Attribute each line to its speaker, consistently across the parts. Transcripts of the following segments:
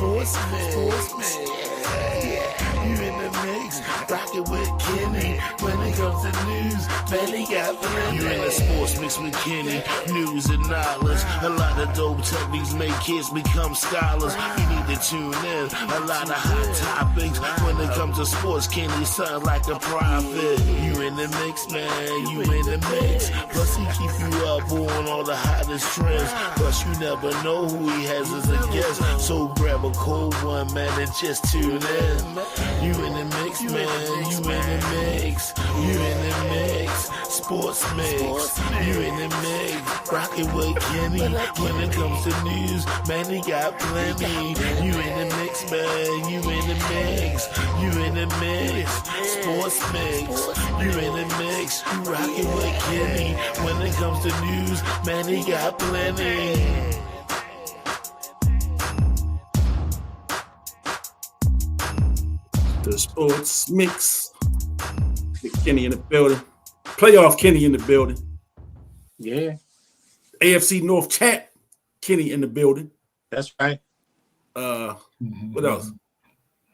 Speaker 1: Sportsman. Yeah, you in the mix, rockin' with Kenny. When it comes to news, man, he got plenty. You in the sports mix with Kenny, news and knowledge. A lot of dope techniques make kids become scholars. You need to tune in, a lot of hot topics. When it comes to sports, Kenny sound like a prophet. You in the mix, man, you in the mix. Plus he keep you up on all the hottest trends. Plus you never know who he has as a guest. So grab a cold one, man, and just tune in. You in the mix, man, you in the mix. You in the mix, sports mix. You in the mix, rockin' with Kenny. When it comes to news, man, he got plenty. You in the mix, man, you in the mix. You in the mix, sports mix. You in the mix, you rockin' with Kenny. When it comes to news, man, he got plenty.
Speaker 2: The sports mix. Kenny in the building. Playoff Kenny in the building.
Speaker 3: Yeah.
Speaker 2: AFC North champ Kenny in the building.
Speaker 3: That's right.
Speaker 2: What else?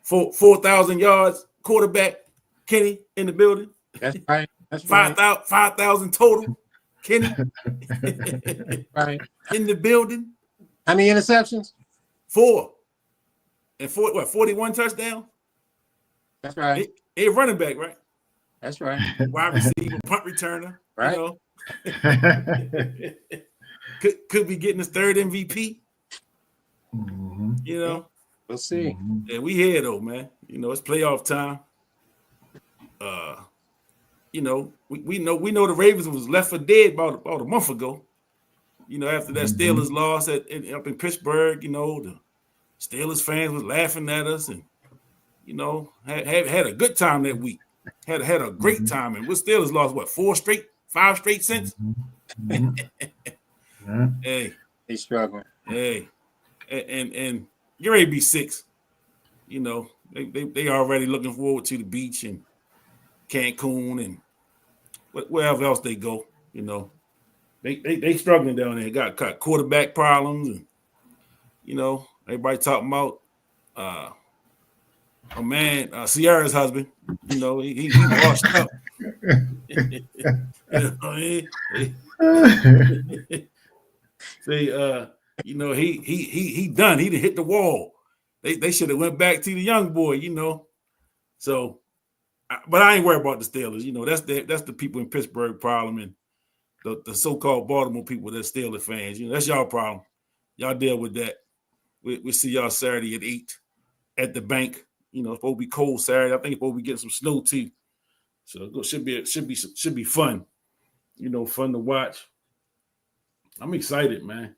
Speaker 2: 4,000 yards quarterback Kenny in the building.
Speaker 3: That's right. That's right.
Speaker 2: 5,000 total Kenny.
Speaker 3: Right.
Speaker 2: In the building.
Speaker 3: How many interceptions?
Speaker 2: 4. And 41 touchdowns?
Speaker 3: That's right.
Speaker 2: He running back, right?
Speaker 3: That's right.
Speaker 2: Wide receiver, punt returner.
Speaker 3: Right.
Speaker 2: You know? could be getting his third MVP.
Speaker 4: Mm-hmm.
Speaker 2: You know?
Speaker 3: We'll see.
Speaker 2: Yeah, we here though, man. You know, it's playoff time. You know, we know the Ravens was left for dead about a month ago. You know, after that Steelers loss up in Pittsburgh, you know, the Steelers fans was laughing at us and, you know, had a good time that week. Had a great time. And we Steelers lost, 5 straight since? Hey.
Speaker 3: He's struggling.
Speaker 2: Hey. And you're ready to be 6. You know, they already looking forward to the beach and Cancun and wherever else they go, you know. They struggling down there. Got quarterback problems and, you know, everybody talking about Sierra's husband, you know, he washed up. You know, he done. He hit the wall. They should have went back to the young boy, you know. So, but I ain't worried about the Steelers. You know, that's the people in Pittsburgh problem and the so-called Baltimore people that Steelers fans. You know, that's y'all problem. Y'all deal with that. We see y'all Saturday at 8 at the bank. You know, it's supposed to be cold Saturday. I think it's supposed to be getting some snow too. So it should be fun. You know, fun to watch. I'm excited, man.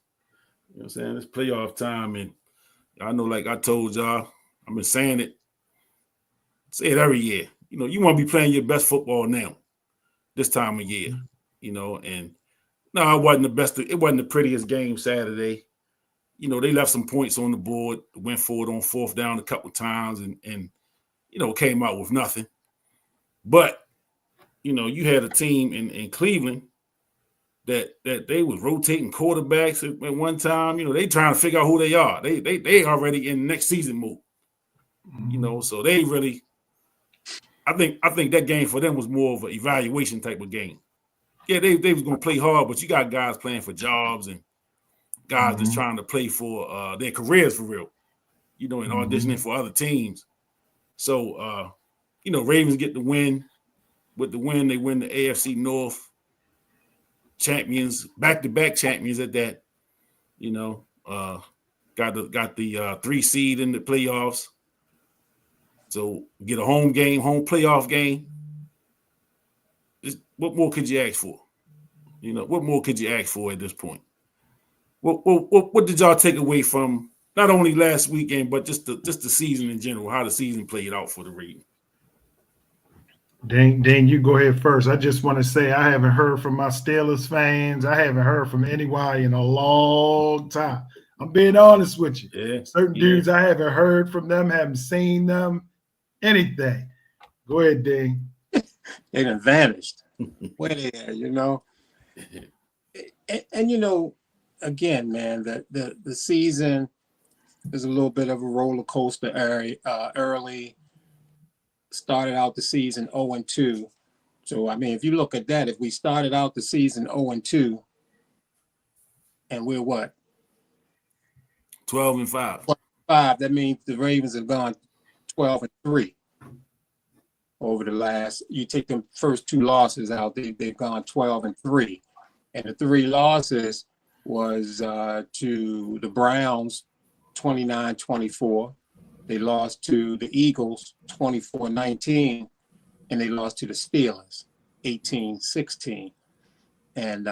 Speaker 2: You know what I'm saying? It's playoff time, and I know, like I told y'all, I've been saying it. Say it every year. You know, you want to be playing your best football now, this time of year. You know, and no, it wasn't the best. It wasn't the prettiest game Saturday. You know, they left some points on the board, went for it on 4th down a couple of times, and you know, came out with nothing. But you know, you had a team in Cleveland that they was rotating quarterbacks at one time. You know, they trying to figure out who they are. They already in next season mode. You know, so they really. I think that game for them was more of an evaluation type of game. Yeah, they was going to play hard, but you got guys playing for jobs and guys that's trying to play for their careers for real, you know, and auditioning for other teams. So, you know, Ravens get the win. With the win, they win the AFC North champions, back-to-back champions at that. You know, got the 3 seed in the playoffs. So get a home playoff game. What more could you ask for? You know, what more could you ask for at this point? What did y'all take away from not only last weekend, but just the season in general, how the season played out for the Ravens?
Speaker 4: Dang, you go ahead first. I just want to say I haven't heard from my Steelers fans. I haven't heard from anybody in a long time. I'm being honest with you.
Speaker 2: Yeah,
Speaker 4: certain dudes I haven't heard from them, haven't seen them, anything. Go ahead, Ding.
Speaker 3: They done vanished. Where they at, you know? And you know, again, man, the season, There's a little bit of a roller coaster early. Started out the season 0-2. So, I mean, if you look at that, if we started out the season 0-2, and we're what?
Speaker 2: 12-5.
Speaker 3: 5, that means the Ravens have gone 12-3 over the last. You take them first 2 losses out, they've gone 12-3, and the 3 losses was to the Browns 29-24. They lost to the Eagles 24-19, and they lost to the Steelers 18-16, and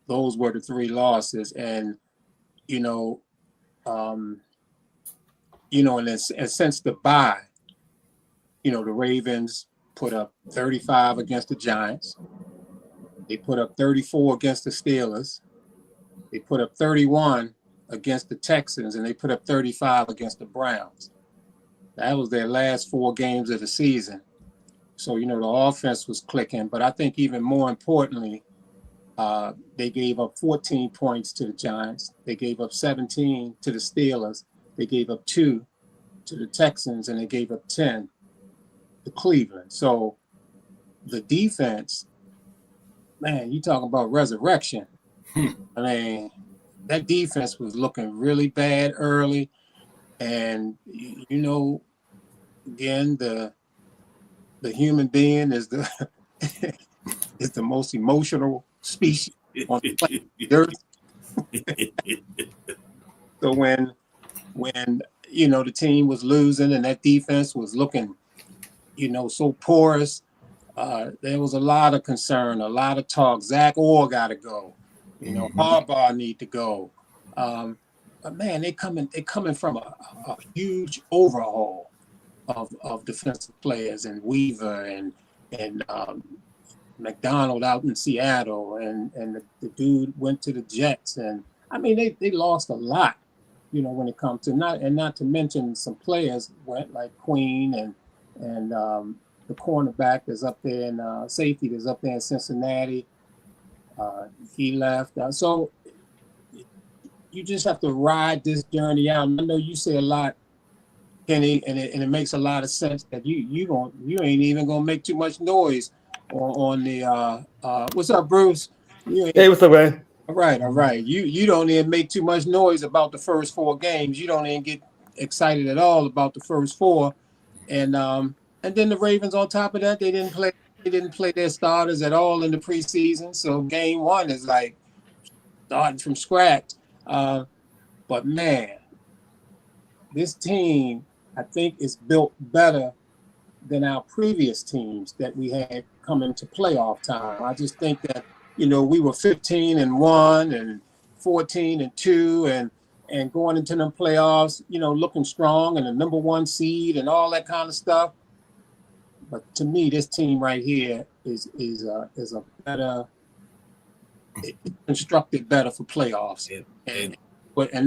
Speaker 3: those were the 3 losses. And and since the bye, the Ravens put up 35 against the Giants. They put up 34 against the Steelers. They put up 31 against the Texans, and they put up 35 against the Browns. That was their last 4 games of the season. So, the offense was clicking. But I think even more importantly, they gave up 14 points to the Giants. They gave up 17 to the Steelers. They gave up 2 to the Texans, and they gave up 10 to Cleveland. So the defense, man, you talking about resurrection. I mean, that defense was looking really bad early. And, again, the human being is the is the most emotional species on the planet Earth. So when the team was losing and that defense was looking, so porous, there was a lot of concern, a lot of talk. Zach Orr got to go. Harbaugh need to go. But man, they coming from a huge overhaul of defensive players, and Weaver and McDonald out in Seattle, and the dude went to the Jets, and I mean they lost a lot, when it comes to not to mention some players went like Queen and the cornerback that's up there, and safety that's up there in Cincinnati. He left, so you just have to ride this journey out. And I know you say a lot, Kenny, and it makes a lot of sense that you ain't even gonna make too much noise on the what's up, Bruce?
Speaker 5: Hey, what's up, man?
Speaker 3: All right. You don't even make too much noise about the first 4 games. You don't even get excited at all about the first 4, and then the Ravens on top of that, they didn't play their starters at all in the preseason. So game 1 is like starting from scratch. But man, this team, I think, is built better than our previous teams that we had come into playoff time. I just think that, we were 15-1 and 14-2 and going into them playoffs, looking strong and the number 1 seed and all that kind of stuff. But to me, this team right here is a better, constructed better for playoffs. And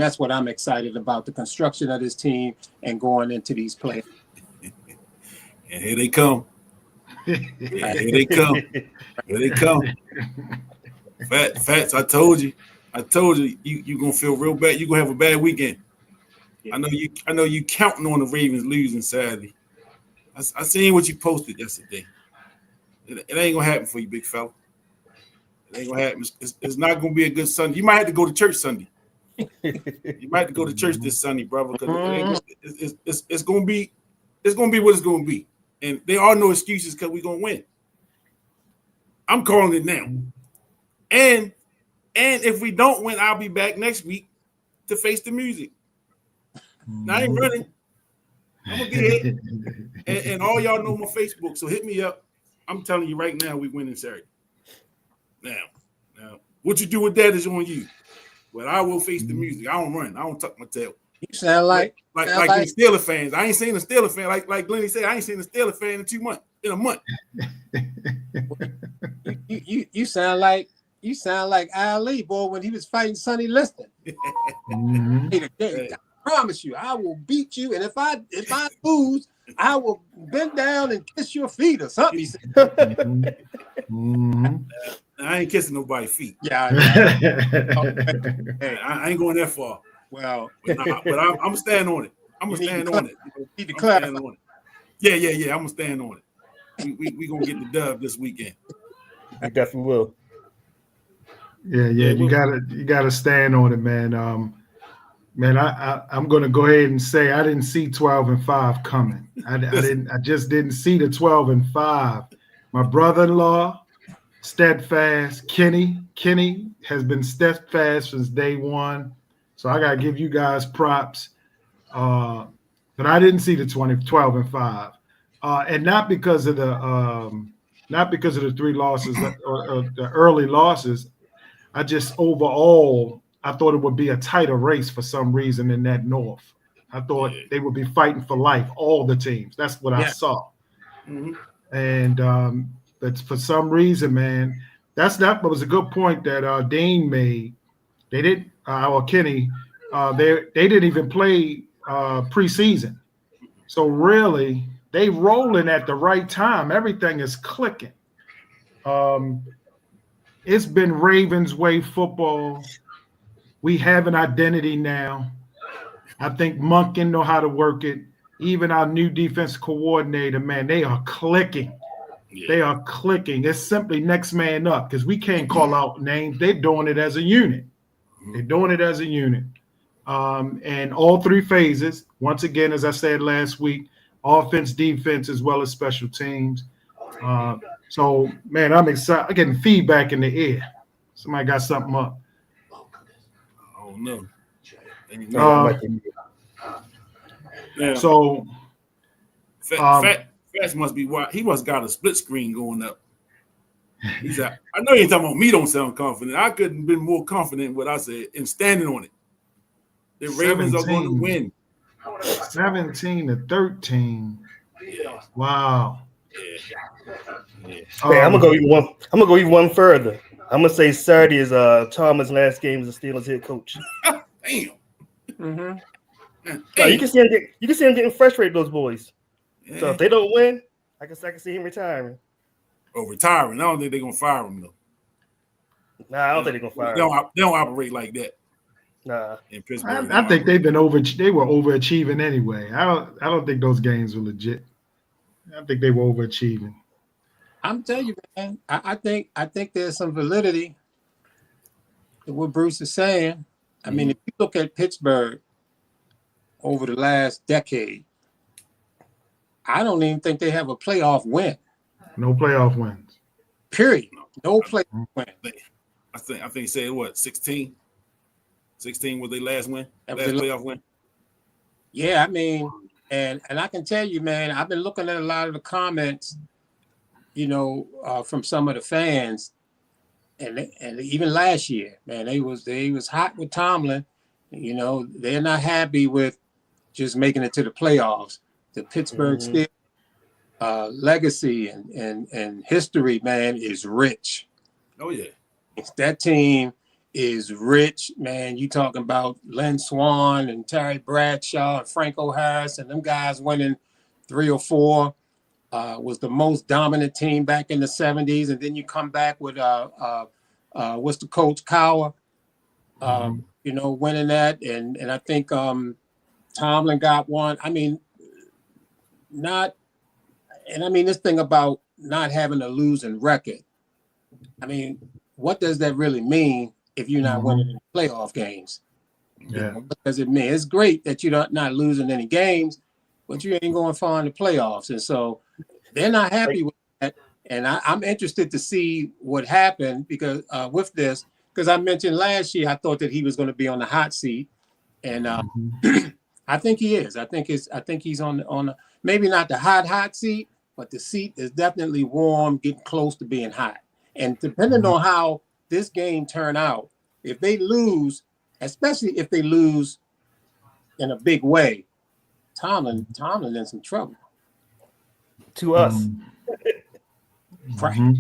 Speaker 3: that's what I'm excited about, the construction of this team and going into these playoffs.
Speaker 2: And here they come. Here they come. Fats, I told you you're gonna feel real bad. You're gonna have a bad weekend. Yeah. I know you counting on the Ravens losing Saturday. I seen what you posted yesterday. It ain't gonna happen for you, big fella. It ain't gonna happen. It's not gonna be a good Sunday. You might have to go to church Sunday. You might have to go to church this Sunday, brother, because it's gonna be what it's gonna be. And there are no excuses because we're gonna win. I'm calling it now. And if we don't win, I'll be back next week to face the music. I ain't running. I'm gonna be here. And all y'all know my Facebook, so hit me up. I'm telling you right now, we winning Saturday. Now, what you do with that is on you. But I will face the music. I don't run. I don't tuck my tail.
Speaker 3: You sound like
Speaker 2: the Steelers fans. I ain't seen a Steelers fan like Glennie said. I ain't seen a Steelers fan in a month.
Speaker 3: You sound like Ali, boy, when he was fighting Sonny Liston. I promise you, I will beat you, and if I lose, I will bend down and kiss your feet or something. He said.
Speaker 2: I ain't kissing nobody's feet.
Speaker 3: Yeah.
Speaker 2: I ain't going that far.
Speaker 3: Well,
Speaker 2: but I'm staying on it. I'm gonna stand on it.
Speaker 3: need to
Speaker 2: I'm
Speaker 3: clarify.
Speaker 2: standing on it. Yeah. I'm gonna stand on it. We gonna get the dub this weekend.
Speaker 5: We definitely will.
Speaker 4: Yeah, you gotta stand on it, man. Man, I'm gonna go ahead and say I didn't see 12-5 coming. I just didn't see the 12-5. My brother-in-law, steadfast. Kenny has been steadfast since day one. So I gotta give you guys props. But I didn't see the 12-5. And not because of the three losses or the early losses. I just overall I thought it would be a tighter race for some reason in that North. I thought they would be fighting for life, all the teams. That's what I saw.
Speaker 2: Mm-hmm.
Speaker 4: And but for some reason, man, that was a good point that Dane made. They didn't, or Kenny, they didn't even play preseason. So really, they rolling at the right time. Everything is clicking. It's been Ravens way football. We have an identity now. I think Monken know how to work it. Even our new defense coordinator, man, they are clicking. Yeah. They are clicking. It's simply next man up because we can't call out names. They're doing it as a unit. They're doing it as a unit. And all three phases, once again, as I said last week, offense, defense, as well as special teams. So, man, I'm excited. I'm getting feedback in the ear. Somebody got something up.
Speaker 2: Oh, no.
Speaker 4: So,
Speaker 2: Fats must be why he must got a split screen going up. He's like, I know you ain't talking about me. Don't sound confident. I couldn't been more confident in what I said and standing on it. The Ravens are going to win.
Speaker 4: 17-13.
Speaker 2: Yeah.
Speaker 4: Wow.
Speaker 5: Yeah. Hey, I'm gonna go even one further. I'm gonna say Saturday is Thomas' last game as a Steelers head coach.
Speaker 2: Damn.
Speaker 5: Mm-hmm. No, you can see him getting frustrated, those boys. Yeah. So if they don't win, I can see him retiring.
Speaker 2: Oh, retiring? I don't think they're gonna fire him though.
Speaker 5: Nah, I don't think they're gonna fire him.
Speaker 2: They don't operate like that.
Speaker 5: Nah.
Speaker 2: In Pittsburgh,
Speaker 4: I think they were overachieving anyway. I don't think those games were legit. I think they were overachieving.
Speaker 3: I'm telling you, man. I think there's some validity to what Bruce is saying. I mean, if you look at Pittsburgh over the last decade, I don't even think they have a playoff win.
Speaker 4: No playoff wins.
Speaker 3: Period. No playoff win.
Speaker 2: I think they said what, 16? 16 was their last win? Playoff win?
Speaker 3: Yeah, I mean, and I can tell you, man, I've been looking at a lot of the comments, from some of the fans, and even last year, man, they was hot with Tomlin. They're not happy with just making it to the playoffs. The Pittsburgh Steelers legacy and history, man, is rich.
Speaker 2: Oh yeah,
Speaker 3: that team is rich, man. You talking about Len Swan and Terry Bradshaw and Franco Harris and them guys winning 3 or 4. Was the most dominant team back in the 70s, and then you come back with what's the coach Cowher, winning that, and I think Tomlin got one. I mean, this thing about not having a losing record. I mean, what does that really mean if you're not winning any playoff games?
Speaker 4: Yeah.
Speaker 3: What does it mean? It's great that you're not losing any games, but you ain't going far in the playoffs, and so they're not happy with that. And I'm interested to see what happened because with this, because I mentioned last year I thought that he was going to be on the hot seat, and I think he is. I think he's on the maybe not the hot seat, but the seat is definitely warm, getting close to being hot. And depending on how this game turn out, if they lose, especially if they lose in a big way, Tomlin in some trouble.
Speaker 5: To us.
Speaker 3: Right.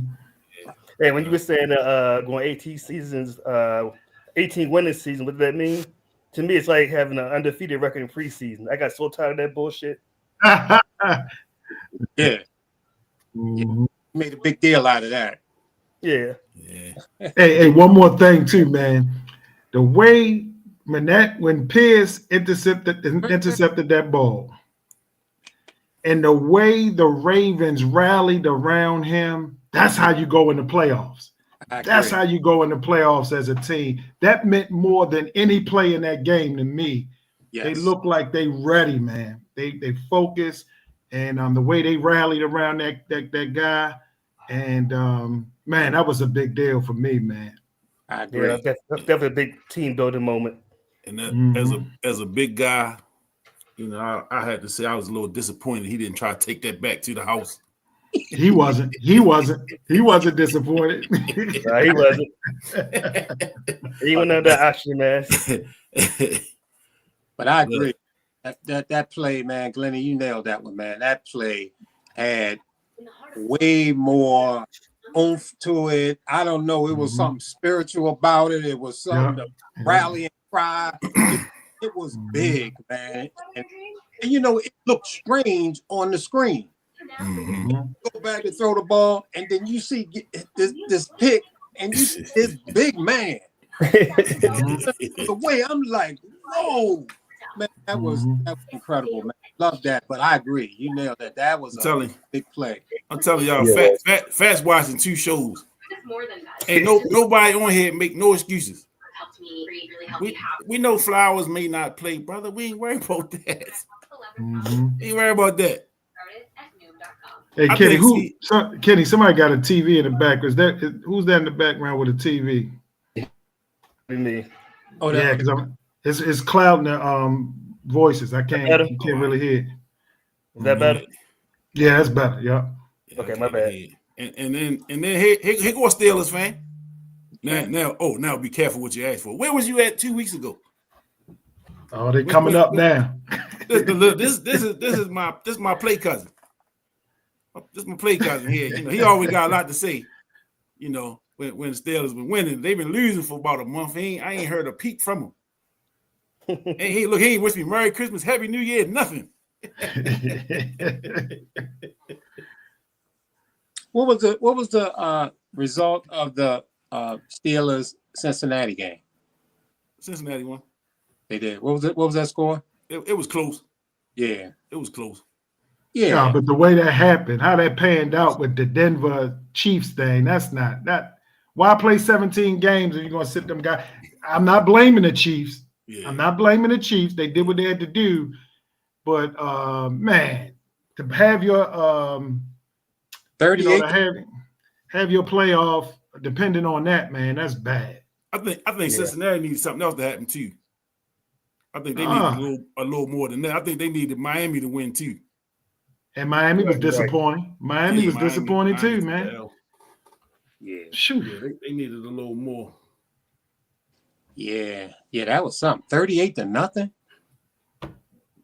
Speaker 5: Hey, when you were saying going 18 seasons, 18 winning season, what does that mean? To me, it's like having an undefeated record in preseason. I got so tired of that bullshit.
Speaker 3: Yeah. Made a big deal out of that.
Speaker 5: Yeah.
Speaker 4: Hey, one more thing too, man. The way when Pierce intercepted that ball, and the way the Ravens rallied around him, that's how you go in the playoffs. That's how you go in the playoffs as a team. That meant more than any play in that game to me. Yes. They look like they ready, man. They focus, and the way they rallied around that guy, and man, that was a big deal for me, man.
Speaker 3: I agree.
Speaker 5: Yeah, that's definitely a big team building moment.
Speaker 2: And that, as a big guy, I had to say I was a little disappointed he didn't try to take that back to the house.
Speaker 4: He wasn't disappointed.
Speaker 5: No, he wasn't. He went under that oxygen mask.
Speaker 3: But I agree. That play, man, Glennie, you nailed that one, man. That play had way more oomph to it. I don't know. It was something spiritual about it. It was something to rally and cry. It was big, man. And it looked strange on the screen. Go back and throw the ball, and then you see this pick, and you see this big man. The way I'm like, whoa, man, that was incredible, man. Love that, but I agree. You nailed that. That was a big play.
Speaker 2: I'm telling y'all, Fast watching 2 shows. Ain't nobody on here make no excuses. We know Flowers may not play, brother. We ain't worried about that. We ain't worried about that.
Speaker 4: Hey, Kenny, somebody got a TV in the back. Who's that in the background with a TV?
Speaker 5: Me.
Speaker 3: Oh,
Speaker 4: yeah, because it's clouding the voices. You can't really hear.
Speaker 5: Is that better?
Speaker 4: Yeah, that's better. Yeah.
Speaker 5: Okay, my bad.
Speaker 2: And then here go a Steelers fan. Now be careful what you ask for. Where was you at 2 weeks ago?
Speaker 4: Oh, they coming up now.
Speaker 2: This is my play cousin. This is my play cousin here. He always got a lot to say. When the Steelers been winning, they've been losing for about a month. I ain't heard a peep from him. He ain't wish me Merry Christmas, Happy New Year, nothing.
Speaker 3: What was the result of the Steelers Cincinnati game?
Speaker 2: Cincinnati won.
Speaker 3: They did. What was that score?
Speaker 2: It was close.
Speaker 3: Yeah,
Speaker 2: it was close.
Speaker 3: Yeah,
Speaker 4: but the way that happened, how that panned out with the Denver Chiefs thing, that's not that. Why play 17 games if you're gonna sit them guys? I'm not blaming the Chiefs. Yeah. I'm not blaming the Chiefs. They did what they had to do, but man, to have your
Speaker 3: 38,
Speaker 4: have your playoff depending on that, man, that's bad.
Speaker 2: I think Cincinnati needs something else to happen too. I think they need a little more than that. I think they needed Miami to win too.
Speaker 4: And Miami was disappointing. Miami was disappointing too, man.
Speaker 3: Yeah.
Speaker 4: Shoot.
Speaker 2: Yeah, they needed a little more.
Speaker 3: Yeah, that was something. 38-0.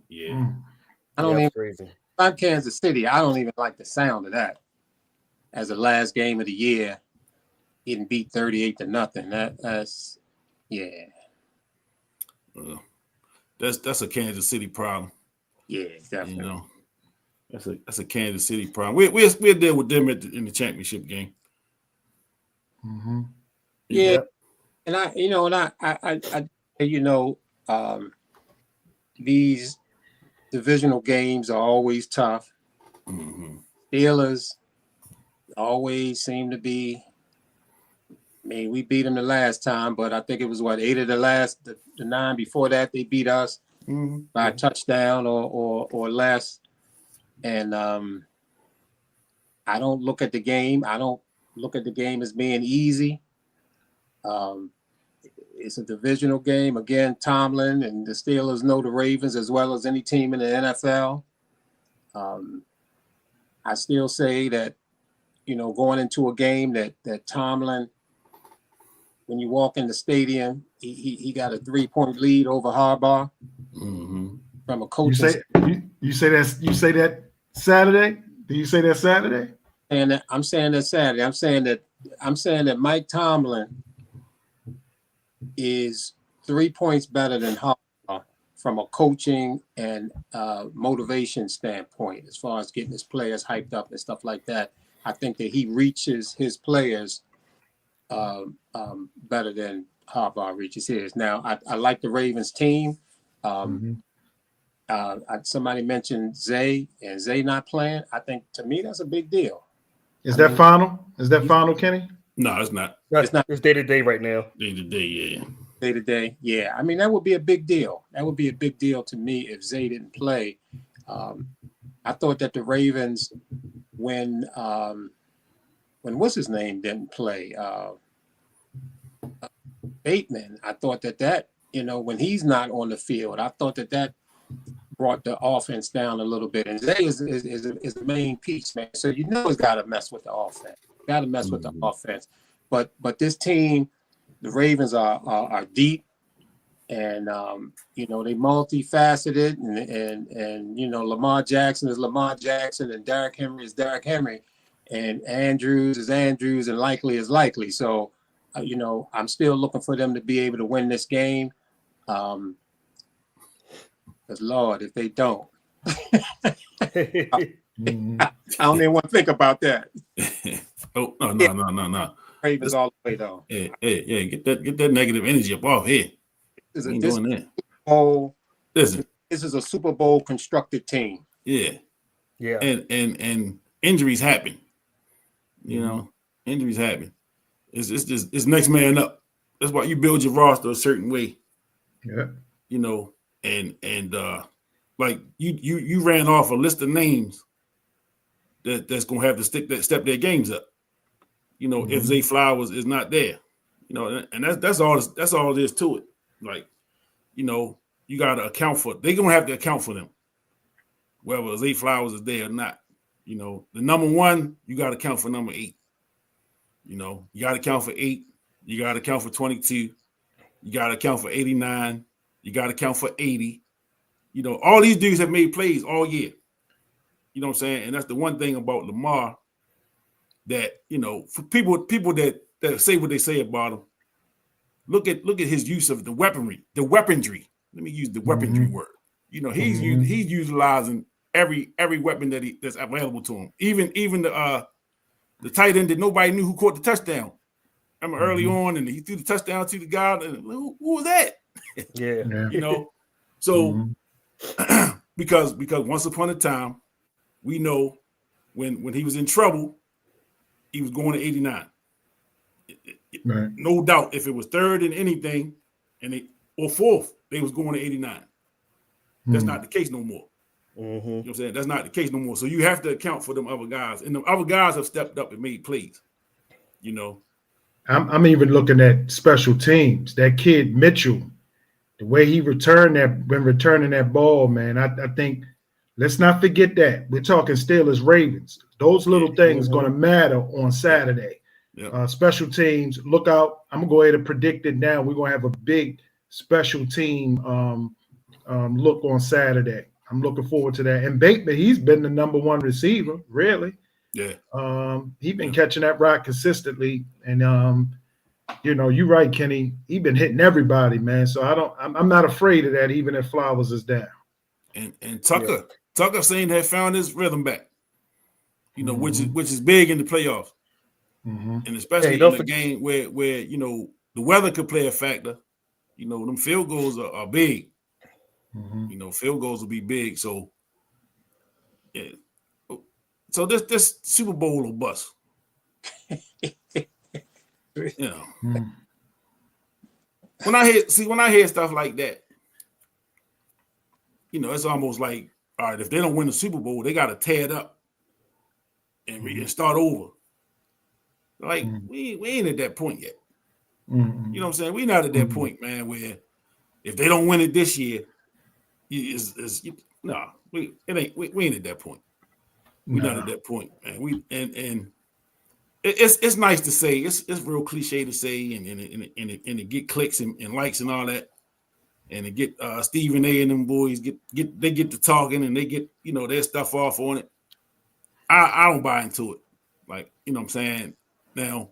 Speaker 2: Yeah.
Speaker 3: I don't even.
Speaker 5: Crazy.
Speaker 3: I'm Kansas City. I don't even like the sound of that. As the last game of the year, getting beat 38-0. That's yeah.
Speaker 2: That's a Kansas City problem.
Speaker 3: Yeah, definitely.
Speaker 2: That's a Kansas City problem. We'll deal with them in the championship game.
Speaker 4: Mm-hmm.
Speaker 3: Yeah, and these divisional games are always tough.
Speaker 2: Mm-hmm.
Speaker 3: Steelers always seem to be. I mean, we beat them the last time, but I think it was 8 of the 9 before that they beat us by a touchdown or less. And I don't look at the game. I don't look at the game as being easy. It's a divisional game. Again, Tomlin and the Steelers know the Ravens as well as any team in the NFL. I still say that, going into a game that Tomlin, when you walk in the stadium, he got a 3-point lead over Harbaugh from a coach.
Speaker 4: You say that Saturday? Do you say that Saturday?
Speaker 3: And I'm saying that Saturday. I'm saying that Mike Tomlin is 3 points better than Harbaugh from a coaching and motivation standpoint, as far as getting his players hyped up and stuff like that. I think that he reaches his players better than Harbaugh reaches his. Now, I like the Ravens team. Somebody mentioned Zay and Zay not playing. I think to me that's a big deal.
Speaker 4: Is that final? Is that final, Kenny?
Speaker 2: No, it's not.
Speaker 3: It's not.
Speaker 5: It's day to day right now.
Speaker 2: Day to day, yeah.
Speaker 3: Day to day, yeah. I mean, that would be a big deal. That would be a big deal to me if Zay didn't play. I thought that the Ravens, when what's his name didn't play, Bateman. I thought that when he's not on the field, I thought that brought the offense down a little bit. And Zay is the main piece, man. So it's got to mess with the offense. Got to mess with the offense. But this team, the Ravens are deep, and they multifaceted, and Lamar Jackson is Lamar Jackson, and Derrick Henry is Derrick Henry, and Andrews is Andrews, and Likely is Likely. So, I'm still looking for them to be able to win this game. Because Lord, if they don't, I don't even want to think about that.
Speaker 2: Oh no.
Speaker 3: Ravens all the way though.
Speaker 2: Yeah. Get that negative energy up off here.
Speaker 3: This is a Super Bowl constructed team.
Speaker 2: Yeah. And injuries happen. Injuries happen. It's next man up. That's why you build your roster a certain way.
Speaker 4: Yeah.
Speaker 2: And like you ran off a list of names that's gonna have to step their games up. If Zay Flowers is not there, and that's all it is to it. Like, you got to account for. They're gonna have to account for them, whether Zay Flowers is there or not. The number one, you got to account for number 8. You got to account for 8. You got to account for 22. You got to account for 89. You got to account for 80. All these dudes have made plays all year. You know what I'm saying? And that's the one thing about Lamar that, for people that say what they say about him, look at his use of the weaponry. Let me use the weaponry word. He's utilizing every weapon that's available to him. Even the tight end that nobody knew who caught the touchdown. I remember early on, and he threw the touchdown to the guy. And who was that?
Speaker 5: Yeah.
Speaker 2: So because once upon a time, we know when he was in trouble, he was going to 89.
Speaker 4: Right.
Speaker 2: No doubt, if it was third in anything, or fourth, they was going to 89. That's not the case no more. You know what I'm saying? That's not the case no more. So you have to account for them other guys, and the other guys have stepped up and made plays.
Speaker 4: I'm even looking at special teams. That kid Mitchell, the way he returning that ball, man. I think let's not forget that we're talking Steelers Ravens. Those little things going to matter on Saturday.
Speaker 2: Yeah.
Speaker 4: Special teams, look out. I'm gonna go ahead and predict it now. We're gonna have a big special team look on Saturday. I'm looking forward to that. And Bateman, he's been the number one receiver, really.
Speaker 2: Yeah.
Speaker 4: He's been catching that rock consistently. And you're right, Kenny. He's been hitting everybody, man. So I'm not afraid of that, even if Flowers is down.
Speaker 2: And Tucker seemed to have found his rhythm back. Which is big in the playoffs. And especially in a game where the weather could play a factor. Them field goals are big. Field goals will be big. So yeah. So this Super Bowl will bust. When I hear stuff like that, it's almost like, all right, if they don't win the Super Bowl, they got to tear it up and start over. Like, we ain't at that point yet. You know what I'm saying? We're not at that point, man, where if they don't win it this year, we ain't at that point. We're not at that point, man. It's nice to say, it's real cliche to say, and it get clicks and likes and all that, and to get Stephen A and them boys get to talking and they get their stuff off on it. I don't buy into it. Like, what I'm saying? Now,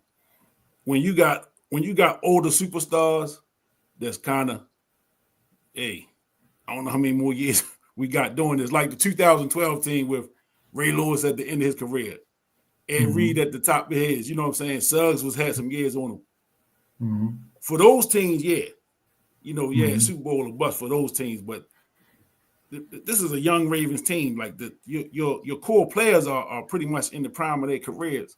Speaker 2: when you got older superstars, that's kind of, hey, I don't know how many more years we got doing this. Like the 2012 team with Ray Lewis at the end of his career, Ed Reed at the top of his. You know what I'm saying? Suggs had some years on For those teams, yeah. Super Bowl or bust for those teams, but this is a young Ravens team. Like your core players are pretty much in the prime of their careers,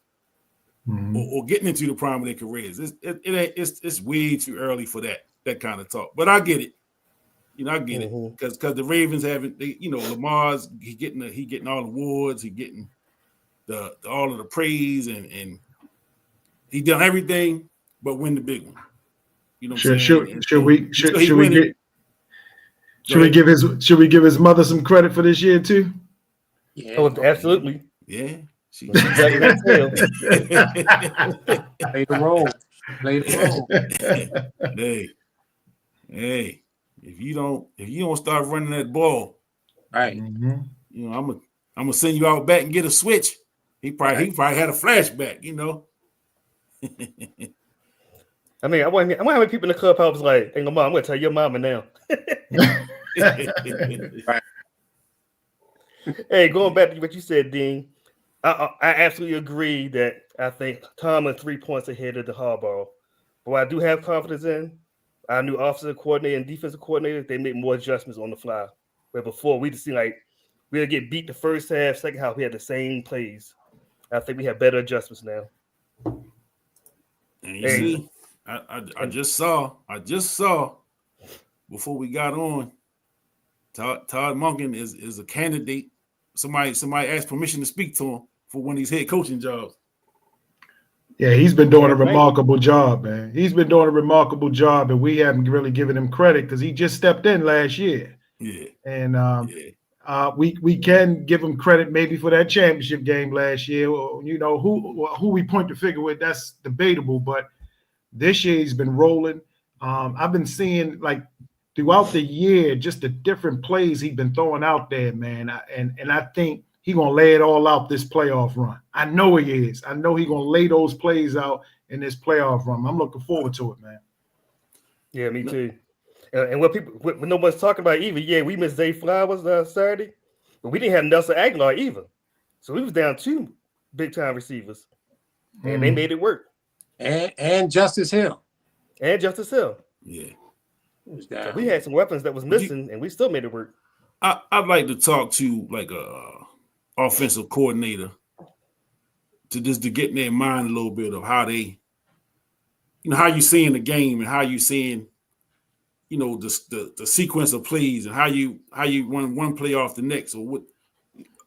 Speaker 2: or getting into the prime of their careers. It's way too early for that kind of talk. But I get it. I get it because the Ravens haven't. Lamar's he getting all the awards. He getting all of the praise and he done everything but win the big one. You know what I'm saying?
Speaker 4: Should we give his mother some credit for this year too?
Speaker 5: Yeah, absolutely.
Speaker 2: Yeah.
Speaker 3: Play the role.
Speaker 2: Hey, if you don't start running that ball,
Speaker 3: right?
Speaker 2: I'm gonna send you out back and get a switch. He probably had a flashback.
Speaker 5: I mean, I'm gonna have people in the clubhouse like, "Hey, mom, I'm gonna tell your mama now."
Speaker 3: Right.
Speaker 5: Hey, going back to what you said, Dean, I absolutely agree that I think Tomlin 3 points ahead of the Harbaugh. But what I do have confidence in our new offensive coordinator and defensive coordinator, they make more adjustments on the fly. Where before we just seemed like we'll get beat the first half, second half we had the same plays. I think we have better adjustments now.
Speaker 2: And you see, I just saw before we got on, Todd Monken is a candidate. Somebody asked permission to speak to him for one of these head coaching jobs.
Speaker 4: Yeah, he's been doing a remarkable job, man. He's been doing a remarkable job, and we haven't really given him credit because he just stepped in last year.
Speaker 2: Yeah.
Speaker 4: And we can give him credit maybe for that championship game last year. Who we point the figure with, that's debatable. But this year he's been rolling. I've been seeing like throughout the year just the different plays he's been throwing out there, man. And I think he's gonna lay it all out this playoff run. I know he is. I know he's gonna lay those plays out in this playoff run. I'm looking forward to it, man.
Speaker 5: Yeah, me too. And what no one's talking about either. Yeah, we missed Zay Flowers Saturday, but we didn't have Nelson Aguilar either. So we was down 2 big time receivers, and they made it work.
Speaker 3: And Justice Hill.
Speaker 5: Yeah.
Speaker 3: So
Speaker 5: we had some weapons that was missing, and we still made it work.
Speaker 2: I'd like to talk to like a offensive coordinator to get in their mind a little bit of how they, how you seeing the game and how you seeing, the sequence of plays and how you run one play off the next or what.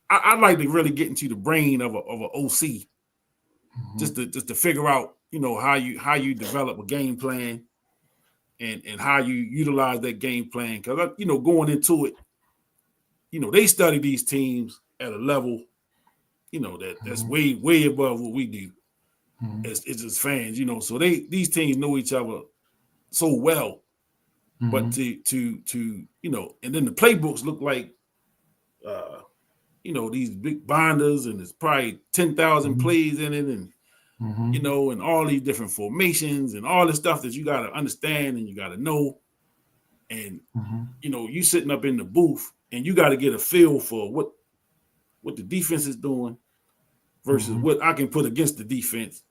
Speaker 2: I'd like to really get into the brain of a OC, just to figure out, how you develop a game plan and how you utilize that game plan. Because going into it, they study these teams at a level, that's way above what we do as just fans, So these teams know each other so well, but to and then the playbooks look like, these big binders, and there's probably 10,000 plays in it, and and all these different formations and all the stuff that you got to understand and you got to know, and you sitting up in the booth and you got to get a feel for what the defense is doing versus what I can put against the defense,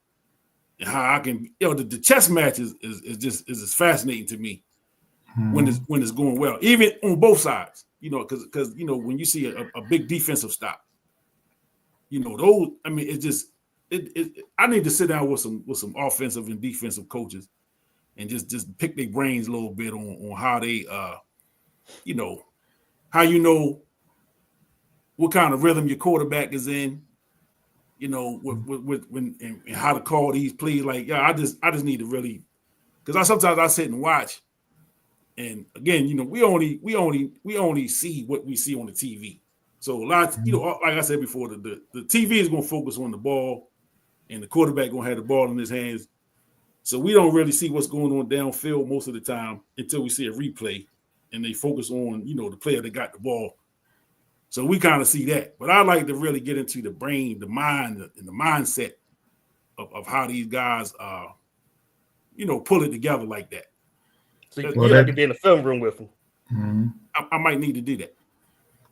Speaker 2: and how I can, the chess match is as fascinating to me when it's going well, even on both sides, because when you see a big defensive stop, those, I mean, it just I need to sit down with some offensive and defensive coaches and just pick their brains a little bit on how they what kind of rhythm your quarterback is in, when and how to call these plays. Like, I just need to really, because sometimes I sit and watch, and again, we only see what we see on the TV. So a lot, like I said before, the TV is going to focus on the ball, and the quarterback going to have the ball in his hands. So we don't really see what's going on downfield most of the time until we see a replay, and they focus on the player that got the ball. So we kind of see that. But I like to really get into the brain, the mind, and the mindset of how these guys pull it together like that.
Speaker 5: So you like to be in the film room with them.
Speaker 2: I might need to do that.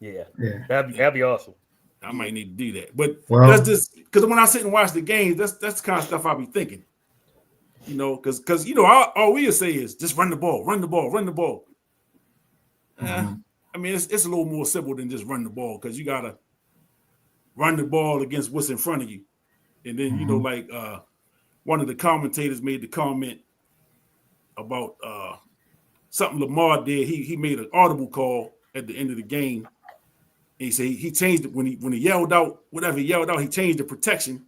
Speaker 5: Yeah. That'd be awesome.
Speaker 2: I might need to do that. But that's just because when I sit and watch the games, that's the kind of stuff I'll be thinking. You know, because all we say is just run the ball, run the ball, run the ball. I mean, it's a little more simple than just run the ball, because you gotta run the ball against what's in front of you. And then, you know, like one of the commentators made the comment about something Lamar did. He made an audible call at the end of the game. And he said he changed it when he yelled out, whatever he yelled out, he changed the protection,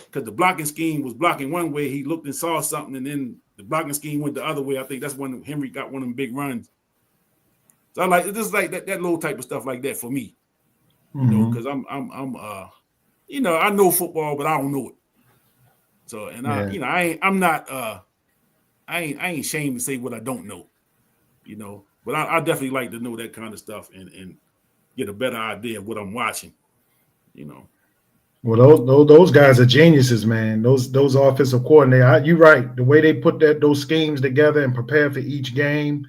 Speaker 2: because the blocking scheme was blocking one way. He looked and saw something, and then the blocking scheme went the other way. I think that's when Henry got one of them big runs. So I like just like that little type of stuff like that for me. You know, because I'm you know, I know football, but I don't know it. So, and I ain't ashamed to say what I don't know, you know, but I definitely like to know that kind of stuff and get a better idea of what I'm watching, you know.
Speaker 4: Well, those guys are geniuses, man. Those offensive coordinators. You're right. The way they put those schemes together and prepare for each game.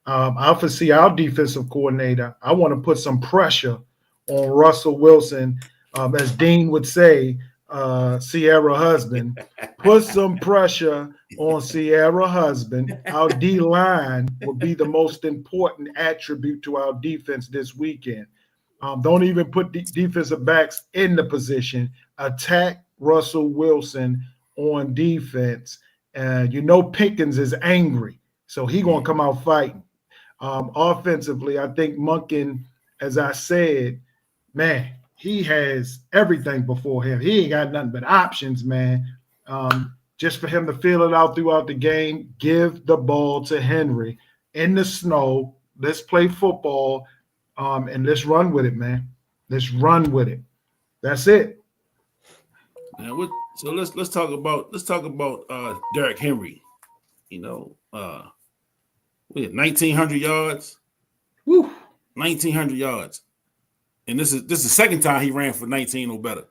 Speaker 4: I foresee our defensive coordinator. I want to put some pressure on Russell Wilson, as Dean would say, Sierra husband. Put some pressure on Sierra husband. Our D line will be the most important attribute to our defense this weekend. Don't even put defensive backs in the position. Attack Russell Wilson on defense. You know Pickens is angry, so he gonna come out fighting. Offensively, I think Monken, as I said, man, he has everything before him. He ain't got nothing but options, man. Just for him to feel it out throughout the game, give the ball to Henry in the snow. Let's play football, and let's run with it, man. Let's run with it. That's it.
Speaker 2: Now, so let's talk about Derrick Henry. You know, we had 1,900 yards.
Speaker 4: Woo.
Speaker 2: 1,900 yards. And this is the second time he ran for 19 or better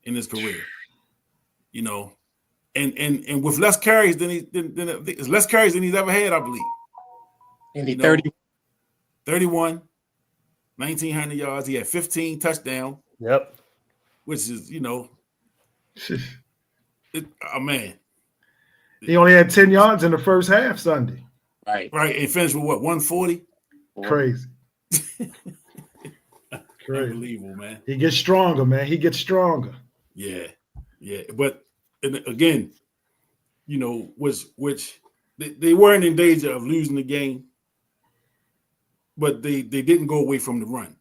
Speaker 2: in his career. You know, and with less carries than he's ever had, I believe.
Speaker 3: And he 31.
Speaker 2: 1,900 yards. He had 15 touchdowns.
Speaker 5: Yep.
Speaker 2: Which is, you know, man.
Speaker 4: He only had 10 yards in the first half Sunday.
Speaker 2: Right. And finished with what, 140?
Speaker 4: Crazy.
Speaker 2: Unbelievable, man.
Speaker 4: He gets stronger, man. He gets stronger.
Speaker 2: Yeah. But again, you know, which they weren't in danger of losing the game, but they didn't go away from the run.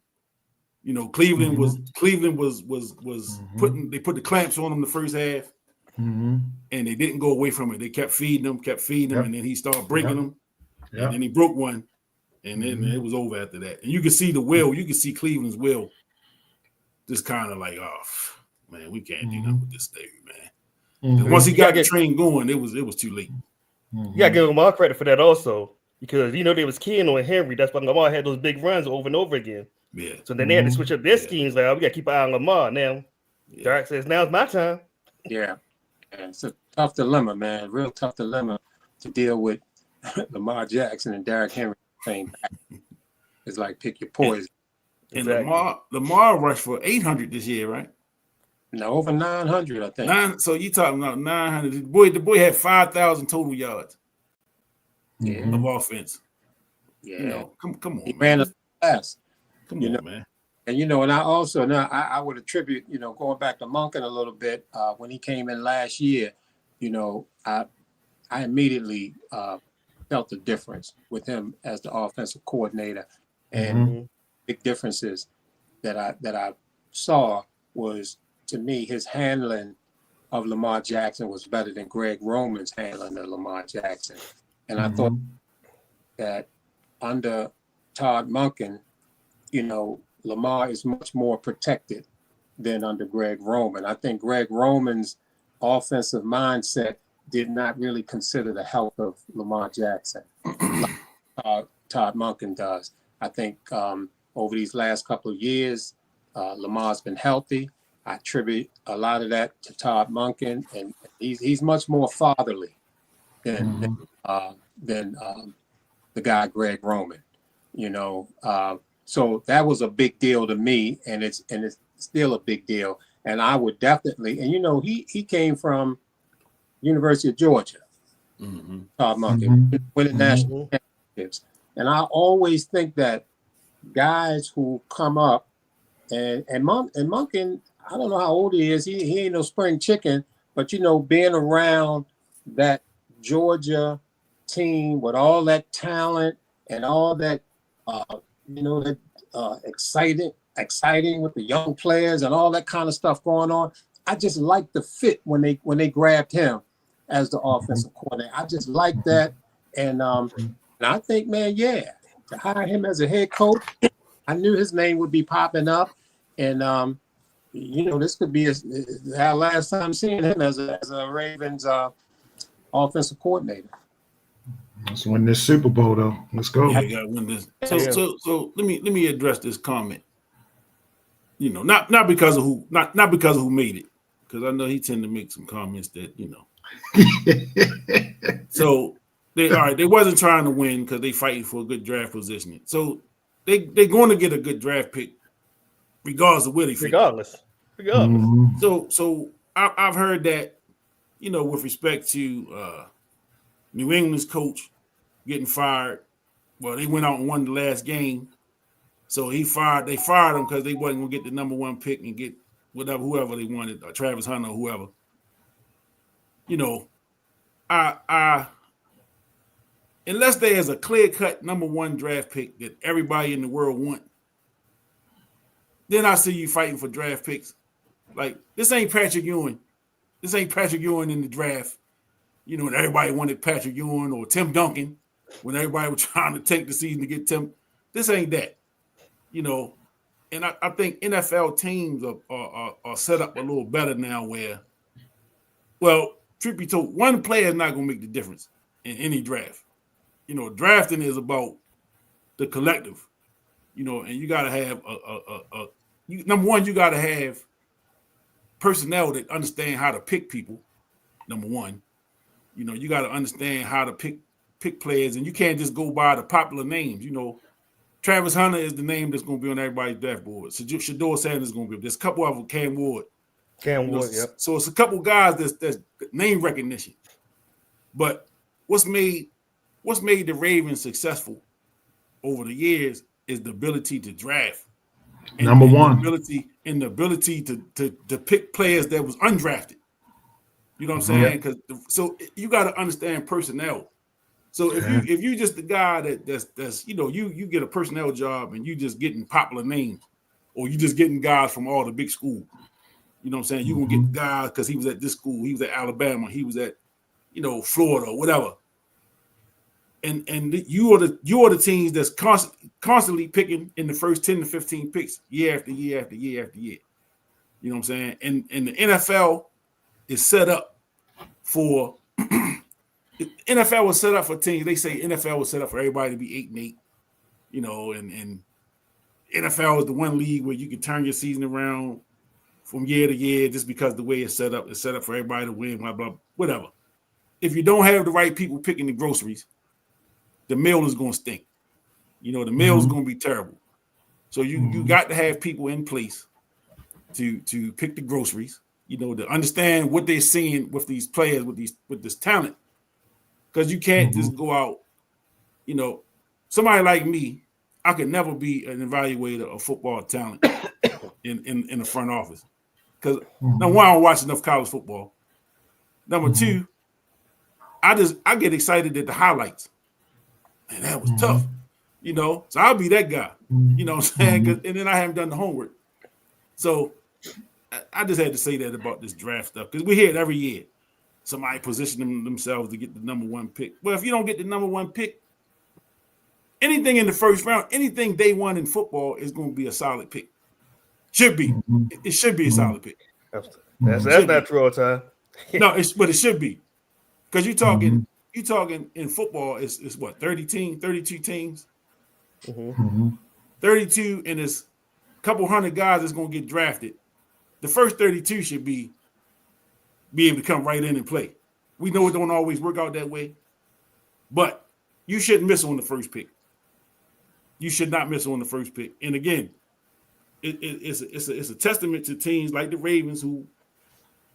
Speaker 2: You know, Cleveland was putting the clamps on him the first half, and they didn't go away from it. They kept feeding him, and then he started breaking them, and then he broke one, and then it was over after that. And you could see you could see Cleveland's will, just kind of like, oh man, we can't do nothing with this thing, man. Once he got the train going, it was too late.
Speaker 5: You gotta give Lamar credit for that also, because you know they was keying on Henry. That's why Lamar had those big runs over and over again.
Speaker 2: Yeah.
Speaker 5: So then they had to switch up their schemes. Like, we gotta keep an eye on Lamar now. Yeah. Derek says, "Now's my time."
Speaker 3: Yeah, it's a tough dilemma, man. Real tough dilemma to deal with. Lamar Jackson and Derrick Henry same back. It's like pick your poison.
Speaker 2: And Lamar rushed for 800 this year, right?
Speaker 3: No, over 900, I think.
Speaker 2: So you talking about 900? The boy had 5,000 total yards of offense.
Speaker 3: Yeah,
Speaker 2: you know, come on,
Speaker 3: he
Speaker 2: man.
Speaker 3: ran a fast.
Speaker 2: Come on, man.
Speaker 3: And you know, and I would attribute, you know, going back to Monken a little bit, when he came in last year, you know, I immediately felt the difference with him as the offensive coordinator, and big differences that I saw was, to me, his handling of Lamar Jackson was better than Greg Roman's handling of Lamar Jackson, and I thought that under Todd Monken, you know, Lamar is much more protected than under Greg Roman. I think Greg Roman's offensive mindset did not really consider the health of Lamar Jackson like Todd Monken does. I think over these last couple of years, Lamar's been healthy. I attribute a lot of that to Todd Monken, and he's much more fatherly than the guy Greg Roman. You know, so that was a big deal to me, and it's still a big deal. And I would definitely, and you know, he came from University of Georgia. Todd Monken, winning national championships. And I always think that guys who come up and Monken, I don't know how old he is. He ain't no spring chicken, but being around that Georgia team with all that talent and all that, exciting with the young players and all that kind of stuff going on. I just like the fit when they grabbed him as the offensive coordinator. I just like that, and I think, man, to hire him as a head coach, I knew his name would be popping up, and this could be our last time seeing him as a Ravens offensive coordinator.
Speaker 4: Let's win this Super Bowl, though. Let's go.
Speaker 2: Yeah, you gotta win this. So let me address this comment. Not because of who made it, because I know he tend to make some comments that So they wasn't trying to win because they fighting for a good draft positioning. So they're going to get a good draft pick, regardless of where they fit.
Speaker 5: Regardless.
Speaker 2: So I've heard that, with respect to New England's coach getting fired. Well, they went out and won the last game. So they fired him because they wasn't gonna get the number one pick and get whoever they wanted, Travis Hunter or whoever. I unless there is a clear-cut number one draft pick that everybody in the world want, then I see you fighting for draft picks. Like, this ain't Patrick Ewing. This ain't Patrick Ewing in the draft. And everybody wanted Patrick Ewing or Tim Duncan when everybody was trying to take the season to get Tim. This ain't that. And I think NFL teams are set up a little better now where, well, truth be told, one player is not going to make the difference in any draft. Drafting is about the collective, and you got to have number one, you got to have personnel that understand how to pick people, number one. You got to understand how to pick players, and you can't just go by the popular names. Travis Hunter is the name that's going to be on everybody's draft board. So Shador Sanders is going to be. There's a couple of them. Cam Ward. Yep. So it's a couple guys that's name recognition. But what's made the Ravens successful over the years is the ability to draft.
Speaker 4: Number one.
Speaker 2: The ability to pick players that was undrafted. You know what I'm saying? Because so you got to understand personnel. So if you just the guy that's you get a personnel job and you just getting popular names, or you just getting guys from all the big schools, you know what I'm saying? You gonna get guys because he was at this school, he was at Alabama, he was at Florida or whatever. And you are the teams that's constantly picking in the first 10 to 15 picks year after year after year after year. You know what I'm saying? And the NFL is set up for NFL was set up for teams. They say NFL was set up for everybody to be 8-8, and NFL is the one league where you can turn your season around from year to year just because the way it's set up for everybody to win, blah, blah, whatever. If you don't have the right people picking the groceries, the meal is going to stink. The meal is going to be terrible. So you got to have people in place to pick the groceries, to understand what they're seeing with these players, with this talent. Because you can't just go out, somebody like me, I could never be an evaluator of football talent in the front office. Because number one, I don't watch enough college football. Number two, I get excited at the highlights. Man, that was tough, So I'll be that guy, you know what I'm saying? And then I haven't done the homework. So I just had to say that about this draft stuff because we hear it every year. Somebody position themselves to get the number one pick. Well, if you don't get the number one pick, anything in the first round, anything day one in football is going to be a solid pick. Should be. It should be a solid pick.
Speaker 5: That's not true all the time.
Speaker 2: No, but it should be. Because you're talking in football, it's what, 32 teams? 32, and it's a couple hundred guys that's going to get drafted. The first 32 should be able to come right in and play. We know it don't always work out that way, but you shouldn't miss on the first pick. You should not miss on the first pick. And again, it's a testament to teams like the Ravens who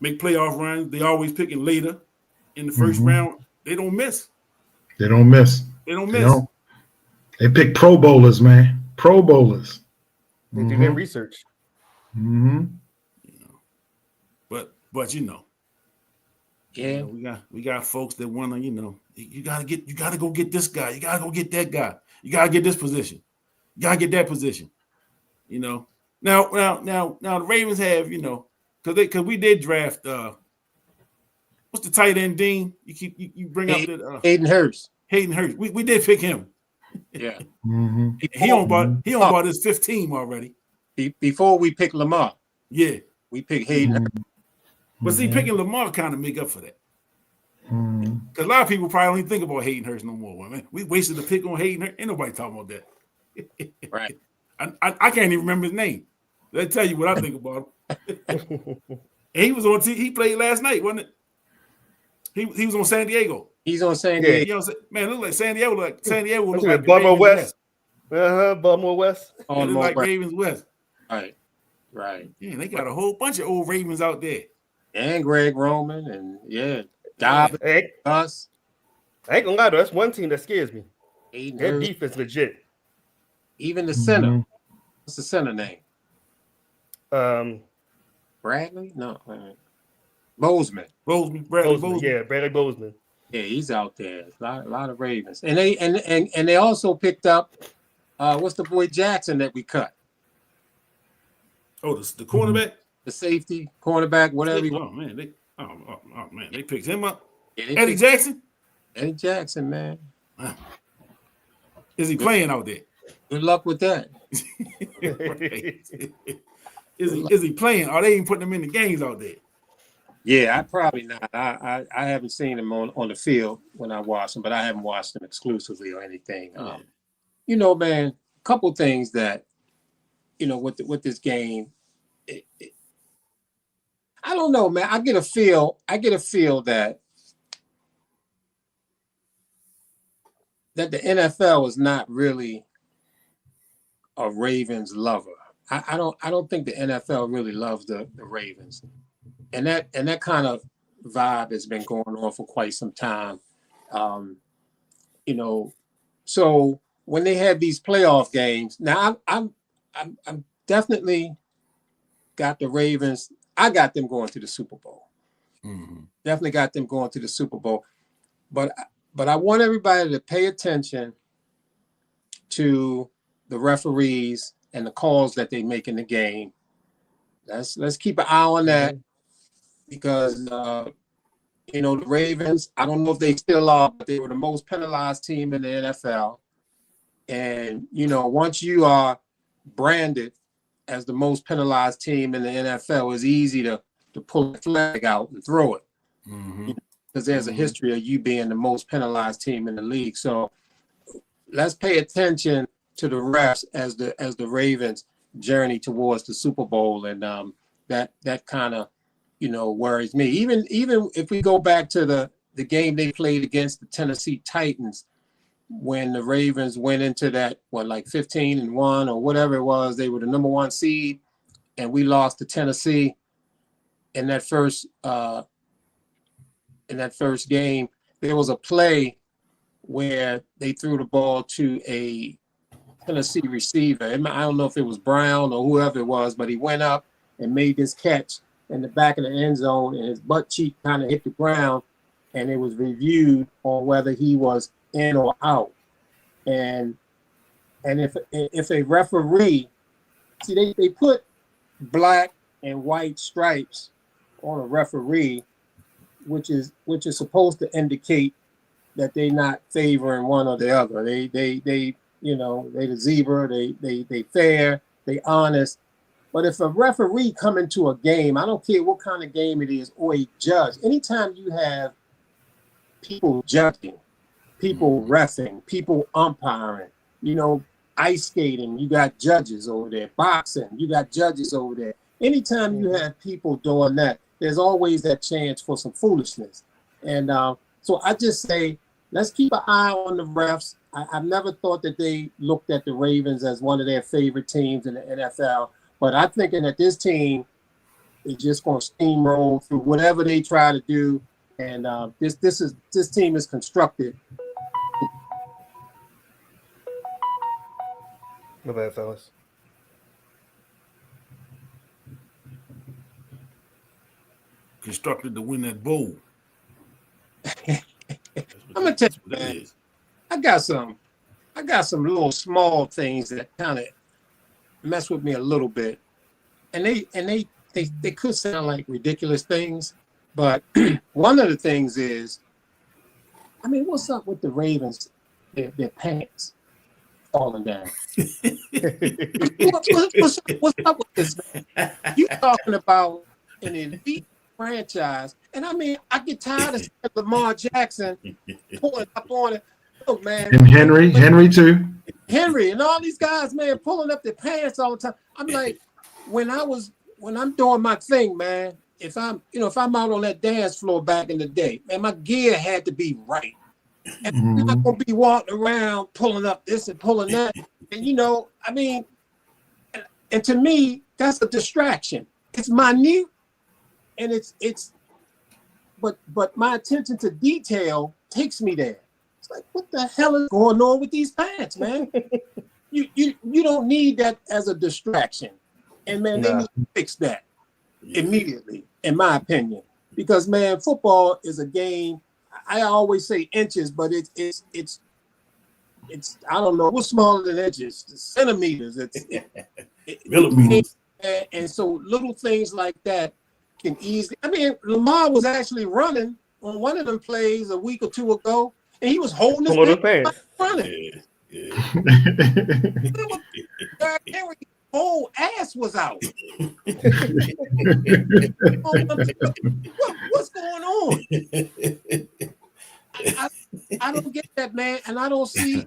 Speaker 2: make playoff runs. They always picking later. in the first round, they don't miss.
Speaker 4: They don't miss. They pick Pro Bowlers, man. Pro Bowlers.
Speaker 5: They do their research.
Speaker 2: But
Speaker 3: Yeah,
Speaker 2: we got folks that want to, you gotta go get this guy, you gotta go get that guy, you gotta get this position, you gotta get that position. Now the Ravens have, because we did draft what's the tight end, Dean? You bring up that
Speaker 3: Hayden Hurst.
Speaker 2: We did pick him.
Speaker 3: Yeah.
Speaker 2: He on about his 15th team already.
Speaker 3: Before we pick Lamar.
Speaker 2: Yeah.
Speaker 3: We picked Hayden Hurst.
Speaker 2: But see, picking Lamar kind of make up for that. Because a lot of people probably don't think about Hayden Hurst no more. Man, we wasted the pick on Hayden Hurst. Ain't nobody talking about that.
Speaker 3: Right.
Speaker 2: I can't even remember his name. Let's tell you what I think about him. And he was on he played last night, wasn't it? He was on San Diego.
Speaker 3: He's on San Diego.
Speaker 2: Man, it looked like San Diego. Looked like
Speaker 5: Baltimore West. Baltimore West.
Speaker 2: It looked like Ravens West.
Speaker 3: Right.
Speaker 2: Yeah, they got a whole bunch of old Ravens out there.
Speaker 3: And Greg Roman and
Speaker 5: Dobbs.
Speaker 3: Us.
Speaker 5: I ain't gonna lie though, that's one team that scares me.
Speaker 3: Hayden
Speaker 5: Their
Speaker 3: Hurst.
Speaker 5: defense legit.
Speaker 3: Even the center. What's the center name? Bradley? No. Bozeman.
Speaker 2: Bradley Bozeman.
Speaker 5: Yeah, Bradley Bozeman.
Speaker 3: Yeah, he's out there. A lot of Ravens. And they also picked up what's the boy Jackson that we cut?
Speaker 2: Oh, the cornerback?
Speaker 3: The safety, cornerback, whatever.
Speaker 2: Man, they picked him up.
Speaker 3: Yeah,
Speaker 2: Eddie Jackson?
Speaker 3: Eddie Jackson, man.
Speaker 2: Is he playing out there?
Speaker 3: Good luck with that.
Speaker 2: Is he playing? Are they even putting him in the games out there?
Speaker 3: Yeah, I probably not. I haven't seen him on the field when I watched him, but I haven't watched him exclusively or anything. Man, a couple things that, with this game, I don't know, man. I get a feel that the NFL is not really a Ravens lover. I don't think the NFL really loves the Ravens. And that kind of vibe has been going on for quite some time. So when they have these playoff games, now I'm definitely got the Ravens. I got them going to the Super Bowl. Definitely got them going to the Super Bowl. But I want everybody to pay attention to the referees and the calls that they make in the game. Let's keep an eye on that. Because, the Ravens, I don't know if they still are, but they were the most penalized team in the NFL. And, once you are branded as the most penalized team in the NFL, it's easy to pull the flag out and throw it. Because there's a history of you being the most penalized team in the league. So let's pay attention to the refs as the Ravens journey towards the Super Bowl. And that kind of, worries me. Even if we go back to the game they played against the Tennessee Titans, when the Ravens went into that 15-1 or whatever it was, they were the number 1 seed, and we lost to Tennessee in that first game. There was a play where they threw the ball to a Tennessee receiver. I don't know if it was Brown or whoever it was, but he went up and made this catch in the back of the end zone, and his butt cheek kind of hit the ground, and it was reviewed on whether he was in or out. And if a referee, see, they put black and white stripes on a referee, which is supposed to indicate that they're not favoring one or the other. They the zebra, they fair, they honest. But if a referee come into a game, I don't care what kind of game it is, or a judge, anytime you have people judging, people reffing, people umpiring, ice skating, you got judges over there, boxing, you got judges over there. Anytime you have people doing that, there's always that chance for some foolishness. And so I just say, let's keep an eye on the refs. I've never thought that they looked at the Ravens as one of their favorite teams in the NFL. But I'm thinking that this team is just going to steamroll through whatever they try to do. And this team is constructed.
Speaker 5: My bad, fellas.
Speaker 2: Constructed to win that bowl.
Speaker 3: I'm gonna tell you, man, I got some little small things that kind of mess with me a little bit, and they could sound like ridiculous things, but one of the things is, I mean, what's up with the Ravens? Their pants falling down. What's up with this, man? You talking about an elite franchise, and I mean, I get tired of seeing Lamar Jackson pulling up on it. Look, man,
Speaker 4: and Henry too.
Speaker 3: Henry and all these guys, man, pulling up their pants all the time. I'm like, when I'm doing my thing, man, if I'm out on that dance floor back in the day, man, my gear had to be right. And I'm not gonna be walking around pulling up this and pulling that. And I mean, and to me, that's a distraction. It's minute, and but my attention to detail takes me there. It's like, what the hell is going on with these pants, man? you don't need that as a distraction. And man, they need to fix that immediately, in my opinion. Because man, football is a game. I always say inches, but it's I don't know what's smaller than inches, centimeters.
Speaker 2: Millimeters.
Speaker 3: And so little things like that can easily. I mean, Lamar was actually running on one of them plays a week or two ago, and he was holding his pants running.
Speaker 2: Yeah.
Speaker 3: Henry's whole ass was out. What's going on? I don't get that, man, and I don't see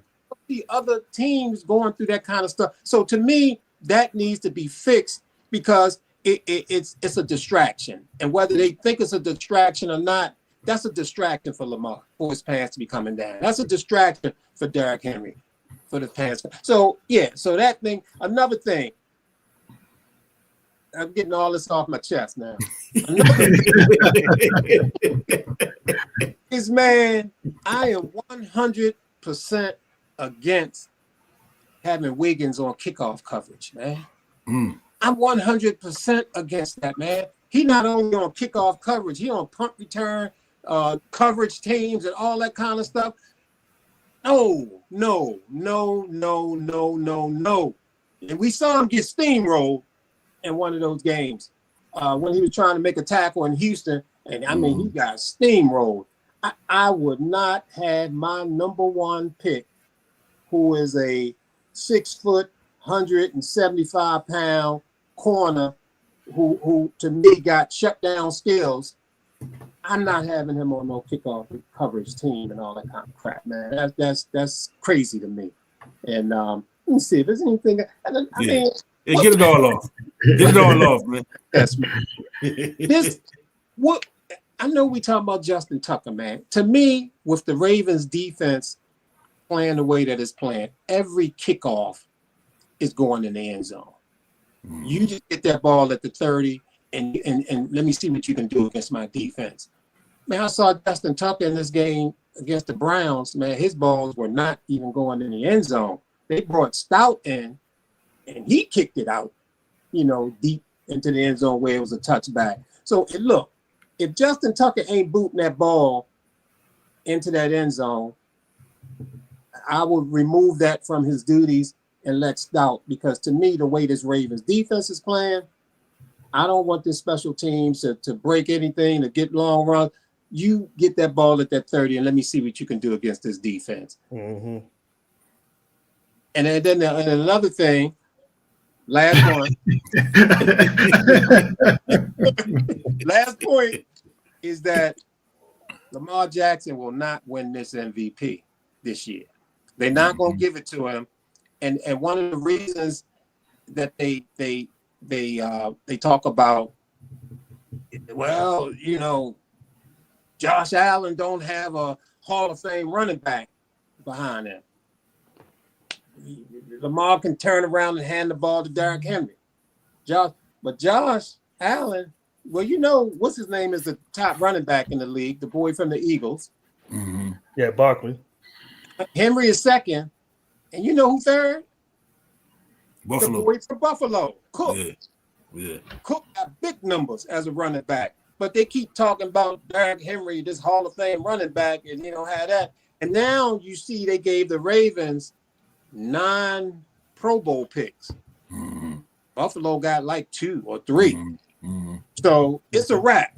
Speaker 3: other teams going through that kind of stuff. So to me, that needs to be fixed because it's a distraction, and whether they think it's a distraction or not, that's a distraction for Lamar for his pants to be coming down. That's a distraction for Derrick Henry for the pants. So yeah, so that thing. Another thing. I'm getting all this off my chest now. Is, man, I am 100% against having Wiggins on kickoff coverage, man. I'm 100% against that, man. He not only on kickoff coverage, he on punt return, coverage teams and all that kind of stuff. No. And we saw him get steamrolled in one of those games when he was trying to make a tackle in Houston. And I mean, he got steamrolled. I would not have my number one pick, who is a 6 foot, 175-pound corner who to me got shutdown skills. I'm not having him on no kickoff coverage team and all that kind of crap, man. That's crazy to me. And let me see if there's anything. I mean,
Speaker 2: get it all off. Get it all off, man.
Speaker 3: Yes, man. I know we talking about Justin Tucker, man. To me, with the Ravens defense playing the way that it's playing, every kickoff is going in the end zone. You just get that ball at the 30 and let me see what you can do against my defense. Man, I saw Justin Tucker in this game against the Browns, man. His balls were not even going in the end zone. They brought Stout in and he kicked it out, deep into the end zone where it was a touchback. So look, if Justin Tucker ain't booting that ball into that end zone, I would remove that from his duties and let Stout, because to me, the way this Ravens defense is playing, I don't want this special teams to break anything, to get long runs. You get that ball at that 30 and let me see what you can do against this defense.
Speaker 5: Mm-hmm.
Speaker 3: And then another thing, last one. Last point is that Lamar Jackson will not win this MVP this year. They're not going to give it to him. And one of the reasons that they talk about, well, Josh Allen don't have a Hall of Fame running back behind him. Lamar can turn around and hand the ball to Derrick Henry. Josh Allen Well, you know, what's his name is the top running back in the league, the boy from the Eagles.
Speaker 2: Mm-hmm.
Speaker 5: Yeah, Barkley.
Speaker 3: Henry is second. And you know who third?
Speaker 2: Buffalo.
Speaker 3: The boy from Buffalo, Cook.
Speaker 2: Yeah.
Speaker 3: Cook got big numbers as a running back. But they keep talking about Derrick Henry, this Hall of Fame running back, and you know, had that. And now you see they gave the Ravens 9 Pro Bowl picks.
Speaker 2: Mm-hmm.
Speaker 3: Buffalo got like 2 or 3.
Speaker 2: Mm-hmm.
Speaker 3: So it's a wrap.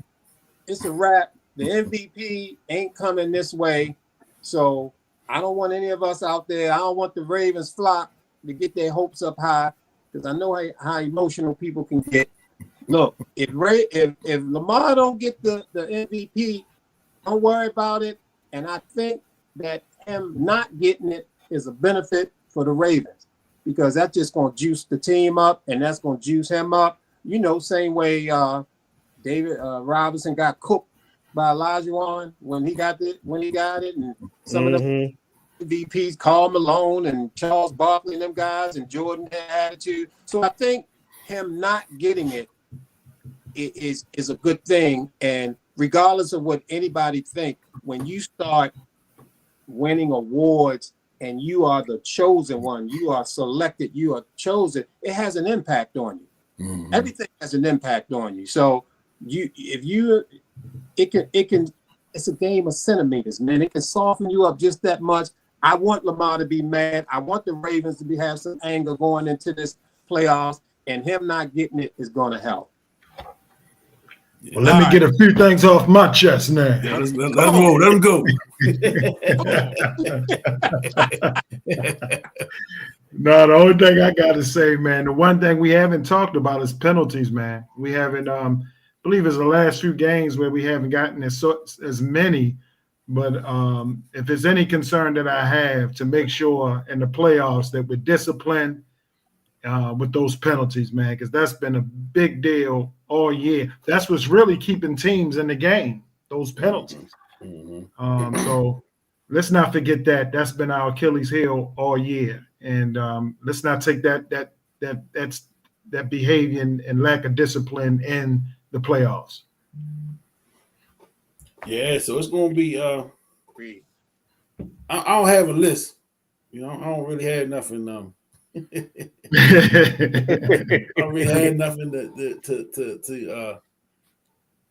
Speaker 3: It's a wrap. The MVP ain't coming this way. So I don't want any of us out there. I don't want the Ravens flop to get their hopes up high, because I know how emotional people can get. Look, if Lamar don't get the MVP, don't worry about it. And I think that him not getting it is a benefit for the Ravens, because that's just going to juice the team up, and that's going to juice him up. You know, same way David Robinson got cooked by Elijah Warren when he got it, and some of the VPs, Karl Malone and Charles Barkley and them guys, and Jordan had attitude. So I think him not getting it is a good thing. And regardless of what anybody think, when you start winning awards and you are the chosen one, you are selected, you are chosen, it has an impact on you. Mm-hmm. Everything has an impact on you. So it's a game of centimeters, man. It can soften you up just that much. I want Lamar to be mad. I want the Ravens to have some anger going into this playoffs, and him not getting it is going to help.
Speaker 4: Well, let me get a few things off my chest now.
Speaker 2: Yeah, let him go.
Speaker 4: No, the only thing I got to say, man, the one thing we haven't talked about is penalties, man. We haven't, I believe it's the last few games where we haven't gotten as many. But if there's any concern that I have, to make sure in the playoffs that we're disciplined with those penalties, man, because that's been a big deal all year. That's what's really keeping teams in the game, those penalties. Mm-hmm. So let's not forget that. That's been our Achilles heel all year. And let's not take that behavior and lack of discipline in the playoffs.
Speaker 2: Yeah, so it's going to be I don't have a list. You know, I don't really have nothing. I don't really have nothing to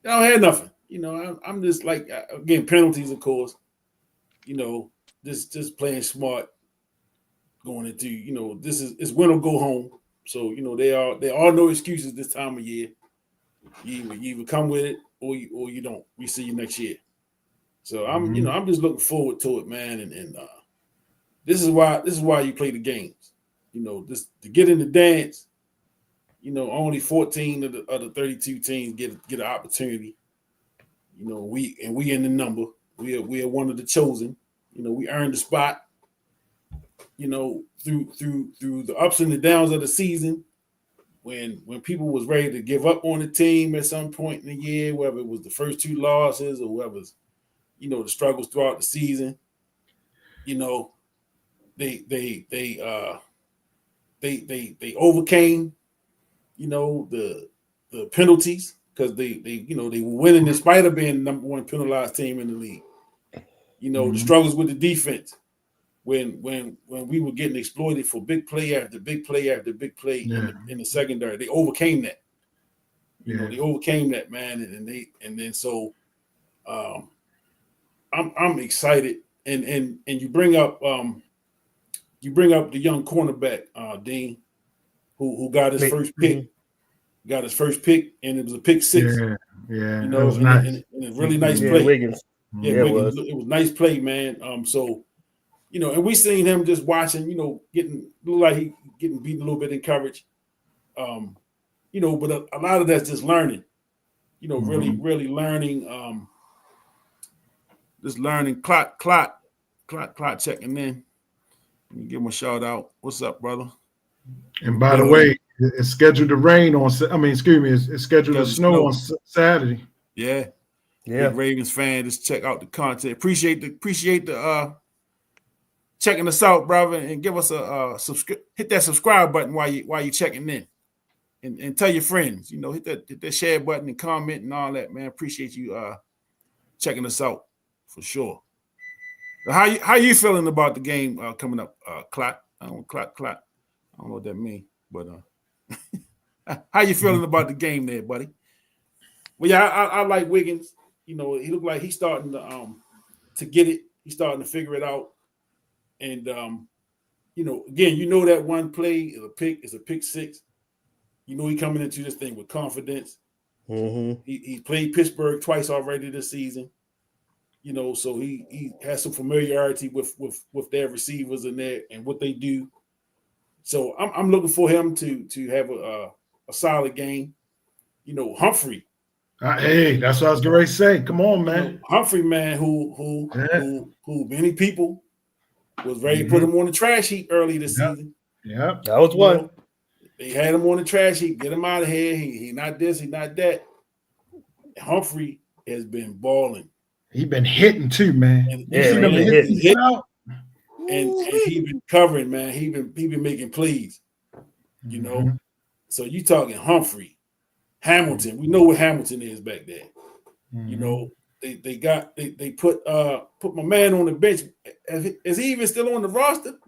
Speaker 2: I don't have nothing. You know, I'm just like, again, penalties, of course. You know, just playing smart, going into, you know, it's win or go home. So, you know, there are no excuses this time of year. You either come with it or you don't. We see you next year. So I'm just looking forward to it, man. And this is why you play the games. You know, this to get in the dance. You know, only 14 of the 32 teams get an opportunity. You know, we in the number. We are one of the chosen. You know, we earned the spot. You know, through the ups and the downs of the season, when people was ready to give up on the team at some point in the year, whether it was the first 2 losses or whether, you know, the struggles throughout the season, you know, they overcame, you know, the penalties, because they were winning in spite of being the number 1 penalized team in the league. You know, the struggles with the defense. When we were getting exploited for big play after big play after big play in the secondary, they overcame that. You know, they overcame that, man, and then so I'm excited, and you bring up the young cornerback Dean, who got his first pick, and it was a pick 6.
Speaker 4: Yeah,
Speaker 2: you know,
Speaker 4: was
Speaker 2: and,
Speaker 4: nice.
Speaker 2: and a really nice play.
Speaker 5: Wiggins.
Speaker 2: Yeah, Wiggins. It was nice play, man. So, you know, and we seen him just watching, you know, look like he getting beaten a little bit in coverage. You know, but a lot of that's just learning. You know, really learning. Just learning. Clock checking in. Let me give him a shout out. What's up, brother?
Speaker 4: And by the way, it's scheduled to rain on. It's scheduled to snow on Saturday.
Speaker 2: Yeah. Big Ravens fan. Just check out the content. Appreciate the checking us out, brother, and give us a hit that subscribe button while you checking in. and tell your friends, hit that share button and comment and all that, man. Appreciate you checking us out for sure. How you feeling about the game coming up, Clot? I don't know what that means, but how you feeling about the game there, buddy? Well, yeah, I like Wiggins. He looked like he's starting to get it. He's starting to figure it out. And again, that one play is a pick six. He coming into this thing with confidence.
Speaker 5: Mm-hmm.
Speaker 2: He played Pittsburgh twice already this season. So he has some familiarity with their receivers and what they do. So I'm looking for him to have a solid game. Humphrey.
Speaker 4: Hey, that's what I was going to say. Come on, man.
Speaker 2: Humphrey, man, who many people was ready to put him on the trash heap early this season.
Speaker 4: Yeah,
Speaker 5: that was one.
Speaker 2: They had him on the trash heap. Get him out of here. He not this. He not that. Humphrey has been balling.
Speaker 4: He been hitting too, man.
Speaker 2: And he been covering, man. He been making plays. So you talking Humphrey, Hamilton. We know what Hamilton is back there. They put my man on the bench. Is he even still on the roster?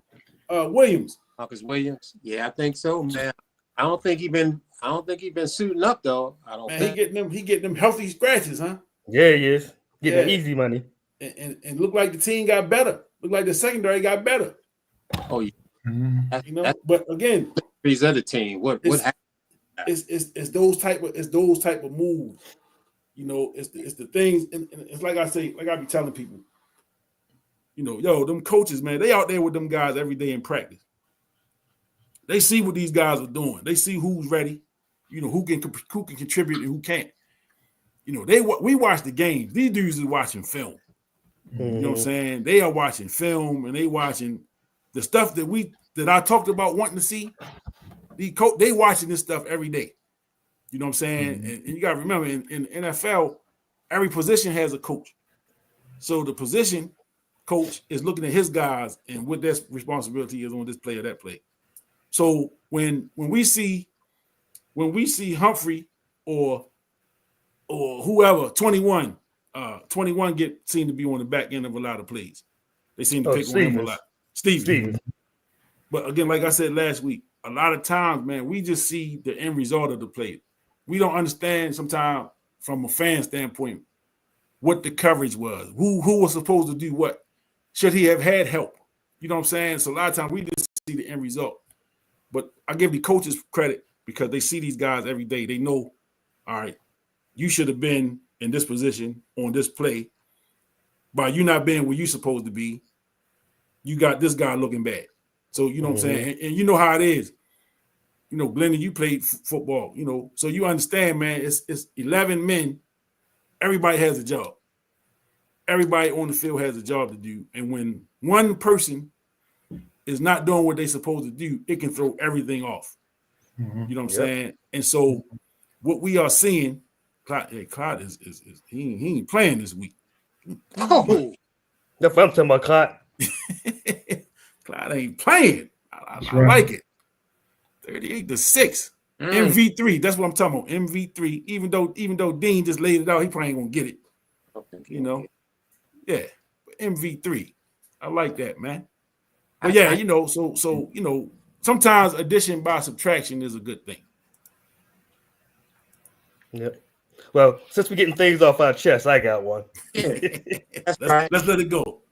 Speaker 2: Williams.
Speaker 3: Marcus Williams. Yeah, I think so, man. I don't think he been suiting up though. I don't think
Speaker 2: he getting them healthy scratches, huh?
Speaker 5: Yeah, he is. Getting easy money.
Speaker 2: And look like the team got better. Look like the secondary got better.
Speaker 3: Oh yeah.
Speaker 2: But again,
Speaker 3: these other team. What happened?
Speaker 2: It's those type of moves. It's the things, and it's like I say, like I be telling people, them coaches, man, they out there with them guys every day in practice. They see what these guys are doing. They see who's ready, who can contribute and who can't. We watch the games. These dudes is watching film. You know what I'm saying? They are watching film and they watching the stuff that I talked about wanting to see. They watching this stuff every day. You know what I'm saying? And you got to remember, in NFL, every position has a coach. So the position coach is looking at his guys and what their responsibility is on this play or that play. So when we see Humphrey or whoever, 21 seem to be on the back end of a lot of plays. They seem to pick on him a lot. Stevens. But again, like I said last week, a lot of times, man, we just see the end result of the play. We don't understand sometimes from a fan standpoint what the coverage was, who was supposed to do what. Should he have had help? You know what I'm saying? So a lot of times we just see the end result. But I give the coaches credit because they see these guys every day. They know, all right, you should have been in this position on this play. By you not being where you're supposed to be, you got this guy looking bad. So, you know what I'm saying? And you know how it is. Glennon, you played football, so you understand, man, it's 11 men. Everybody has a job. Everybody on the field has a job to do. And when one person is not doing what they're supposed to do, it can throw everything off. You know what I'm saying? And so what we are seeing, Clyde is he ain't playing this week.
Speaker 5: Oh, that's what I'm talking about, Clyde.
Speaker 2: Clyde ain't playing. I like it. 38-6. MV3. That's what I'm talking about. MV3. Even though Dean just laid it out, he probably ain't gonna get it. Yeah. MV3. I like that, man. But yeah, so sometimes addition by subtraction is a good thing.
Speaker 5: Yep. Well, since we're getting things off our chest, I got one.
Speaker 3: That's right.
Speaker 2: Let's let it go.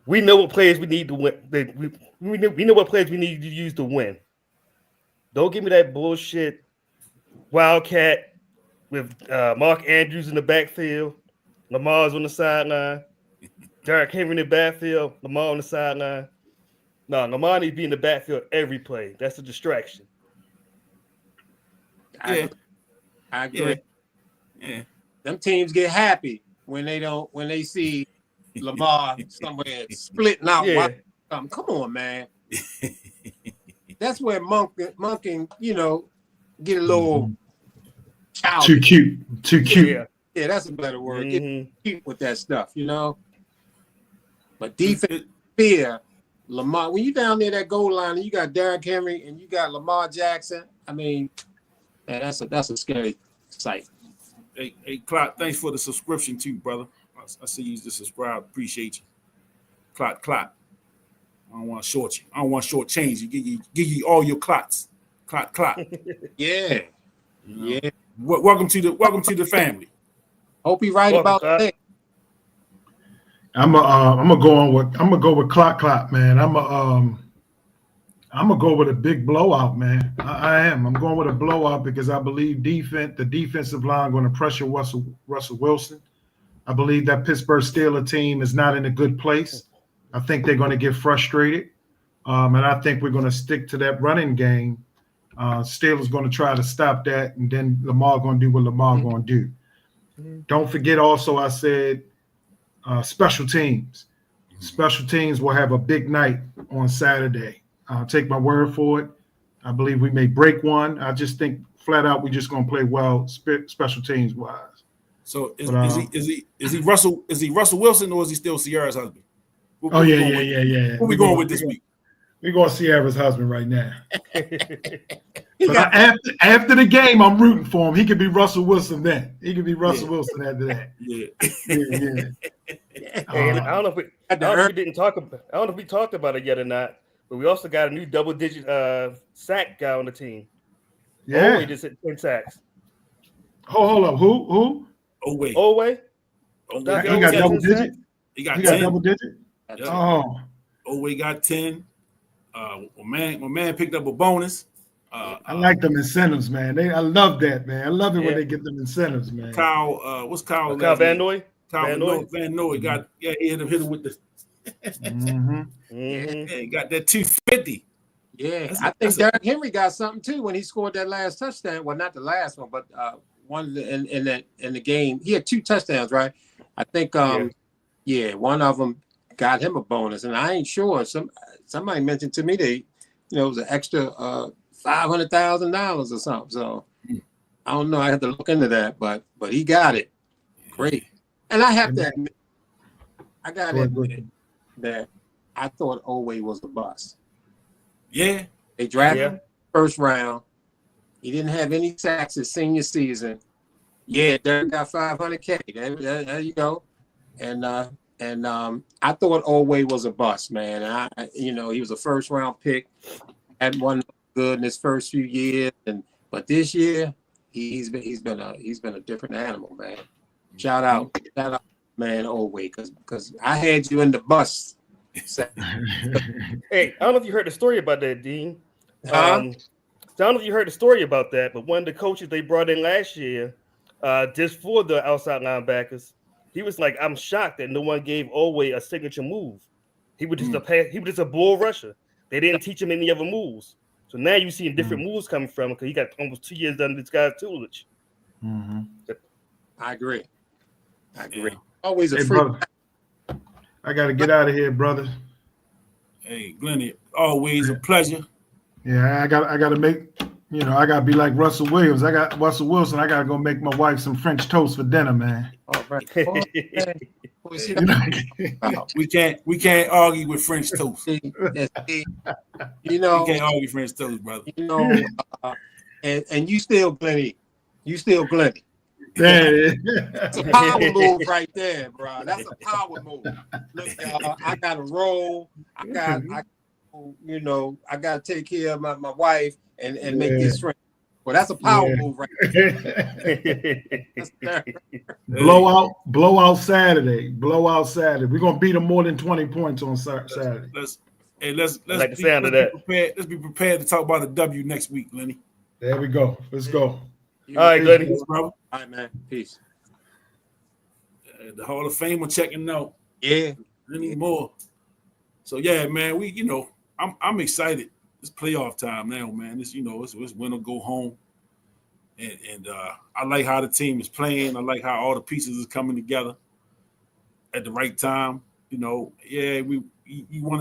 Speaker 5: We know what players we need to win. We know what players we need to use to win. Don't give me that bullshit Wildcat with Mark Andrews in the backfield, Lamar's on the sideline, Derrick Henry in the backfield, Lamar on the sideline. No, Lamar needs to be in the backfield every play. That's a distraction.
Speaker 3: I agree.
Speaker 2: Yeah.
Speaker 3: Them teams get happy when they see Lamar somewhere splitting out.
Speaker 5: Yeah.
Speaker 3: Come on, man. That's where Monk can, get a little childish.
Speaker 4: Too cute.
Speaker 3: Yeah, that's a better word. Get cute with that stuff, But defense, fear, Lamar. When you down there that goal line and you got Derrick Henry and you got Lamar Jackson, I mean, man, that's a scary sight.
Speaker 2: Hey, Clot, thanks for the subscription too, brother. I see you just subscribe. Appreciate you. Clot. I don't want to short you. I don't want to short change you. Give you all your clots. Clot.
Speaker 3: Yeah.
Speaker 2: You know?
Speaker 3: Yeah.
Speaker 2: Welcome to the family.
Speaker 3: Hope he right about that.
Speaker 4: I'm gonna go with Clot, man. I'm gonna go with a big blowout, man. I am. I'm going with a blowout because I believe the defensive line going to pressure Russell Wilson. I believe that Pittsburgh Steelers team is not in a good place. I think they're going to get frustrated, and I think we're going to stick to that running game. Steelers going to try to stop that, and then Lamar going to do what Lamar going to do. Don't forget also I said special teams. Special teams will have a big night on Saturday. Take my word for it. I believe we may break one. I just think flat out we're just going to play well special teams wise.
Speaker 2: So is he Russell Wilson or is he still Sierra's husband?
Speaker 4: Yeah.
Speaker 2: Where we going with this week?
Speaker 4: We're going Sierra's husband right now. But after the game, I'm rooting for him. He could be Russell Wilson then. He could be Russell Wilson after that.
Speaker 5: Yeah. And I don't know if we talked about it yet or not, but we also got a new double-digit sack guy on the team.
Speaker 4: Yeah.
Speaker 5: Oweh just hit 10 sacks.
Speaker 4: Hold up. Who?
Speaker 5: Oweh.
Speaker 4: He got double digit?
Speaker 2: He got
Speaker 4: 10.
Speaker 2: double
Speaker 4: digit?
Speaker 2: Yep.
Speaker 4: Oh.
Speaker 2: Oweh got 10. My man picked up a bonus.
Speaker 4: I like them incentives, man. I love that, man. I love it when they get them incentives, man.
Speaker 2: Kyle, what's Kyle?
Speaker 5: Kyle Van Noy?
Speaker 2: Van Noy got he hit him with the he got that 250.
Speaker 3: Yeah, I think Derrick Henry got something too when he scored that last touchdown. Well, not the last one, but one in the game. He had 2 touchdowns, right? I think one of them got him a bonus, and I ain't sure. Somebody mentioned to me it was an extra $500,000 or something. So I don't know. I have to look into that, but he got it. Great. And I have to admit, that I thought Oweh was a bust.
Speaker 2: Yeah.
Speaker 3: They drafted him first round. He didn't have any sacks his senior season. Yeah, Derek got $500K. There you go. And I thought Oweh was a bust, man. He was a first round pick. Hadn't won good in his first few years, but this year he's been a different animal, man. Shout out, man, Oweh, because I had you in the bus.
Speaker 5: Hey, I don't know if you heard the story about that, Dean. I don't know if you heard the story about that, but one of the coaches they brought in last year, just for the outside linebackers, he was like, "I'm shocked that no one gave Oweh a signature move. He was just a bull rusher. They didn't teach him any other moves. So now you're seeing different moves coming from him because he got almost 2 years under this guy's tutelage."
Speaker 3: I agree.
Speaker 2: Yeah.
Speaker 3: Always a free.
Speaker 4: Brother, I got to get out of here, brother.
Speaker 2: Hey, Glennie, always a pleasure.
Speaker 4: Yeah, I got to make. I got to be like Russell Williams. I got Russell Wilson. I got to go make my wife some French toast for dinner, man.
Speaker 3: All right.
Speaker 2: We can't argue with French toast.
Speaker 3: We
Speaker 2: can't argue French toast, brother.
Speaker 3: And you still Glennie.
Speaker 4: Yeah.
Speaker 3: That's a power move right there, bro. That's a power move. Look, I got to roll. I got to take care of my wife and make this friend. Well, that's a power move right there.
Speaker 4: Blowout Saturday. We're gonna beat them more than 20 points on Saturday.
Speaker 2: Let's
Speaker 5: like the sound of that.
Speaker 2: Let's be prepared to talk about a W next week, Lenny.
Speaker 4: There we go. Let's go.
Speaker 5: All right, Lenny.
Speaker 3: All right, man. Peace.
Speaker 2: The Hall of Fame are checking out.
Speaker 3: Yeah.
Speaker 2: Any more. So yeah, man, I'm excited. It's playoff time now, man. It's win or go home. And I like how the team is playing. I like how all the pieces is coming together at the right time. You want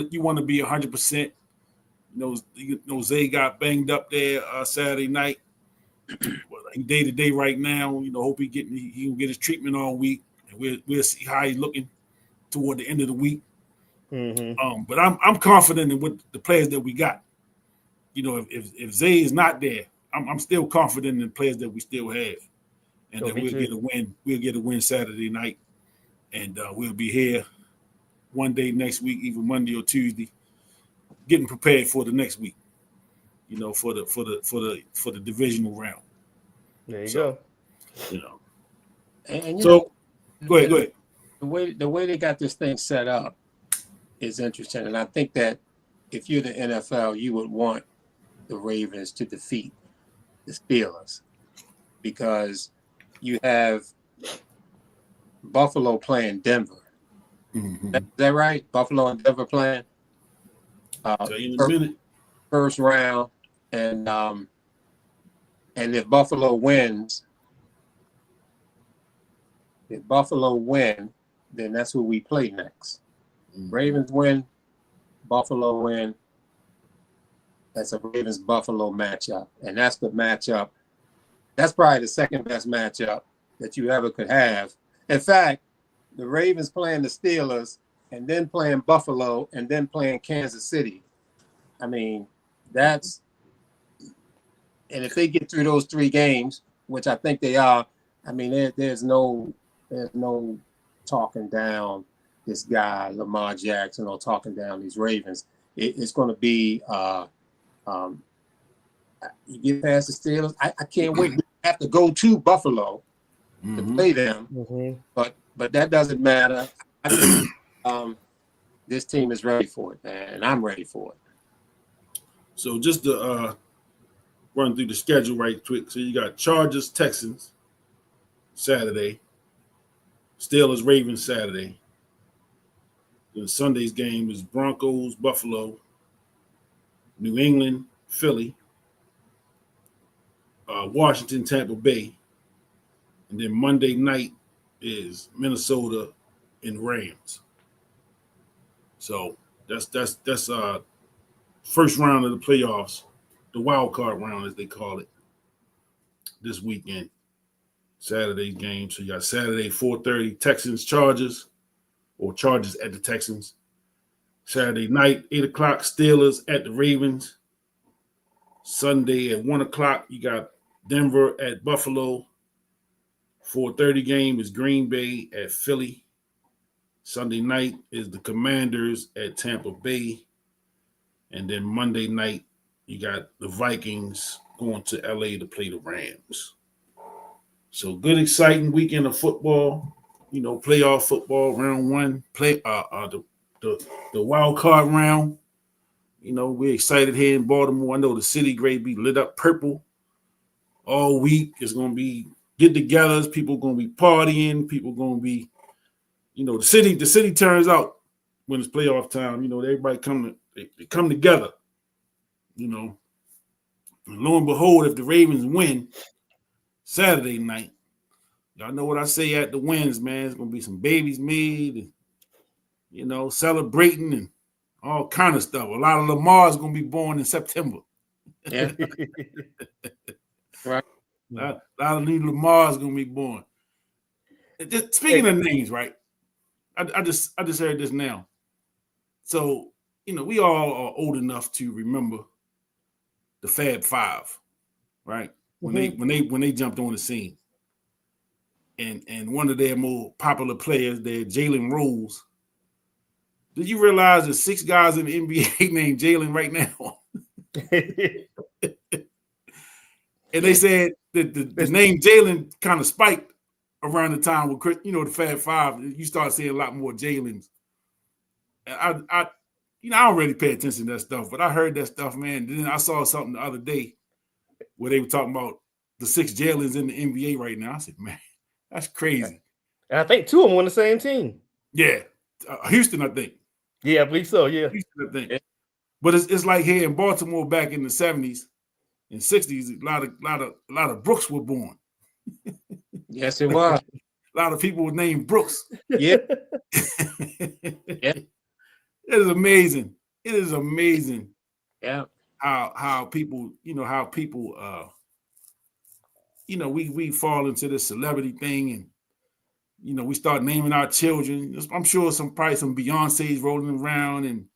Speaker 2: to be 100%. Zay got banged up there Saturday night. Well, he day to day right now. Hope he can get his treatment all week, and we'll see how he's looking toward the end of the week. But I'm confident in what the players that we got. If Zay is not there, I'm still confident in the players that we still have, and that
Speaker 5: me
Speaker 2: we'll
Speaker 5: too.
Speaker 2: get a win. We'll get a win Saturday night, and we'll be here one day next week, either Monday or Tuesday, getting prepared for the next week. You know, for the divisional round.
Speaker 5: There you go.
Speaker 2: You know.
Speaker 3: And you
Speaker 2: So
Speaker 3: know,
Speaker 2: go ahead.
Speaker 3: The way they got this thing set up is interesting, and I think that if you're the NFL, you would want the Ravens to defeat the Steelers because you have Buffalo playing Denver.
Speaker 2: Mm-hmm.
Speaker 3: Is that right? Buffalo and Denver playing.
Speaker 2: Tell you in a minute.
Speaker 3: First round, and if Buffalo wins, then that's who we play next.
Speaker 2: Mm-hmm.
Speaker 3: Ravens win, Buffalo win. That's a Ravens-Buffalo matchup, and that's the matchup. That's probably the second best matchup that you ever could have. In fact, the Ravens playing the Steelers, and then playing Buffalo, and then playing Kansas City. I mean, and if they get through those 3 games, which I think they are, I mean, there's no talking down this guy Lamar Jackson or talking down these Ravens. It's going to be you get past the Steelers. I can't wait. We have to go to Buffalo to play them, but that doesn't matter. I think this team is ready for it, man, and I'm ready for it.
Speaker 2: So just to run through the schedule right quick. So you got Chargers, Texans, Saturday. Steelers, Ravens, Saturday. Then Sunday's game is Broncos, Buffalo, New England, Philly, Washington, Tampa Bay. And then Monday night is Minnesota and Rams. So that's first round of the playoffs, the wild card round as they call it, this weekend. Saturday's game. So you got Saturday 4:30 Texans Chargers, or Chargers at the Texans. Saturday night 8:00 Steelers at the Ravens. Sunday at 1:00 you got Denver at Buffalo. 4:30 game is Green Bay at Philly. Sunday night is the Commanders at Tampa Bay. And then Monday night, you got the Vikings going to LA to play the Rams. So good, exciting weekend of football. You know, playoff football, round 1, the wild card round. You know, we're excited here in Baltimore. I know the city great be lit up purple all week. It's going to be get-togethers. People going to be partying. People going to be, you know, the city turns out when it's playoff time. You know, everybody come together. You know, and lo and behold, if the Ravens win Saturday night, y'all know what I say at the wins, man. It's going to be some babies made and, you know, celebrating and all kind of stuff. A lot of Lamar's going to be born in September.
Speaker 3: Yeah. Right.
Speaker 2: A lot of new Lamar's going to be born. Just speaking of names, right? I just heard this now. So, you know, we all are old enough to remember the Fab Five, right? When they jumped on the scene. And one of their more popular players there, Jalen Rose. Did you realize there's 6 guys in the NBA named Jalen right now? And they said that the name Jalen kind of spiked around the time with Chris, you know, the Fab Five. You start seeing a lot more Jalen's. And I don't really pay attention to that stuff, but I heard that stuff, man. Then I saw something the other day where they were talking about the 6 Jalen's in the NBA right now. I said, man, that's crazy.
Speaker 5: And I think 2 of them on the same team.
Speaker 2: Yeah, Houston, I think.
Speaker 5: Yeah, I believe so. Yeah,
Speaker 2: Houston, I think. But it's like here in Baltimore back in the 70s and 60s, a lot of Brooks were born.
Speaker 3: Yes, it was.
Speaker 2: A lot of people were named Brooks.
Speaker 3: Yeah.
Speaker 2: Yeah. It is amazing. It is amazing.
Speaker 3: Yeah.
Speaker 2: How people, we fall into this celebrity thing, and you know, we start naming our children. I'm sure probably some Beyonce's rolling around, and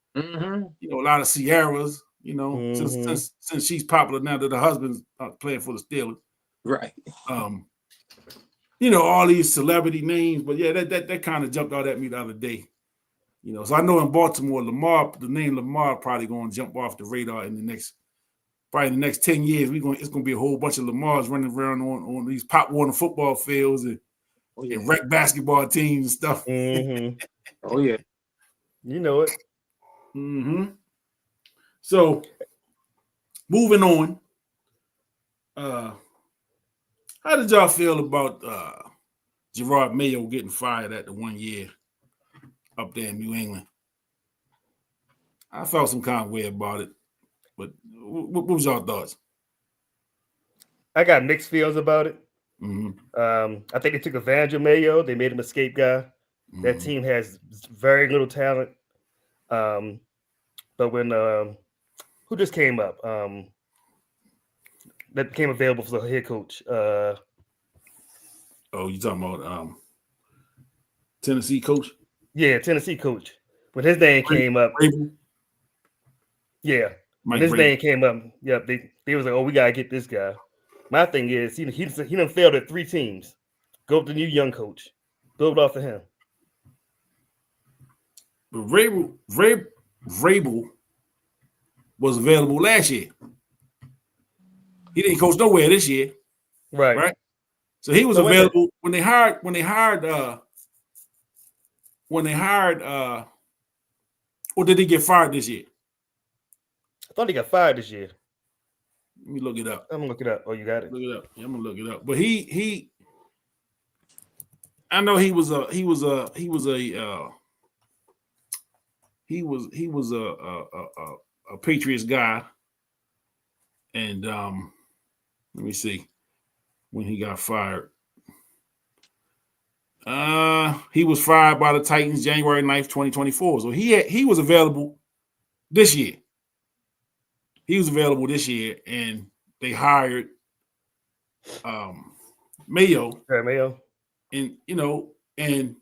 Speaker 2: you know, a lot of Sierras. You know,
Speaker 5: Mm-hmm.
Speaker 2: since she's popular now that her husband's playing for the Steelers.
Speaker 3: Right.
Speaker 2: You know, all these celebrity names, but yeah, that kind of jumped out at me the other day. You know, so I know in Baltimore, the name Lamar probably going to jump off the radar in the next 10 years. It's going to be a whole bunch of Lamars running around on these Pop Warner football fields and rec basketball teams and stuff.
Speaker 5: Mm-hmm.
Speaker 3: Oh yeah.
Speaker 5: You know it.
Speaker 2: Mm-hmm. So moving on. How did y'all feel about Gerard Mayo getting fired at the 1 year up there in New England? I felt some kind of way about it, but what was y'all thoughts?
Speaker 5: I got mixed feelings about it.
Speaker 2: Mm-hmm.
Speaker 5: I think they took advantage of Mayo. They made him a scape guy.
Speaker 2: Mm-hmm.
Speaker 5: That team has very little talent. But when who just came up? That became available for the head coach.
Speaker 2: Oh, you talking about Tennessee coach?
Speaker 5: Yeah, Tennessee coach. When his name came up, yeah, when his name came up, yeah, they was like, oh, we gotta get this guy. My thing is, he done failed at 3 teams. Go with the new young coach, build off of him.
Speaker 2: But Vrabel was available last year. He didn't coach nowhere this year, right? So he was available when they hired. Or did he get fired this year?
Speaker 5: I thought he got fired this year.
Speaker 2: Let me look it up.
Speaker 5: I'm gonna look it up. Oh, you got it.
Speaker 2: Look it up. Yeah, I'm gonna look it up. But I know he was a Patriots guy, and let me see when he got fired. He was fired by the Titans January 9th, 2024. So he was available this year. He was available this year, and they hired Mayo.
Speaker 5: Yeah, Mayo.
Speaker 2: And you know, and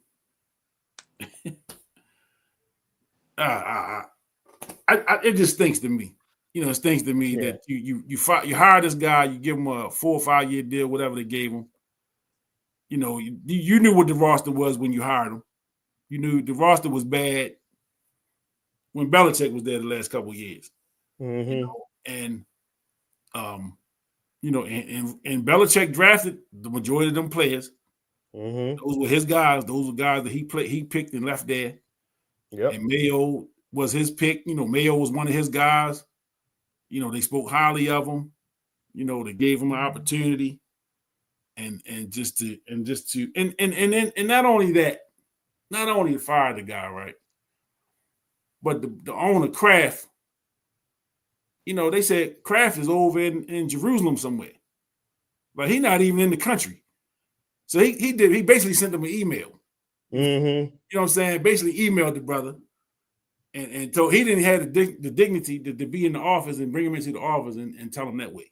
Speaker 2: it just stinks to me. You know, it stinks to me that you hire this guy, you give him a 4 or 5 year deal, whatever they gave him. You know, you knew what the roster was when you hired him. You knew the roster was bad when Belichick was there the last couple of years.
Speaker 5: Mm-hmm.
Speaker 2: You know, and you know, and Belichick drafted the majority of them players.
Speaker 5: Mm-hmm.
Speaker 2: Those were his guys. Those were guys that he picked and left there.
Speaker 5: Yep.
Speaker 2: And Mayo was his pick. You know, Mayo was one of his guys. You know, they spoke highly of him. You know, they gave him an opportunity. And not only that, not only fire the guy, right? But the owner, Kraft, you know, they said Kraft is over in Jerusalem somewhere. But he's not even in the country. So he basically sent them an email.
Speaker 5: Mm-hmm.
Speaker 2: You know what I'm saying? Basically emailed the brother. And so he didn't have the dignity to be in the office and bring him into the office and tell him that way.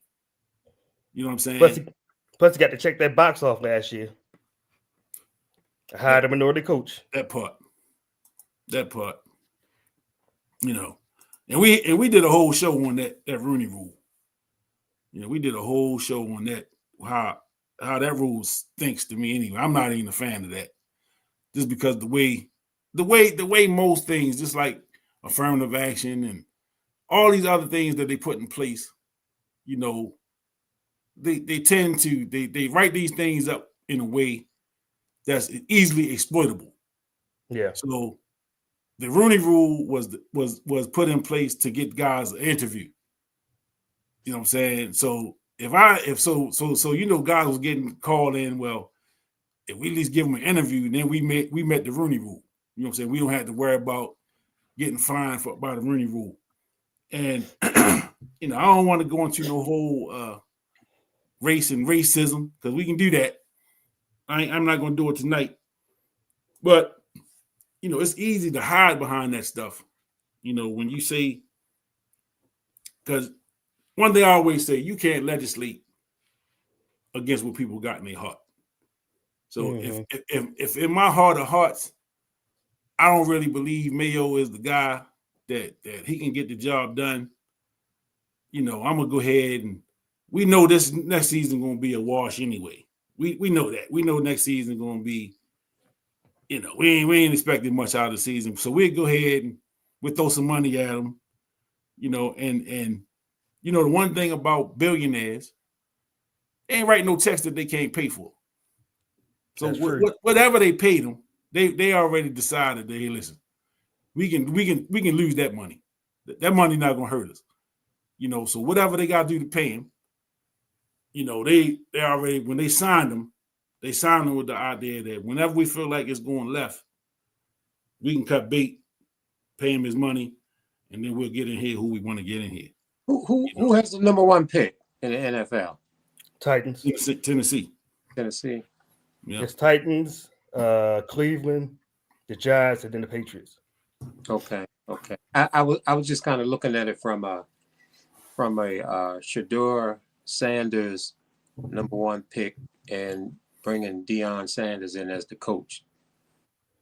Speaker 2: You know what I'm saying?
Speaker 5: Plus he got to check that box off last year. I hired a minority coach.
Speaker 2: That part. You know. And we did a whole show on that Rooney Rule. You know, we did a whole show on that, how that rule stinks to me anyway. I'm not even a fan of that. Just because the way most things, just like affirmative action and all these other things that they put in place, you know, they tend to they write these things up in a way that's easily exploitable.
Speaker 5: Yeah.
Speaker 2: So the Rooney Rule was put in place to get guys an interview. You know what I'm saying? So if you know, guys was getting called in, well, if we at least give them an interview, then we met the Rooney Rule. You know what I'm saying? We don't have to worry about getting fined by the Rooney Rule. And you know, I don't want to go into no whole race and racism, because we can do that. I'm not going to do it tonight. But you know, it's easy to hide behind that stuff. You know, when you say, because one thing I always say, you can't legislate against what people got in their heart. So if in my heart of hearts, I don't really believe Mayo is the guy that he can get the job done. I'm gonna go ahead and we know this next season gonna be a wash anyway. We know that. We know next season gonna be, we ain't expecting much out of the season. So we'll go ahead and we'll throw some money at them, and the one thing about billionaires, they ain't writing no checks that they can't pay for. So whatever they paid them, they already decided that, hey, listen, we can lose that money. That money not gonna hurt us. So whatever they gotta do to pay him, they already, when they signed them with the idea that whenever we feel like it's going left, we can cut bait, pay him his money, and then we'll get in here who we want to get in here.
Speaker 3: Who has the number one pick in the NFL?
Speaker 5: Titans.
Speaker 2: Tennessee.
Speaker 5: Yeah. It's Titans, Cleveland, the Giants, and then the Patriots.
Speaker 3: Okay. I was just kind of looking at it from a Shedeur Sanders number one pick and bringing Deion Sanders in as the coach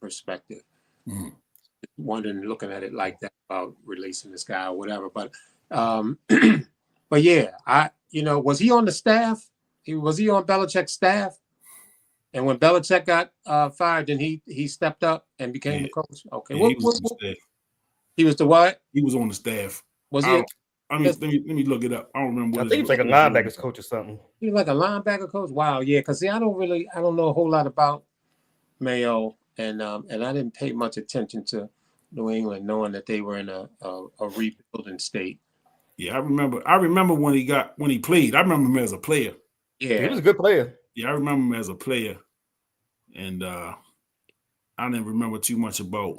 Speaker 3: perspective.
Speaker 2: Mm.
Speaker 3: Wondering, looking at it like that about releasing this guy or whatever. But but yeah, was he on the staff? Was he on Belichick's staff? And when Belichick got fired, then he stepped up and became the coach. Okay,
Speaker 2: yeah, he was on the staff.
Speaker 3: He was the what?
Speaker 2: He was on the staff.
Speaker 3: Was he?
Speaker 2: Let me look it up. I don't remember.
Speaker 5: I think he was like a linebackers coach or something.
Speaker 3: He was like a linebacker coach. Wow, yeah. Because I don't know a whole lot about Mayo, and I didn't pay much attention to New England, knowing that they were in a rebuilding state.
Speaker 2: Yeah, I remember when he played. I remember him as a player.
Speaker 3: Yeah,
Speaker 5: he was a good player.
Speaker 2: Yeah, I remember him as a player, and I didn't remember too much about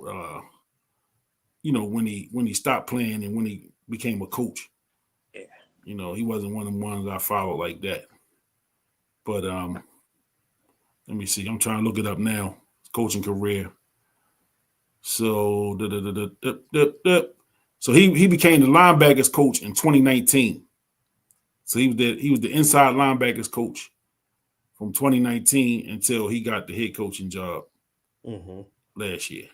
Speaker 2: when he stopped playing and when he became a coach.
Speaker 3: Yeah,
Speaker 2: he wasn't one of the ones I followed like that. But let me see. I'm trying to look it up now. His coaching career. So so he became the linebackers coach in 2019. So he was the inside linebackers coach from 2019 until he got the head coaching job last year.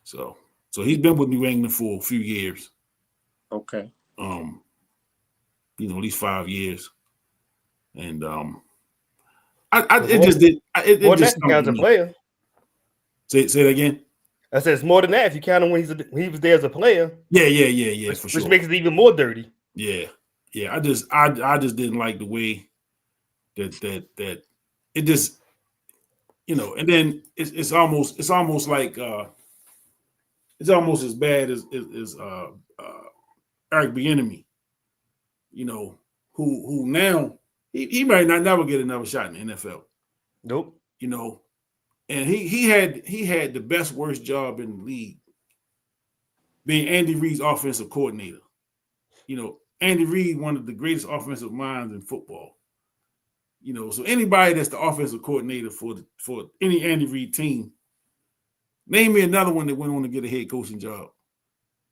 Speaker 2: So he's been with New England for a few years.
Speaker 3: Okay.
Speaker 2: At least 5 years. And it just did. It just
Speaker 5: as a player.
Speaker 2: Say that again.
Speaker 5: I said it's more than that if you count him when he was there as a player.
Speaker 2: Yeah, for sure.
Speaker 5: Which makes it even more dirty.
Speaker 2: Yeah. I just didn't like the way that it just, and then it's almost like it's almost as bad as Eric Bieniemy, who now he might not never get another shot in the NFL.
Speaker 5: Nope.
Speaker 2: And he had the best worst job in the league, being Andy Reid's offensive coordinator. Andy Reid, one of the greatest offensive minds in football. So anybody that's the offensive coordinator for any Andy Reid team, name me another one that went on to get a head coaching job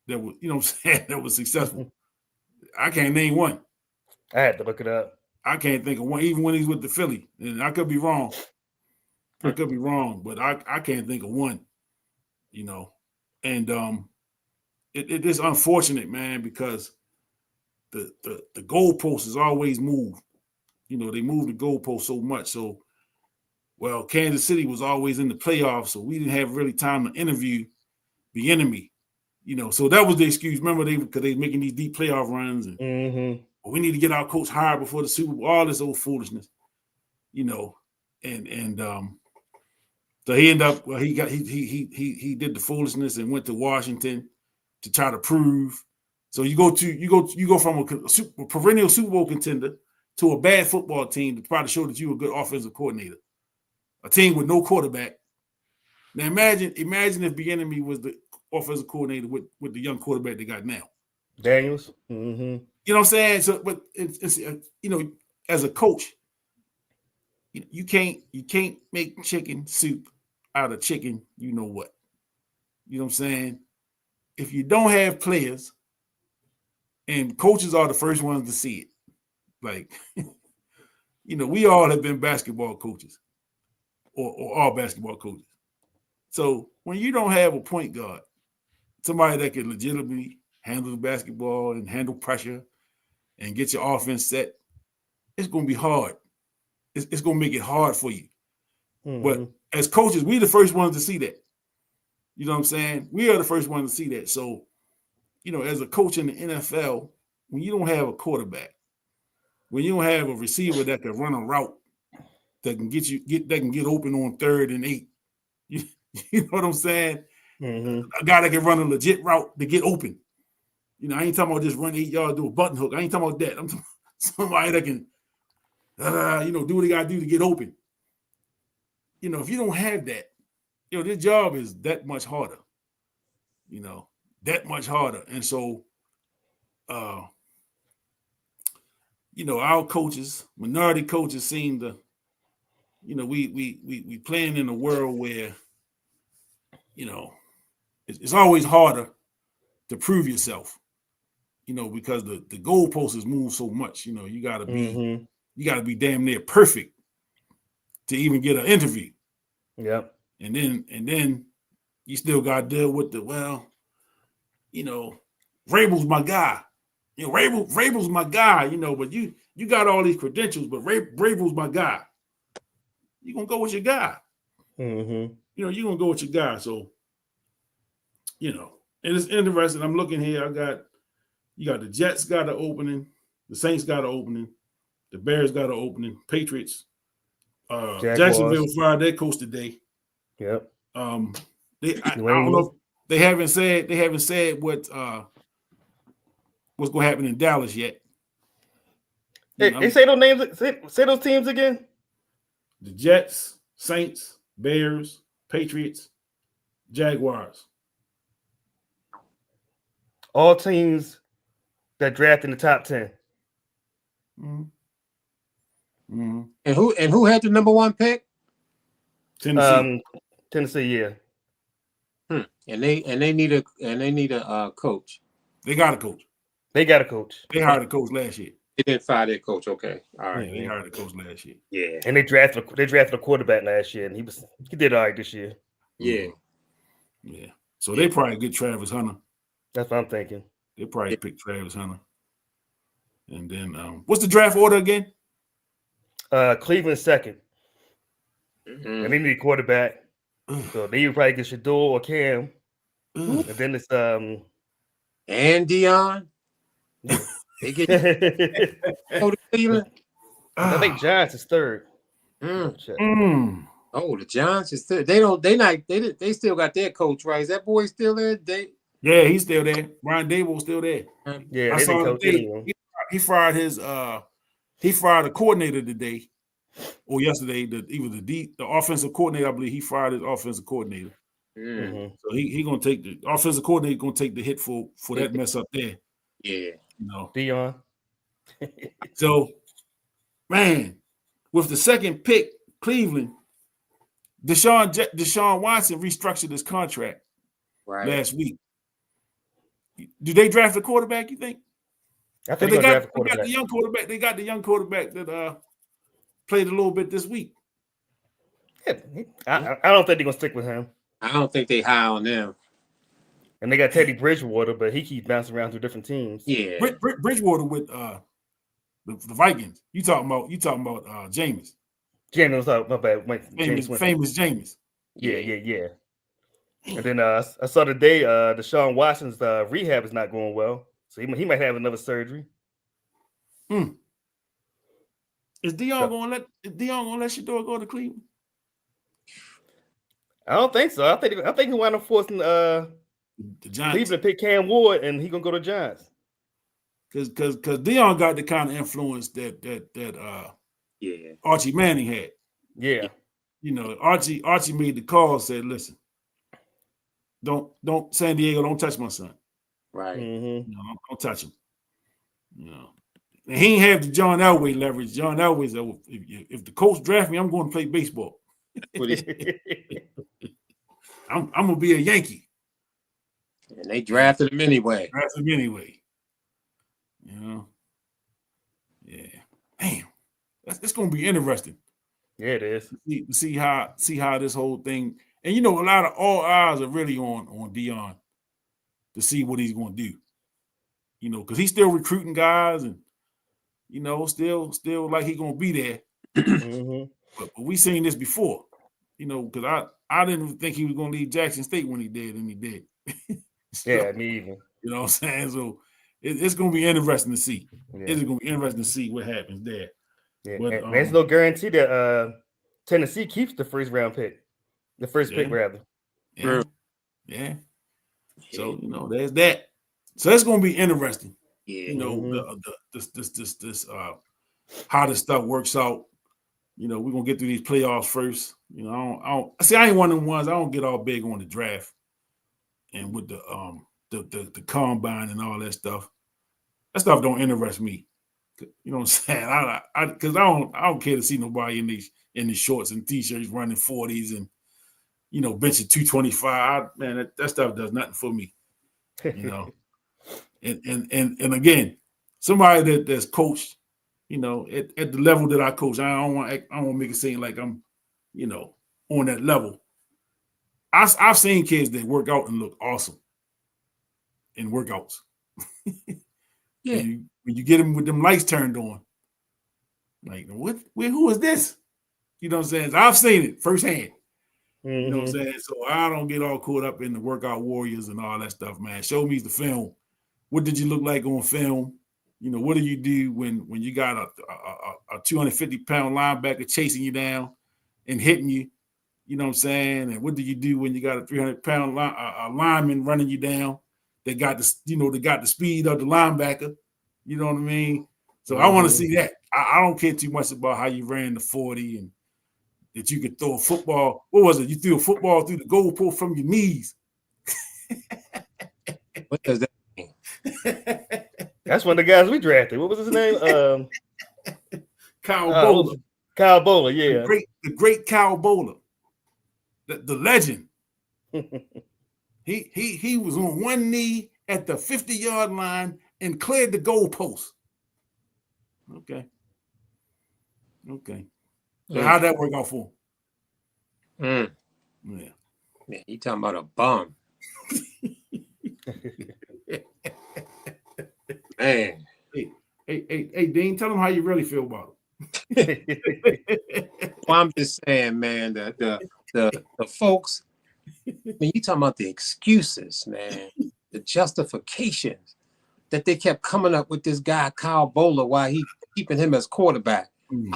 Speaker 2: that was, that was successful. I can't name one.
Speaker 5: I had to look it up.
Speaker 2: I can't think of one, even when he's with the Philly. And I could be wrong. But I can't think of one. And it is unfortunate, man, because the goalpost is always moved. They move the goalpost so much. So, Kansas City was always in the playoffs, so we didn't have really time to interview the enemy. So that was the excuse. Remember, because they making these deep playoff runs, and we need to get our coach hired before the Super Bowl. All this old foolishness, and so he ended up. Well, he did the foolishness and went to Washington to try to prove. So you go from a perennial Super Bowl contender to a bad football team to try to show that you're a good offensive coordinator. A team with no quarterback. Now imagine if Bieniemy was the offensive coordinator with the young quarterback they got now.
Speaker 5: Daniels.
Speaker 2: You know what I'm saying? So, but it's as a coach, you can't make chicken soup out of chicken. You know what? You know what I'm saying? If you don't have players, and coaches are the first ones to see it. Like, we all have been basketball coaches or are basketball coaches. So when you don't have a point guard, somebody that can legitimately handle the basketball and handle pressure and get your offense set, it's going to be hard. It's going to make it hard for you.
Speaker 5: Mm-hmm.
Speaker 2: But as coaches, we're the first ones to see that. You know what I'm saying? We are the first ones to see that. So, as a coach in the NFL, when you don't have a quarterback, when you don't have a receiver that can run a route that can get open on 3rd and 8, you know what I'm saying?
Speaker 5: Mm-hmm.
Speaker 2: A guy that can run a legit route to get open. I ain't talking about just run 8 yards, do a button hook. I ain't talking about that. I'm talking about somebody that can, do what he got to do to get open. If you don't have that, this job is that much harder. That much harder. And so, our coaches, minority coaches, seem to, we playing in a world where, it's always harder to prove yourself, because the goalposts has moved so much. You gotta be damn near perfect to even get an interview.
Speaker 5: Yep.
Speaker 2: And then you still got to deal with Vrabel's my guy. Vrabel's my guy, but you got all these credentials, but Vrabel's my guy. You're going to go with your guy.
Speaker 5: Mm-hmm.
Speaker 2: You're going to go with your guy. So, and it's interesting. I'm looking here. You got the Jets got an opening. The Saints got an opening. The Bears got an opening. Patriots. Jacksonville fired their coach today.
Speaker 5: Yep.
Speaker 2: I don't know if they haven't said what's going to happen in Dallas yet.
Speaker 5: They say those names. Say those teams again.
Speaker 2: The Jets, Saints, Bears, Patriots, Jaguars.
Speaker 5: All teams that draft in the top 10.
Speaker 2: Mm-hmm. Mm-hmm.
Speaker 3: And who had the number 1 pick?
Speaker 2: Tennessee.
Speaker 5: Tennessee, yeah.
Speaker 3: And they need a coach.
Speaker 2: They got a coach.
Speaker 5: They got a coach.
Speaker 2: They hired a coach last year.
Speaker 3: They didn't fire their coach. Okay, all right.
Speaker 2: Yeah, they hired a coach last year.
Speaker 3: Yeah,
Speaker 5: and they drafted a quarterback last year, and he did all right this year.
Speaker 3: Yeah,
Speaker 2: yeah. So they probably get Travis Hunter.
Speaker 5: That's what I'm thinking.
Speaker 2: They probably pick Travis Hunter. And then what's the draft order again?
Speaker 5: Cleveland second.
Speaker 3: Mm-hmm.
Speaker 5: And they need a quarterback. So they would probably get Shador or Cam. And then it's
Speaker 3: and Dion. They get go to Cleveland.
Speaker 5: I think Giants is third.
Speaker 3: Oh, the Giants is third. They still got their coach, right? Is that boy still there?
Speaker 2: Yeah, he's still there. Brian Dable's still there.
Speaker 5: Yeah,
Speaker 2: I saw he fired his he fired a coordinator today or yesterday. The offensive coordinator, I believe he fired his offensive coordinator.
Speaker 5: Mm-hmm.
Speaker 2: So he gonna take the offensive coordinator gonna take the hit for that mess up there.
Speaker 3: Yeah,
Speaker 5: Dion.
Speaker 2: So, man, with the second pick, Cleveland, Deshaun Watson restructured his contract last week. Do they draft a quarterback, you think?
Speaker 5: I think they got
Speaker 2: the young quarterback. They got the young quarterback that played a little bit this week.
Speaker 5: Yeah, I don't think they're gonna stick with him.
Speaker 3: I don't think they high on them.
Speaker 5: And they got Teddy Bridgewater, but he keeps bouncing around through different teams.
Speaker 3: Yeah,
Speaker 2: Bridgewater with the Vikings. You talking about Jameis?
Speaker 5: Jameis, my bad.
Speaker 2: Famous Jameis.
Speaker 5: Yeah. And then I saw today Deshaun Watson's rehab is not going well, so he might have another surgery.
Speaker 2: Is Dion gonna let Shador go to Cleveland?
Speaker 5: I don't think so. I think he wound up forcing
Speaker 2: the Giants.
Speaker 5: Cleveland pick Cam Ward, and he gonna go to Giants.
Speaker 2: Because Dion got the kind of influence that Archie Manning had.
Speaker 5: Yeah.
Speaker 2: Archie made the call, said, listen, don't San Diego, don't touch my son.
Speaker 3: Right.
Speaker 5: Mm-hmm.
Speaker 2: Don't touch him. And he ain't have the John Elway leverage. John Elway said, if the coach draft me, I'm going to play baseball. I'm gonna be a Yankee.
Speaker 3: And they drafted him anyway.
Speaker 2: Yeah. Damn. It's gonna be interesting.
Speaker 5: Yeah, it is.
Speaker 2: To see how this whole thing, and a lot of all eyes are really on Dion to see what he's gonna do. because he's still recruiting guys and still like he gonna be there.
Speaker 5: Mm-hmm.
Speaker 2: But we seen this before, because I didn't think he was gonna leave Jackson State when he did, and he did. So,
Speaker 5: Yeah, me even.
Speaker 2: You know what I'm saying? So it's gonna be interesting to see.
Speaker 5: Yeah.
Speaker 2: It's gonna be interesting to see what happens there.
Speaker 5: Yeah.
Speaker 2: But
Speaker 5: And there's no guarantee that Tennessee keeps the first round pick. The first pick, rather.
Speaker 2: Yeah. Yeah. So there's that. So it's gonna be interesting.
Speaker 3: Yeah.
Speaker 2: This how this stuff works out. We're gonna get through these playoffs first. I ain't one of them ones. I don't get all big on the draft and with the combine and all that stuff. That stuff don't interest me. You know what I'm saying? Because I don't care to see nobody in these shorts and t-shirts running 40s and benching 225. Man, that stuff does nothing for me. And again, somebody that's coached, at the level that I coach, I don't want to make it seem like I'm, on that level. I've seen kids that work out and look awesome in workouts.
Speaker 3: Yeah.
Speaker 2: And when you get them with them lights turned on, like, who is this? You know what I'm saying? I've seen it firsthand.
Speaker 5: Mm-hmm.
Speaker 2: You know what I'm saying? So I don't get all caught up in the workout warriors and all that stuff, man. Show me the film. What did you look like on film? What do you do when you got a 250-pound linebacker chasing you down and hitting you? You know what I'm saying? And what do you do when you got a 300-pound lineman running you down? They got the speed of the linebacker. You know what I mean? So I want to see that. I don't care too much about how you ran the 40 and that you could throw a football. What was it? You threw a football through the goalpost from your knees.
Speaker 3: What does that mean?
Speaker 5: That's one of the guys we drafted. What was his name?
Speaker 2: Kyle Bowler.
Speaker 5: Kyle Bowler, yeah.
Speaker 2: The great Kyle Bowler. The legend. He was on one knee at the 50-yard line and cleared the goalpost. Okay. So how'd that work out for him? Yeah.
Speaker 3: Man, you talking about a bum. Man.
Speaker 2: Hey, Dean, tell them how you really feel about it.
Speaker 3: Well, I'm just saying, man, that the folks, when you talking about the excuses, man, the justifications that they kept coming up with this guy, Kyle Bowler, while he keeping him as quarterback. I mean,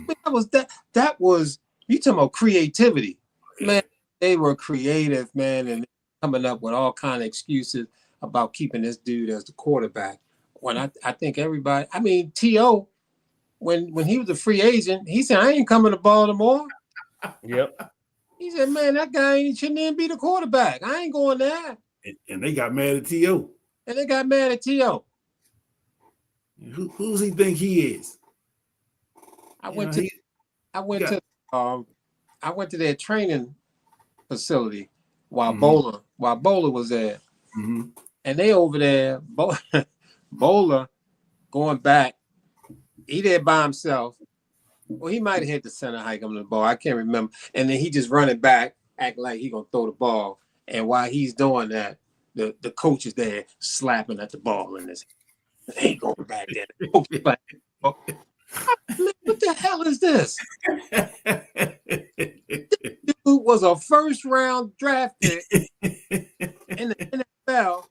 Speaker 3: that was you talking about creativity. Man, they were creative, man, and coming up with all kind of excuses about keeping this dude as the quarterback. When I think everybody, I mean, T.O., when he was a free agent, he said, I ain't coming to Baltimore.
Speaker 5: Yep.
Speaker 3: He said, man, that guy shouldn't even be the quarterback. I ain't going there.
Speaker 2: And they got mad at T.O.
Speaker 3: And they got mad at T.O.
Speaker 2: Who does he think he is?
Speaker 3: I went to their training facility while Bowler was there.
Speaker 2: Mm-hmm.
Speaker 3: And they over there, Bowler going back, he there by himself. Well, he might have hit the center hike on the ball. I can't remember. And then he just running back, acting like he gonna throw the ball. And while he's doing that, the coach is there slapping at the ball in this. He ain't going back there. The coach is like, oh, man, what the hell is this? This dude was a first-round draft pick in the NFL,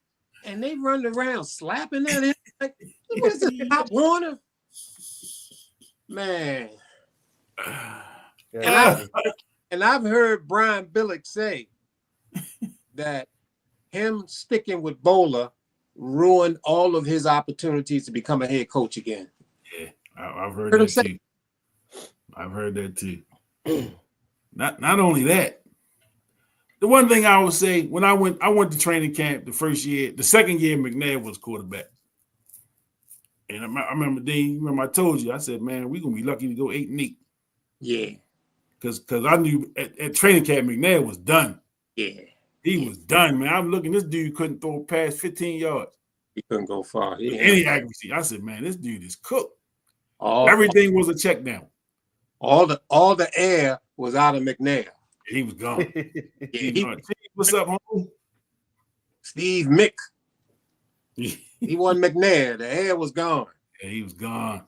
Speaker 3: and they run around slapping at him. Like, what is this, Pop Warner? Man. And I've heard Brian Billick say that him sticking with Bowler ruined all of his opportunities to become a head coach again.
Speaker 2: Yeah, I've heard that too. I've heard that too. Not only that, the one thing I would say when I went to training camp the second year McNair was quarterback. And I remember, Dean, I told you, I said, man, we're going to be lucky to go 8-8.
Speaker 3: Yeah.
Speaker 2: Because I knew at training camp, McNair was done.
Speaker 3: Yeah.
Speaker 2: He was done, man. I'm looking, this dude couldn't throw past 15 yards.
Speaker 3: He couldn't go far.
Speaker 2: With any accuracy. I said, man, this dude is cooked.
Speaker 3: Everything
Speaker 2: was a check down.
Speaker 3: All the air was out of McNair.
Speaker 2: He was gone. What's up, homie?
Speaker 3: Steve Mick. He wasn't McNair. The hair was gone.
Speaker 2: Yeah, he was gone.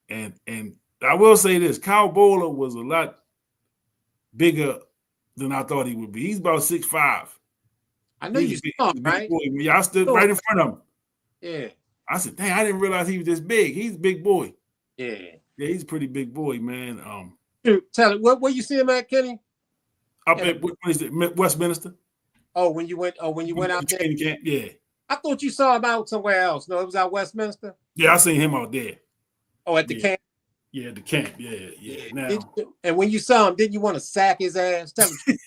Speaker 2: And I will say this: Kyle Bowler was a lot bigger than I thought he would be. He's about 6'5".
Speaker 3: I know you saw him, right?
Speaker 2: Boy. Yeah, I stood right in front of him.
Speaker 3: Yeah.
Speaker 2: I said, "Dang, I didn't realize he was this big. He's a big boy."
Speaker 3: Yeah.
Speaker 2: Yeah, he's a pretty big boy, man.
Speaker 3: Dude, tell it, where you see him at, Kenny?
Speaker 2: Up at what is it, Westminster?
Speaker 3: Oh, when you went out there.
Speaker 2: Camp, yeah.
Speaker 3: I thought you saw him out somewhere else. No, it was out Westminster.
Speaker 2: Yeah, I seen him out there.
Speaker 3: Oh, at the camp.
Speaker 2: Yeah, the camp. Yeah. Now,
Speaker 3: and when you saw him, didn't you want to sack his ass? Tell me.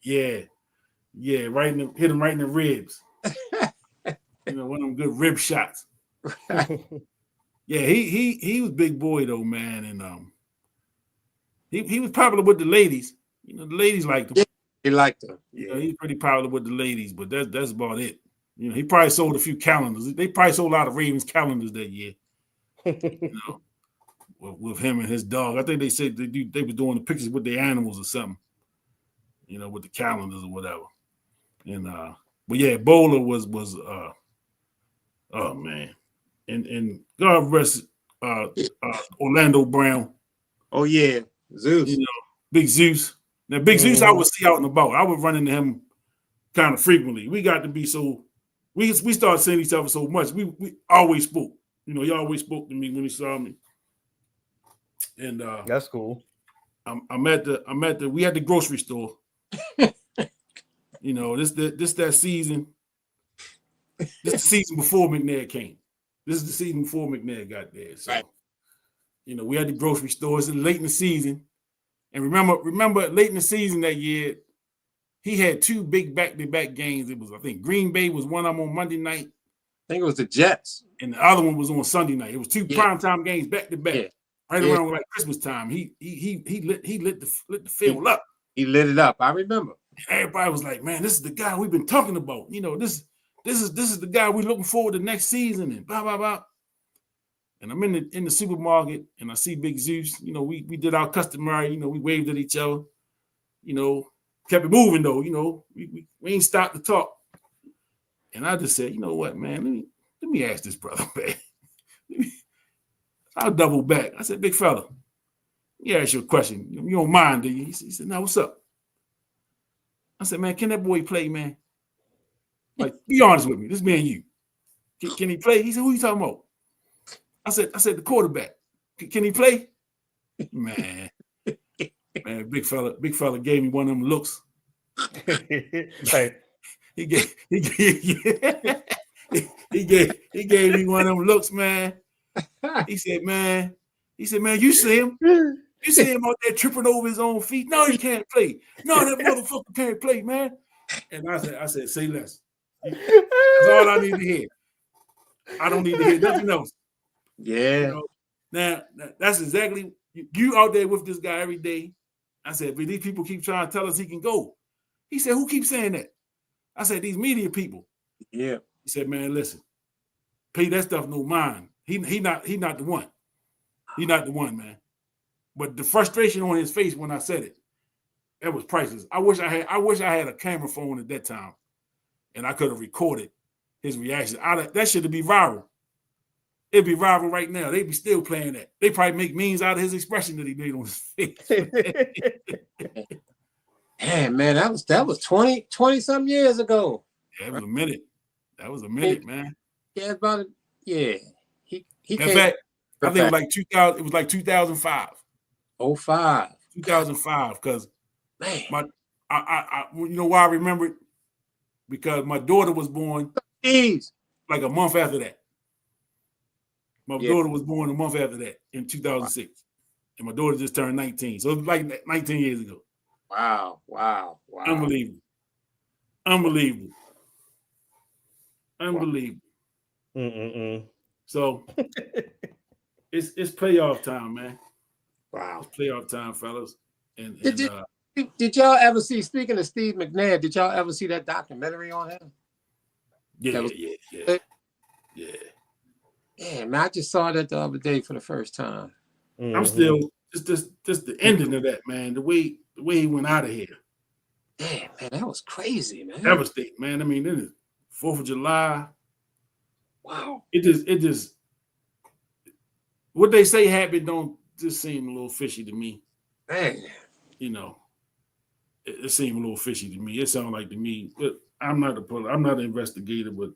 Speaker 2: yeah, hit him right in the ribs. One of them good rib shots. Yeah, he was big boy though, man, and he was popular with the ladies. The ladies liked him.
Speaker 3: Yeah, he liked him.
Speaker 2: Yeah, he's pretty popular with the ladies, but that's about it. He probably sold a few calendars. They probably sold a lot of Ravens calendars that year. With him and his dog. I think they said they were doing the pictures with their animals or something. With the calendars or whatever. And but yeah, Bowler was oh man. And God rest Orlando Brown.
Speaker 3: Oh yeah, Zeus.
Speaker 2: Big Zeus. Now Big Zeus I would see out and about. I would run into him kind of frequently. We got to be so we started seeing each other so much. We always spoke. He always spoke to me when he saw me. And
Speaker 5: that's cool.
Speaker 2: I'm at the we had the grocery store. This that season. This is the season before McNair came. This is the season before McNair got there. So,
Speaker 3: right.
Speaker 2: We had the grocery stores late in the season. And remember late in the season that year, he had two big back-to-back games. It was, I think, Green Bay was one of them on Monday night.
Speaker 3: I think it was the Jets.
Speaker 2: And the other one was on Sunday night. It was two primetime games back-to-back. Yeah. Right around like Christmas time. He lit the field up.
Speaker 3: He lit it up. I remember.
Speaker 2: Everybody was like, man, this is the guy we've been talking about. This is the guy we're looking forward to next season and blah, blah, blah. And I'm in the supermarket and I see Big Zeus. We did our customary, we waved at each other, kept it moving though, we ain't stopped to talk. And I just said, you know what, man, let me ask this brother, man. I'll double back. I said, big fella, let me ask you a question. You don't mind, do you? He said, no, what's up? I said, man, can that boy play, man? Like, be honest with me. This man, you. Can he play? He said, who you talking about? I said, the quarterback. Can he play? Man, big fella gave me one of them looks.
Speaker 5: Right.
Speaker 2: He gave me one of them looks, man. He said, man, you see him? You see him out there tripping over his own feet? No, he can't play. No, that motherfucker can't play, man. And I said, say less. That's all I need to hear. I don't need to hear nothing else.
Speaker 3: Yeah.
Speaker 2: Now, that's exactly, you out there with this guy every day. I said, but these people keep trying to tell us he can go. He said, who keeps saying that? I said, these media people.
Speaker 3: Yeah.
Speaker 2: He said, man, listen, pay that stuff no mind. He not the one. He not the one, man. But the frustration on his face when I said it, that was priceless. I wish I had a camera phone at that time, and I could have recorded his reaction. That should be viral. It'd be viral right now. They'd be still playing that. They probably make memes out of his expression that he made on his face.
Speaker 3: Hey, man, that was 20 some years ago.
Speaker 2: Yeah, it was a minute. That was a minute, man.
Speaker 3: Yeah, about it. Yeah. He
Speaker 2: in fact, I think it was like 2000. It was like 2005.
Speaker 3: 05.
Speaker 2: 2005, because
Speaker 3: man,
Speaker 2: I why I remember it? Because my daughter was born like a month after that. My daughter was born a month after that in 2006. And my daughter just turned 19. So it was like 19 years ago.
Speaker 3: Wow.
Speaker 2: Unbelievable. So it's playoff time, man.
Speaker 3: Wow.
Speaker 2: It's playoff time, fellas. And
Speaker 3: did y'all ever see, speaking of Steve McNair, did y'all ever see that documentary on him?
Speaker 2: Yeah.
Speaker 3: Yeah, man, I just saw that the other day for the first time.
Speaker 2: I'm still just the ending of that, man. The way he went out of here.
Speaker 3: Man, that was crazy, man.
Speaker 2: Devastating, man. I mean, it is 4th of July.
Speaker 3: Wow.
Speaker 2: It just what they say happened don't just seem a little fishy to me.
Speaker 3: Man.
Speaker 2: You know, it seemed a little fishy to me. It sounded like to me. I'm not an investigator, but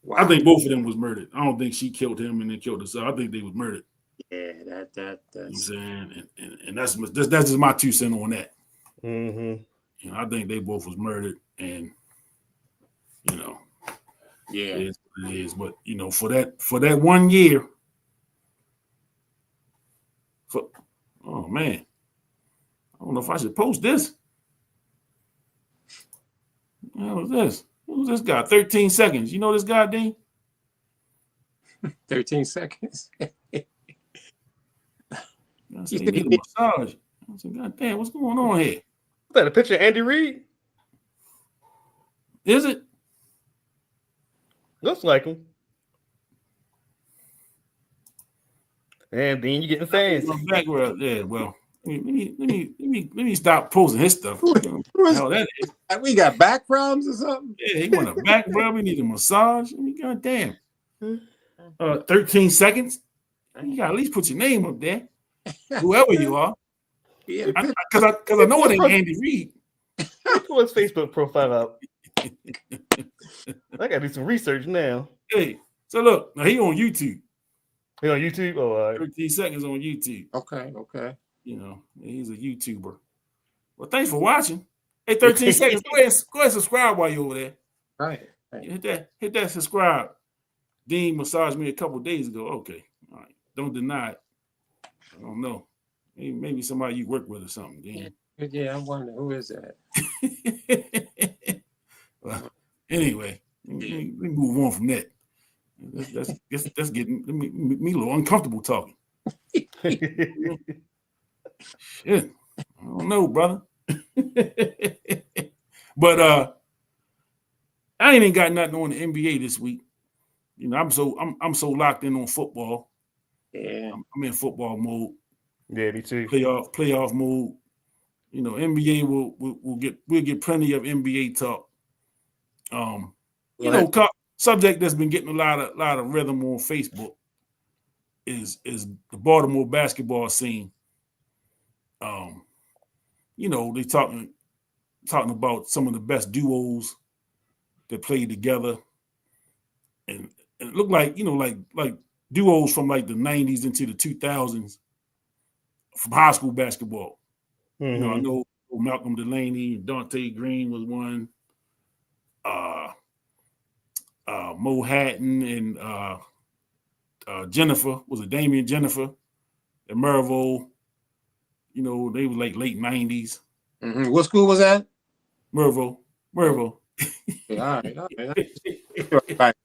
Speaker 2: wow. I think both of them was murdered. I don't think she killed him and then killed herself. I think they was murdered.
Speaker 3: Yeah, that's.
Speaker 2: You know what I'm saying, and that's just my 2 cents on that.
Speaker 5: Mm-hmm.
Speaker 2: You know, I think they both was murdered, and you know,
Speaker 3: yeah,
Speaker 2: it is what it is. But you know, for that 1 year, oh man, I don't know if I should post this. What was this? Who's this guy? 13 seconds. You know this guy, Dean?
Speaker 3: 13 seconds.
Speaker 2: I said, he need a massage. I said, God damn, what's going on here?
Speaker 5: Is that a picture of Andy Reid?
Speaker 2: Is it?
Speaker 5: Looks like him. And Dean, you getting fancy.
Speaker 2: Yeah, well, let me stop posting his stuff. Hell, that is.
Speaker 3: We got back problems or something?
Speaker 2: Yeah, he want a back rub. We need a massage. I mean, God damn. 13 seconds. You got to at least put your name up there. Whoever you are.
Speaker 3: Yeah,
Speaker 2: because I know it ain't Andy Reid.
Speaker 5: Pull his Facebook profile up. I gotta do some research now.
Speaker 2: Hey, so look, now he on YouTube.
Speaker 5: He on YouTube? Oh, all right.
Speaker 2: 13 seconds on YouTube.
Speaker 3: Okay.
Speaker 2: You know, he's a YouTuber. Well, thanks for watching. Hey, 13 seconds. Go ahead and subscribe while you're over there.
Speaker 3: Right.
Speaker 2: Hit that subscribe. Dean massaged me a couple days ago. Okay. All right. Don't deny it. I don't know. Maybe somebody you work with or something, Dean.
Speaker 3: Yeah, I'm wondering who is that.
Speaker 2: Well, anyway, we move on from that. That's getting me a little uncomfortable talking. Shit, I don't know, brother. But I ain't got nothing on the NBA this week. You know, I'm so locked in on football.
Speaker 3: Yeah,
Speaker 2: I'm in football mode.
Speaker 5: Yeah, me too.
Speaker 2: Playoff mode. You know, NBA we'll get plenty of NBA talk. You know, subject that's been getting a lot of rhythm on Facebook is the Baltimore basketball scene. You know, they talking about some of the best duos that played together, and it looked like, you know, like duos from like the 90s into the 2000s from high school basketball.
Speaker 5: Mm-hmm.
Speaker 2: You know, I know Malcolm Delaney and Dante Green was one. Mo Hatton and Jennifer, was it Damian Jennifer and Mervo? You know, they were like late 90s.
Speaker 3: Mm-hmm. What school was that?
Speaker 2: Mervo.
Speaker 3: Yeah, all right.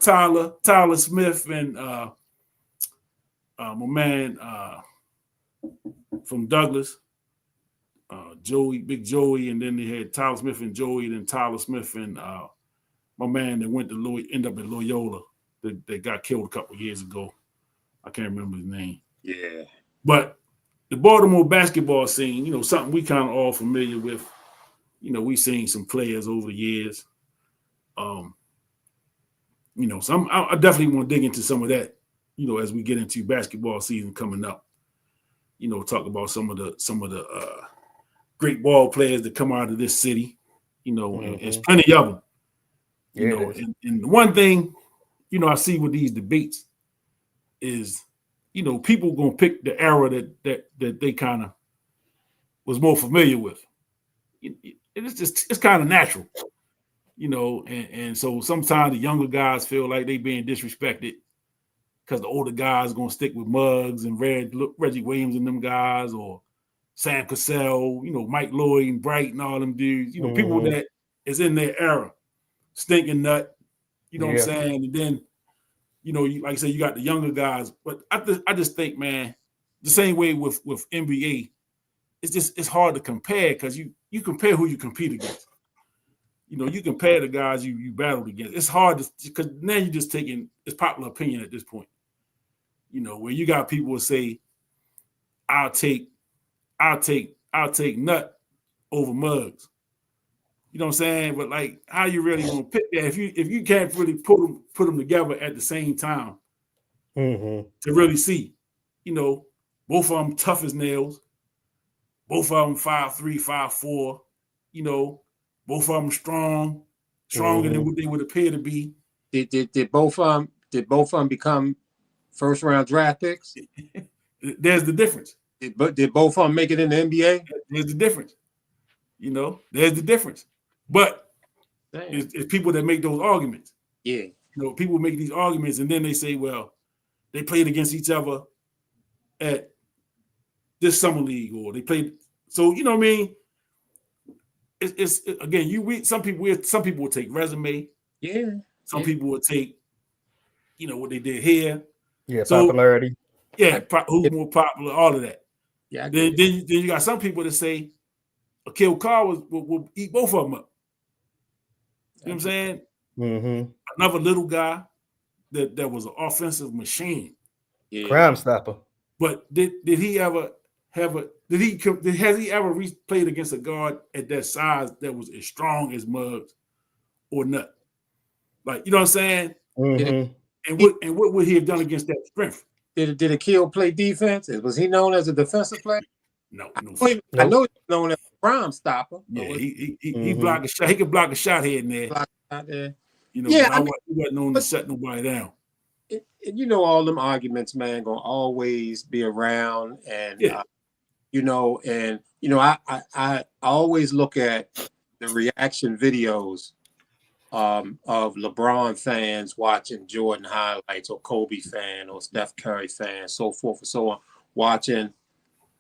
Speaker 2: Tyler Smith and my man from Douglas, Big Joey, and then they had Tyler Smith and Joey, then Tyler Smith and my man that went to ended up at Loyola that got killed a couple of years ago. I can't remember his name.
Speaker 3: Yeah. But
Speaker 2: the Baltimore basketball scene, you know, something we kind of all familiar with. You know, we've seen some players over the years. You know, so I definitely want to dig into some of that, you know, as we get into basketball season coming up. You know, talk about some of the great ball players that come out of this city. You know, and there's plenty of them. You know, and one thing, you know, I see with these debates is, you know, people gonna pick the era that they kind of was more familiar with. It's kind of natural, you know, and so sometimes the younger guys feel like they being disrespected because the older guys gonna stick with Muggs and Reggie Williams and them guys, or Sam Cassell, you know, Mike Lloyd and Bright and all them dudes, you know, people that is in their era. Stinking nut, you know what I'm saying? And then, you know, like I said, you got the younger guys. But I just think, man, the same way with NBA, it's hard to compare because you compare who you compete against. You know, you compare the guys you battled against. It's hard because now you're just taking it's popular opinion at this point. You know, where you got people who say, I'll take Nut over Muggs. You know what I'm saying? But like, how you really gonna pick that if you can't really put them together at the same time to really see? You know, both of them tough as nails. Both of them 5'3", 5'4". You know, both of them stronger than what they would appear to be.
Speaker 3: Did both of them become first round draft picks?
Speaker 2: There's the difference.
Speaker 3: Did both of them make it in the NBA?
Speaker 2: There's the difference. You know, there's the difference. But it's people that make those arguments.
Speaker 3: Yeah.
Speaker 2: You know, people make these arguments and then they say, well, they played against each other at this summer league, or they played. So you know what I mean. It's again, some people will take resume.
Speaker 3: Yeah.
Speaker 2: Some people will take, you know, what they did here.
Speaker 5: Yeah, so, popularity.
Speaker 2: Yeah, who's more popular, all of that.
Speaker 3: Yeah.
Speaker 2: Then you got some people that say Akil Carr will eat both of them up. You know what I'm saying?
Speaker 5: Mm-hmm.
Speaker 2: Another little guy that was an offensive machine.
Speaker 5: Yeah. Crime stopper.
Speaker 2: But did he ever has he ever played against a guard at that size that was as strong as Muggs or not? Like, you know what I'm saying?
Speaker 5: Mm-hmm.
Speaker 2: And what would he have done against that strength?
Speaker 3: Did Akil play defense? Was he known as a defensive player?
Speaker 2: No.
Speaker 3: I know he's known as a crime stopper.
Speaker 2: Yeah, he blocked a shot. He could block a shot here and there. You know,
Speaker 3: yeah,
Speaker 2: he wasn't known to shut nobody down.
Speaker 3: You know, all them arguments, man, gonna always be around, and I always look at the reaction videos of LeBron fans watching Jordan highlights, or Kobe fan, or Steph Curry fan, so forth and so on, watching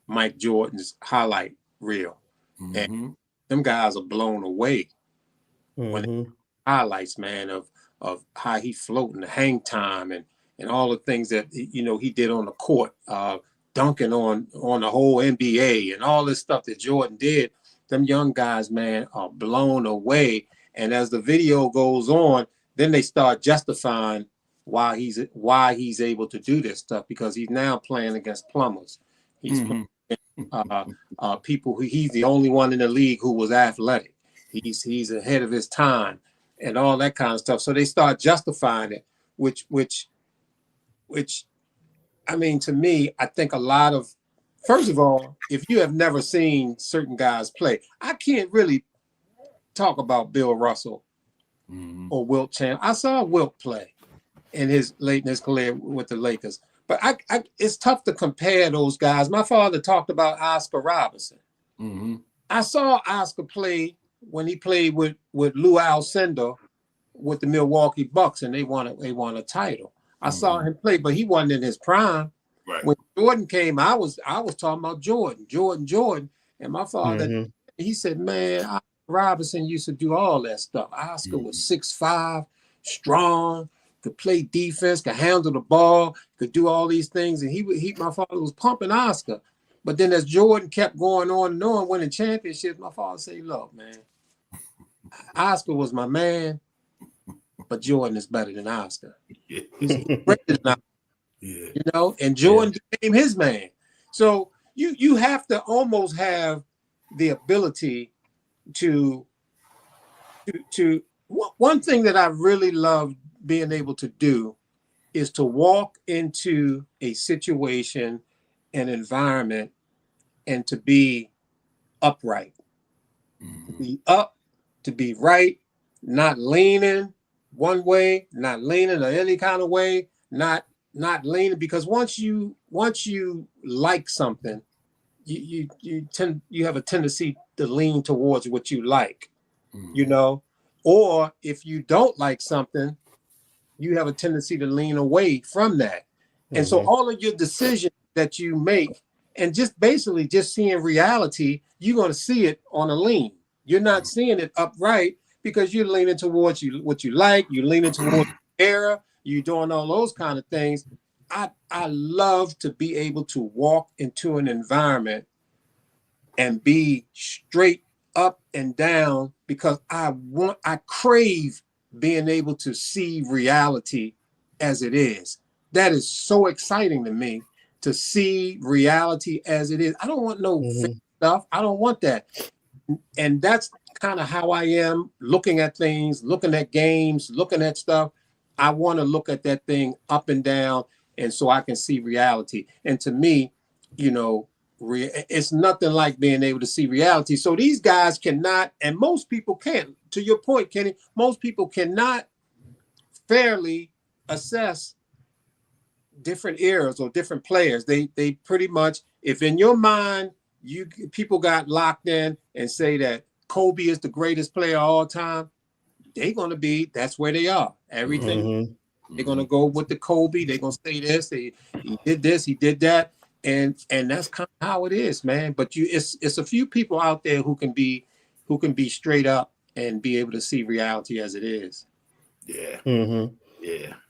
Speaker 3: Mike Jordan's highlight reel, and them guys are blown away when they highlights, man, of how he floating, the hang time, and all the things that he did on the court, dunking on the whole NBA, and all this stuff that Jordan did. Them young guys, man, are blown away. And as the video goes on, then they start justifying why he's able to do this stuff, because he's now playing against plumbers. He's playing people who he's the only one in the league who was athletic. He's ahead of his time and all that kind of stuff. So they start justifying it, which I mean, to me, I think a lot of, first of all, if you have never seen certain guys play, I can't really talk about Bill Russell or Wilt Chamberlain. I saw Wilt play late in his career with the Lakers, but it's tough to compare those guys. My father talked about Oscar Robertson. I saw Oscar play when he played with Lou Alcindor with the Milwaukee Bucks, and they won a title. I saw him play, but he wasn't in his prime.
Speaker 2: Right.
Speaker 3: When Jordan came, I was talking about Jordan, and my father, he said, man, Oscar Robertson used to do all that stuff. Oscar was 6'5", strong, could play defense, could handle the ball, could do all these things, and my father was pumping Oscar. But then as Jordan kept going on and on, winning championships, my father said, look, man, Oscar was my man, but Jordan is better than Oscar. He's greater than Oscar. You know, and Jordan became his man. So you have to almost have the ability to one thing that I really love being able to do is to walk into a situation, an environment, and to be upright, to be up, to be right, not leaning one way, not leaning any kind of way, not leaning, because once you like something, you have a tendency to lean towards what you like, you know, or if you don't like something, you have a tendency to lean away from that. And so all of your decisions that you make, and just basically just seeing reality, you're going to see it on a lean. You're not seeing it upright because you're leaning towards what you like, you're leaning towards the era, you're doing all those kind of things. I love to be able to walk into an environment and be straight up and down, because I crave being able to see reality as it is. That is so exciting to me, to see reality as it is. I don't want no fake stuff. I don't want that. and that's kind of how I am looking at things, looking at games, looking at stuff. I want to look at that thing up and down, and so I can see reality. And to me, you know, it's nothing like being able to see reality. So these guys cannot, and most people can't. To your point, Kenny, most people cannot fairly assess different eras or different players. They pretty much, if in your mind people got locked in and say that Kobe is the greatest player of all time, that's where they are. Everything they're gonna go with the Kobe. They're gonna say this. He did this. He did that. And that's kind of how it is, man. But it's a few people out there who can be straight up and be able to see reality as it is.
Speaker 2: Yeah.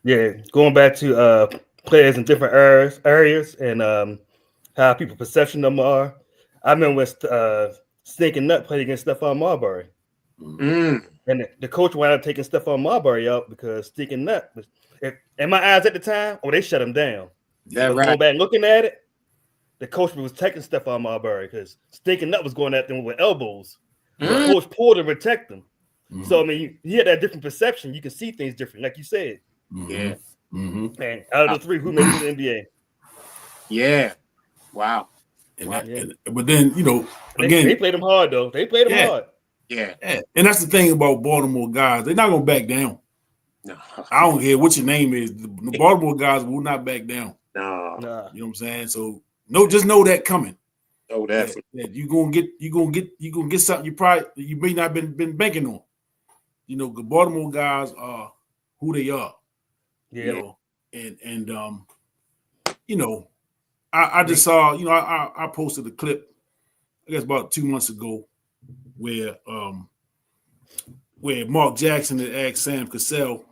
Speaker 5: Yeah. Going back to players in different areas and how people perception of them are. I remember when Stinking Nut played against Stephon Marbury. And the coach wound up taking Stephon Marbury out because Stinking Nut was, in my eyes at the time, they shut him down.
Speaker 3: Yeah, right.
Speaker 5: Going back and looking at it, the coach was taking Stephon Marbury because Stinking Nut was going at them with elbows. The coach pulled to protect them. So I mean, you had that different perception. You can see things different, like you said.
Speaker 3: Yeah.
Speaker 5: And out of the three, who made it to the NBA?
Speaker 3: Yeah. Wow.
Speaker 2: But then, you know, again,
Speaker 5: they played them hard though. They played them hard.
Speaker 3: Yeah.
Speaker 2: And that's the thing about Baltimore guys. They're not gonna back down.
Speaker 3: No.
Speaker 2: I don't care what your name is. The Baltimore guys will not back down.
Speaker 3: No.
Speaker 2: You know what I'm saying? So just know that coming.
Speaker 3: Oh, that
Speaker 2: you're gonna get something you may not been banking on. You know, the Baltimore guys are who they are.
Speaker 5: Yeah.
Speaker 2: You know, and you know, I just saw, you know, I posted a clip, I guess about 2 months ago, where Mark Jackson had asked Sam Cassell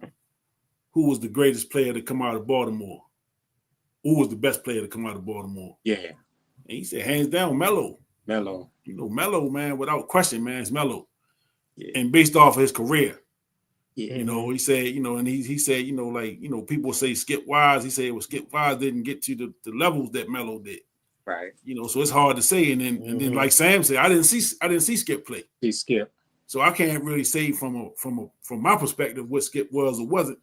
Speaker 2: who was the greatest player to come out of Baltimore. Who was the best player to come out of Baltimore?
Speaker 3: Yeah.
Speaker 2: And he said, hands down, Melo.
Speaker 3: Melo.
Speaker 2: You know, Melo, man, without question, man, it's Melo.
Speaker 3: Yeah.
Speaker 2: And based off of his career.
Speaker 3: Yeah.
Speaker 2: You know, he said, you know, and he said, you know, like, you know, people say Skip Wise. He said, well, Skip Wise didn't get to the levels that Melo did.
Speaker 3: Right.
Speaker 2: You know, so it's hard to say. And then like Sam said, I didn't see Skip play.
Speaker 3: He Skip.
Speaker 2: So I can't really say from my perspective what Skip was or wasn't.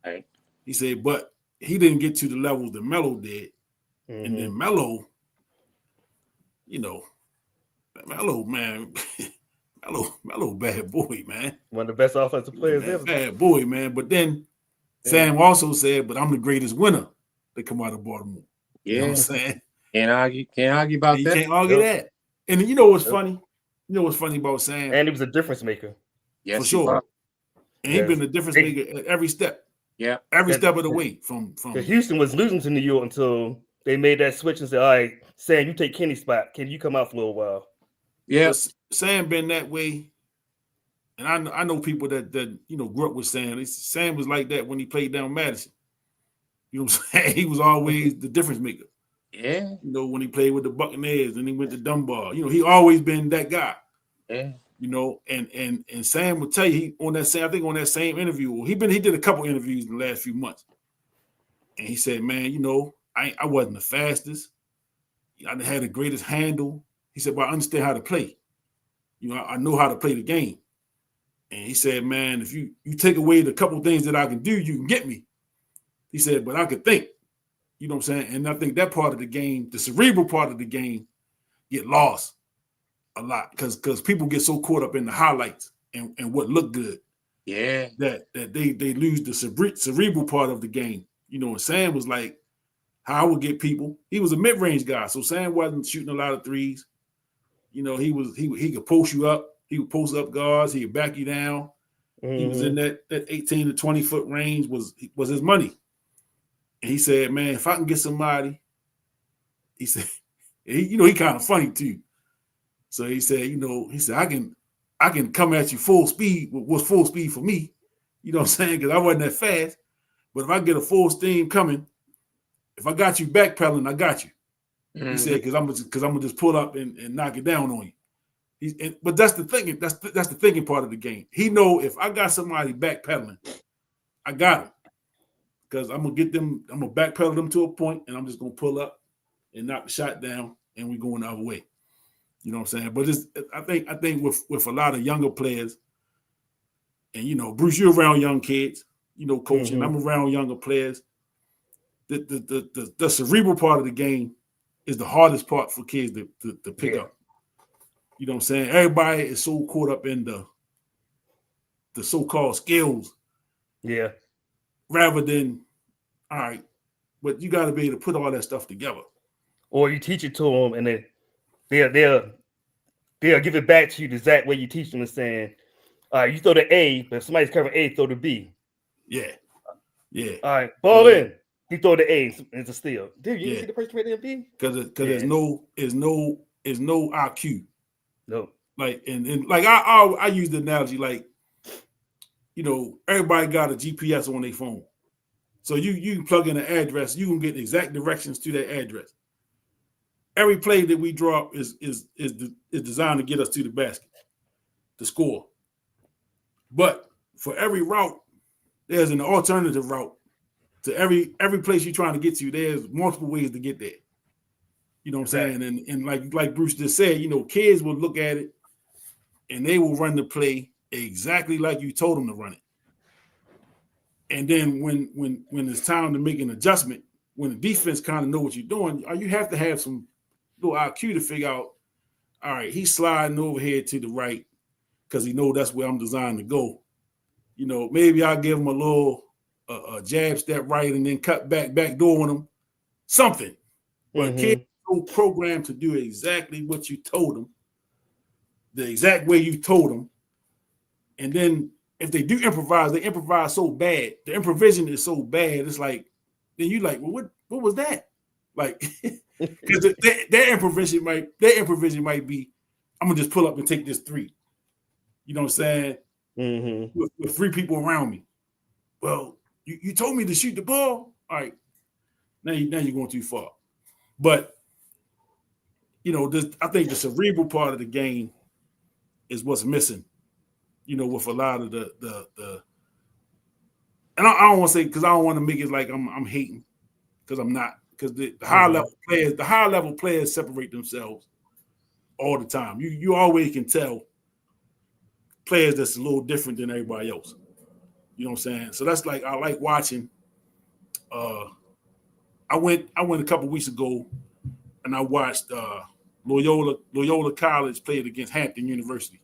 Speaker 3: Right.
Speaker 2: He said, but he didn't get to the levels that Melo did. And then Melo, you know, Melo, man, Melo, bad boy, man.
Speaker 5: One of the best offensive players ever.
Speaker 2: Bad boy, man. But then Sam also said, but I'm the greatest winner that come out of Baltimore.
Speaker 3: Yeah.
Speaker 2: You know what I'm saying?
Speaker 3: Can't argue about that.
Speaker 2: You can't argue that. And you know what's funny? You know what's funny about Sam?
Speaker 5: And he was a difference maker.
Speaker 3: Yes,
Speaker 2: for sure. And he's been a difference maker at every step.
Speaker 3: Yeah.
Speaker 2: Every step of the way from
Speaker 5: Houston was losing to New York until they made that switch and said, all right, Sam, you take Kenny's spot. Can you come out for a little while?
Speaker 3: Yeah.
Speaker 2: Sam been that way. And I know people that you know grew up with Sam. Sam was like that when he played down Madison. You know what I'm saying? He was always the difference maker.
Speaker 3: Yeah.
Speaker 2: You know, when he played with the Buccaneers and he went to Dunbar. You know, he always been that guy.
Speaker 3: Yeah.
Speaker 2: You know, and Sam would tell you on that same interview, he did a couple interviews in the last few months. And he said, man, you know, I wasn't the fastest. I didn't have the greatest handle. He said, but I understand how to play. You know, I know how to play the game. And he said, man, if you take away the couple things that I can do, you can get me. He said, but I could think. You know what I'm saying? And I think that part of the game, the cerebral part of the game, get lost a lot because people get so caught up in the highlights and what looked good.
Speaker 3: Yeah.
Speaker 2: That they lose the cerebral part of the game. You know, and Sam was like, how I would get people. He was a mid-range guy, so Sam wasn't shooting a lot of threes. You know, he could post you up. He would post up guards. He would back you down. He was in that 18 to 20 foot range was his money. And he said, man, if I can get somebody, he said, he kind of funny too. So he said, I can come at you full speed. What's full speed for me? You know what I'm saying? Because I wasn't that fast. But if I get a full steam coming, if I got you backpedaling, I got you. He said, because I'm gonna just pull up and knock it down on you. But that's the thinking. That's the thinking part of the game. He know if I got somebody backpedaling, I got him. Because I'm gonna backpedal them to a point, and I'm just gonna pull up and knock the shot down, and we're going the other way. You know what I'm saying? But I think with a lot of younger players, and you know, Bruce, you're around young kids, you know, coaching. I'm around younger players. The cerebral part of the game is the hardest part for kids to pick up. You know what I'm saying? Everybody is so caught up in the so-called skills.
Speaker 5: Yeah.
Speaker 2: Rather than, all right, but you got to be able to put all that stuff together.
Speaker 5: Or you teach it to them, and then they'll give it back to you the exact way you teach them, and saying, all right, you throw the A, but if somebody's covering A, throw the B.
Speaker 2: Yeah. All
Speaker 5: right, ball in. He throw the A, and it's a steal. Dude, you see the person right there, B?
Speaker 2: Because there's no IQ.
Speaker 5: No.
Speaker 2: Like and like I use the analogy, like, you know, everybody got a GPS on their phone. So you can plug in an address, you can get exact directions to that address. Every play that we draw is designed to get us to the basket, to score. But for every route, there's an alternative route. To every place you're trying to get to, there's multiple ways to get there. You know what I'm saying? And like Bruce just said, you know, kids will look at it and they will run the play exactly like you told them to run it. And then when it's time to make an adjustment, when the defense kind of know what you're doing, you have to have some little IQ to figure out, all right, he's sliding over here to the right because he know that's where I'm designed to go. You know, maybe I'll give him a little a jab step right and then cut back door on him, something. But kids are so programmed to do exactly what you told them, the exact way you told them. And then if they do improvise, they improvise so bad. The improvisation is so bad. It's like, then you like, well, what was that? Like, because their improvisation might be, I'm gonna just pull up and take this three. You know what I'm saying? With three people around me. Well, you told me to shoot the ball. All right, now you're going too far. But you know, I think the cerebral part of the game is what's missing. You know, with a lot of the and I don't want to say, because I don't want to make it like I'm hating, because I'm not. Because the high level players separate themselves all the time. You always can tell players that's a little different than everybody else. You know what I'm saying? So that's like, I like watching. I went a couple weeks ago and I watched Loyola College played against Hampton University.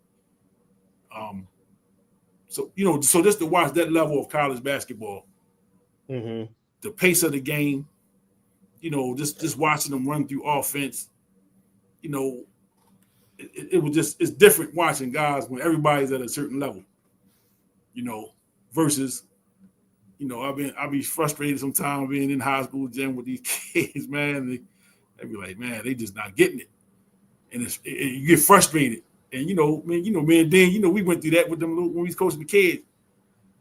Speaker 2: So just to watch that level of college basketball, the pace of the game, you know, just watching them run through offense, you know, it's different watching guys when everybody's at a certain level, you know, versus, you know, I'll be frustrated sometimes being in high school gym with these kids, man. They be like, man, they just not getting it. And you get frustrated. And, you know, man, and then, you know, we went through that with them when we was coaching the kids.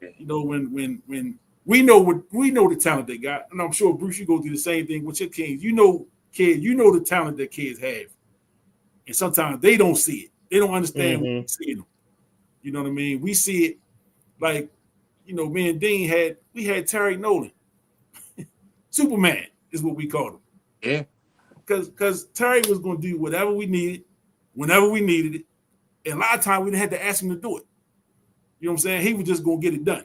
Speaker 2: You know, when we know the talent they got, and I'm sure, Bruce, you go through the same thing with your kids. You know the talent that kids have. And sometimes they don't see it. They don't understand what we're seeing them. You know what I mean? We see it like, you know, me and Dean had Terry Nolan. Superman is what we called him.
Speaker 3: Yeah.
Speaker 2: Because Terry was going to do whatever we needed, whenever we needed it. And a lot of times we didn't have to ask him to do it. You know what I'm saying? He was just going to get it done.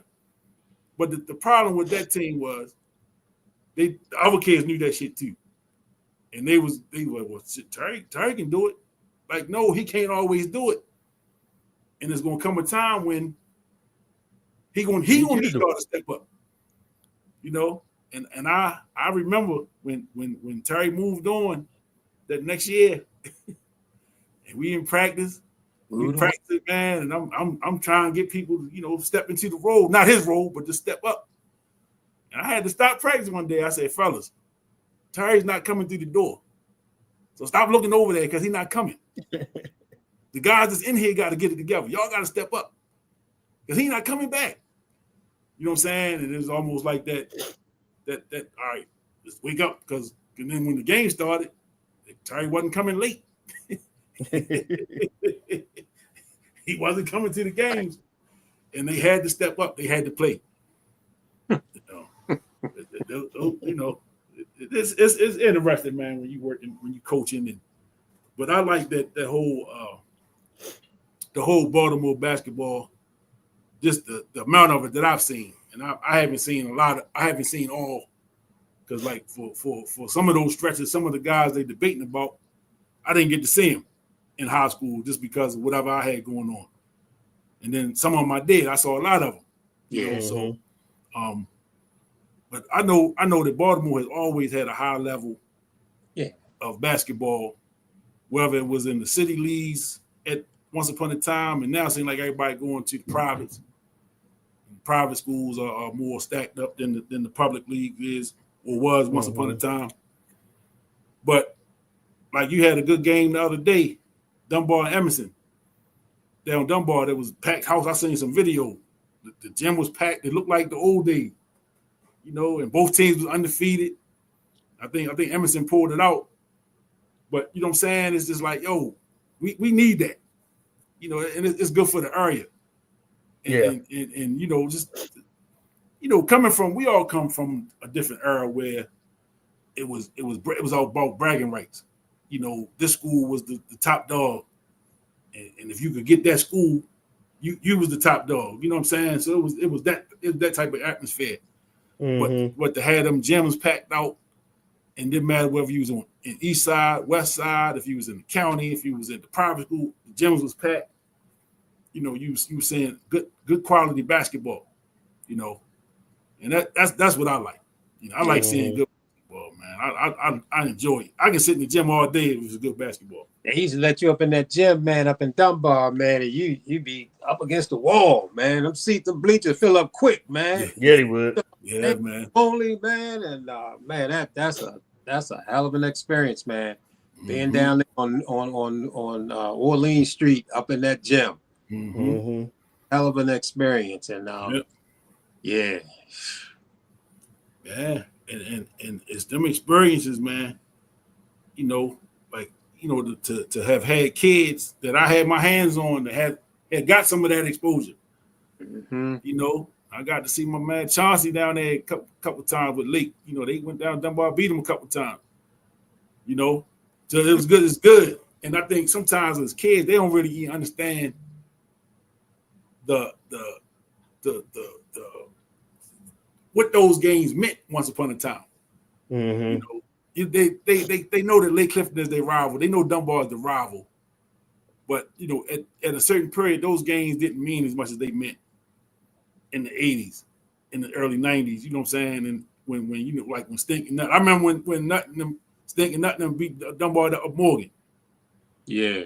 Speaker 2: But the problem with that team was the other kids knew that shit too. And they were like, well, shit, Terry can do it. Like, no, he can't always do it. And there's going to come a time when he gonna need y'all to step up. You know? And I remember when Terry moved on that next year, and we in practice, man, and I'm trying to get people to, you know, step into the role, not his role, but to step up. And I had to stop practice one day. I said, fellas, Terry's not coming through the door. So stop looking over there because he's not coming. The guys that's in here got to get it together. Y'all got to step up because he's not coming back. You know what I'm saying? And it was almost like that, all right, let's wake up, because then when the game started, Terry wasn't coming late. He wasn't coming to the games, and they had to step up. They had to play. You know, it's interesting, man, when you coaching, and But I like that whole the whole Baltimore basketball, just the amount of it that I've seen, and I haven't seen a lot. I haven't seen all, because like for some of those stretches, some of the guys they debating about, I didn't get to see them in high school just because of whatever I had going on. And then some of them I did. I saw a lot of them. You know, so but I know that Baltimore has always had a high level of basketball, whether it was in the city leagues at once upon a time, and now it seems like everybody going to the privates. Private schools are more stacked up than the public league is or was once upon a time. But like you had a good game the other day, Dunbar and Emerson. Down Dunbar, there was a packed house. I seen some video. The gym was packed. It looked like the old days, you know, and both teams was undefeated. I think Emerson pulled it out. But you know what I'm saying? It's just like, yo, we need that. You know, and it's good for the area. And, and you know, just, you know, we all come from a different era where it was all about bragging rights. You know, this school was the top dog. And if you could get that school, you was the top dog. You know what I'm saying? So it was that type of atmosphere. But to have them gyms packed out, and didn't matter whether you was in east side, west side, if you was in the county, if you was at the private school, the gyms was packed. You know, you saying good quality basketball. You know, and that's what I like. You know, I like seeing good basketball, man. I enjoy it. I can sit in the gym all day if it's good basketball.
Speaker 3: And he used to let you up in that gym, man, up in Dunbar, man, and you be up against the wall, man. Them seats, them bleachers fill up quick, man.
Speaker 5: Yeah, he would.
Speaker 2: Yeah, man.
Speaker 3: Only, man, and man, that's a hell of an experience, man. Being down there on Orleans Street up in that gym. Hell of an experience, and yeah,
Speaker 2: and it's them experiences, man. You know, like, you know, to have had kids that I had my hands on that had got some of that exposure. You know, I got to see my man Chauncey down there a couple times with Lake. You know, they went down Dunbar, beat him a couple times. You know, so it was good. It's good, and I think sometimes as kids they don't really understand the what those games meant once upon a time. You know, they know that Lake Clifton is their rival. They know Dunbar is the rival. But you know, at a certain period, those games didn't mean as much as they meant in the 80s, in the early 90s. You know what I'm saying? And when you know, like when Stinking Nut, I remember when Stinking Nut beat Dunbar up Morgan.
Speaker 3: Yeah.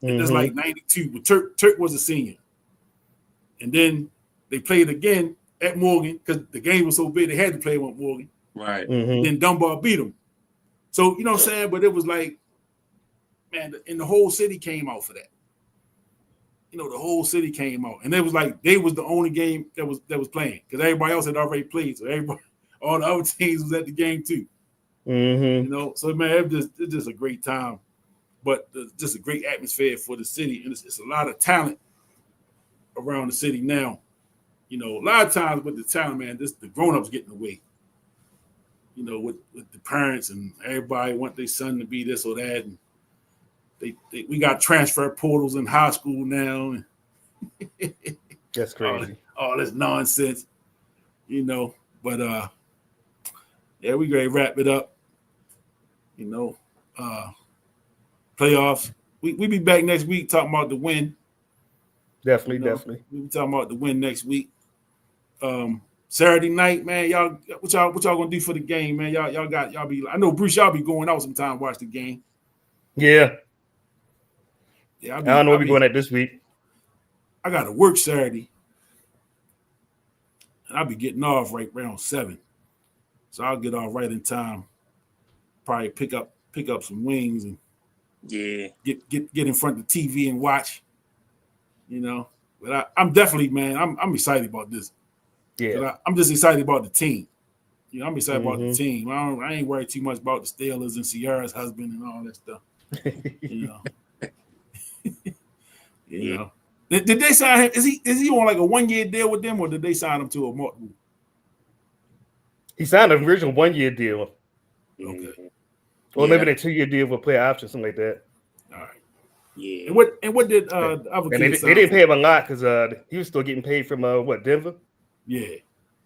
Speaker 2: And that's like 92. But Turk was a senior. And then they played again at Morgan because the game was so big they had to play with Morgan.
Speaker 3: Right.
Speaker 2: Then Dunbar beat them. So, you know what I'm saying? But it was like, man, and the whole city came out for that. You know, the whole city came out. And it was like they was the only game that was playing because everybody else had already played. So all the other teams was at the game too. You know, so man, it's just a great time. But just a great atmosphere for the city. And it's a lot of talent around the city now. You know, a lot of times with the talent, man, the grown-ups get in the way. You know, with the parents and everybody want their son to be this or that. And we got transfer portals in high school now.
Speaker 5: That's crazy.
Speaker 2: All this nonsense, you know. But yeah, we ready to wrap it up. You know, playoffs. We be back next week talking about the win.
Speaker 5: Definitely.
Speaker 2: We be talking about the win next week. Saturday night, man, y'all, what y'all gonna do for the game, man? Y'all be. I know Bruce, y'all be going out sometime watch the game.
Speaker 5: Yeah.
Speaker 2: Yeah,
Speaker 5: I don't know where we're going at this week.
Speaker 2: I got to work Saturday, and I'll be getting off right around 7, so I'll get off right in time. Probably pick up some wings and get in front of the TV and watch. You know, but I'm definitely, man, I'm excited about this.
Speaker 5: Yeah,
Speaker 2: I'm just excited about the team. You know, I'm excited about the team. I ain't worried too much about the Steelers and Sierra's husband and all that stuff. You know. You know. Did they sign him? Is he on like a 1-year deal with them, or did they sign him to a multiple?
Speaker 5: He signed an original 1-year deal.
Speaker 2: Okay.
Speaker 5: Or maybe a 2-year deal with player option, something like that.
Speaker 2: All
Speaker 3: Yeah.
Speaker 2: And what did the other
Speaker 5: And
Speaker 2: kids
Speaker 5: they didn't pay him a lot because he was still getting paid from Denver.
Speaker 2: Yeah.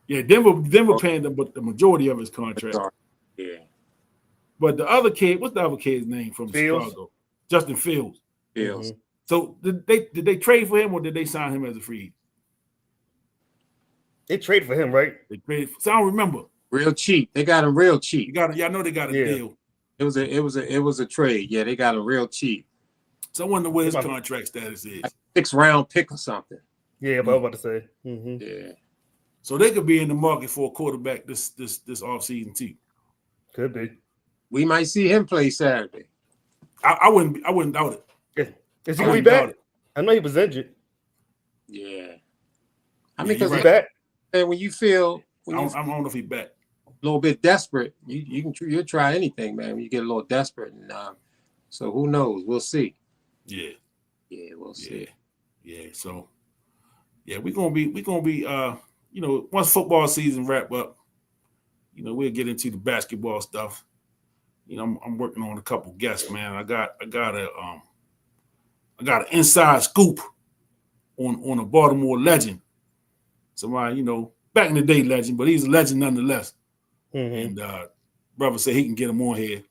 Speaker 2: Denver paying them, but the majority of his contract.
Speaker 3: Yeah.
Speaker 2: But the other kid, what's the other kid's name from
Speaker 5: Fields?
Speaker 2: Chicago? Justin Fields.
Speaker 3: Fields.
Speaker 5: Mm-hmm.
Speaker 2: So did they trade for him or did they sign him as a free agent?
Speaker 5: They traded for him, right?
Speaker 2: They traded. So I don't remember.
Speaker 3: Real cheap. They got him real cheap.
Speaker 2: I know they got a deal.
Speaker 3: It was a trade. Yeah, they got him real cheap.
Speaker 2: So I wonder what his contract status is.
Speaker 3: Like 6th-round pick or something.
Speaker 5: Yeah, but I was about to say. Mm-hmm.
Speaker 3: Yeah.
Speaker 2: So they could be in the market for a quarterback this offseason too.
Speaker 5: Could be.
Speaker 3: We might see him play Saturday.
Speaker 2: I wouldn't doubt it.
Speaker 5: Is he gonna be back? I know he was injured.
Speaker 3: Yeah. I mean, because
Speaker 5: back.
Speaker 3: And when you feel,
Speaker 2: I don't know if he's back.
Speaker 3: A little bit desperate, you'll try anything, man. When you get a little desperate, and so who knows? We'll see.
Speaker 2: Yeah.
Speaker 3: Yeah, we'll see.
Speaker 2: Yeah. So yeah, we're gonna be once football season wrap up, we'll get into the basketball stuff. I'm working on a couple guests, man. I got an inside scoop on a Baltimore legend. Somebody, back in the day legend, but he's a legend nonetheless.
Speaker 5: Mm-hmm.
Speaker 2: And brother said he can get him on here.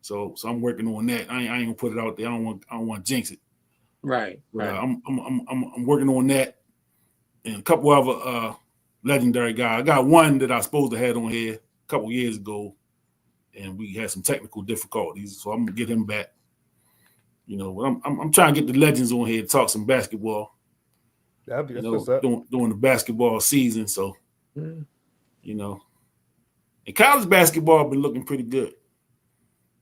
Speaker 2: So I'm working on that. I ain't gonna put it out there. I don't want to jinx it.
Speaker 3: Right.
Speaker 2: But,
Speaker 3: right.
Speaker 2: I'm working on that, and a couple other legendary guys. I got one that I supposed to have on here a couple years ago, and we had some technical difficulties. So I'm gonna get him back. I'm trying to get the legends on here to talk some basketball.
Speaker 5: That's what's up.
Speaker 2: During the basketball season. So, and college basketball been looking pretty good.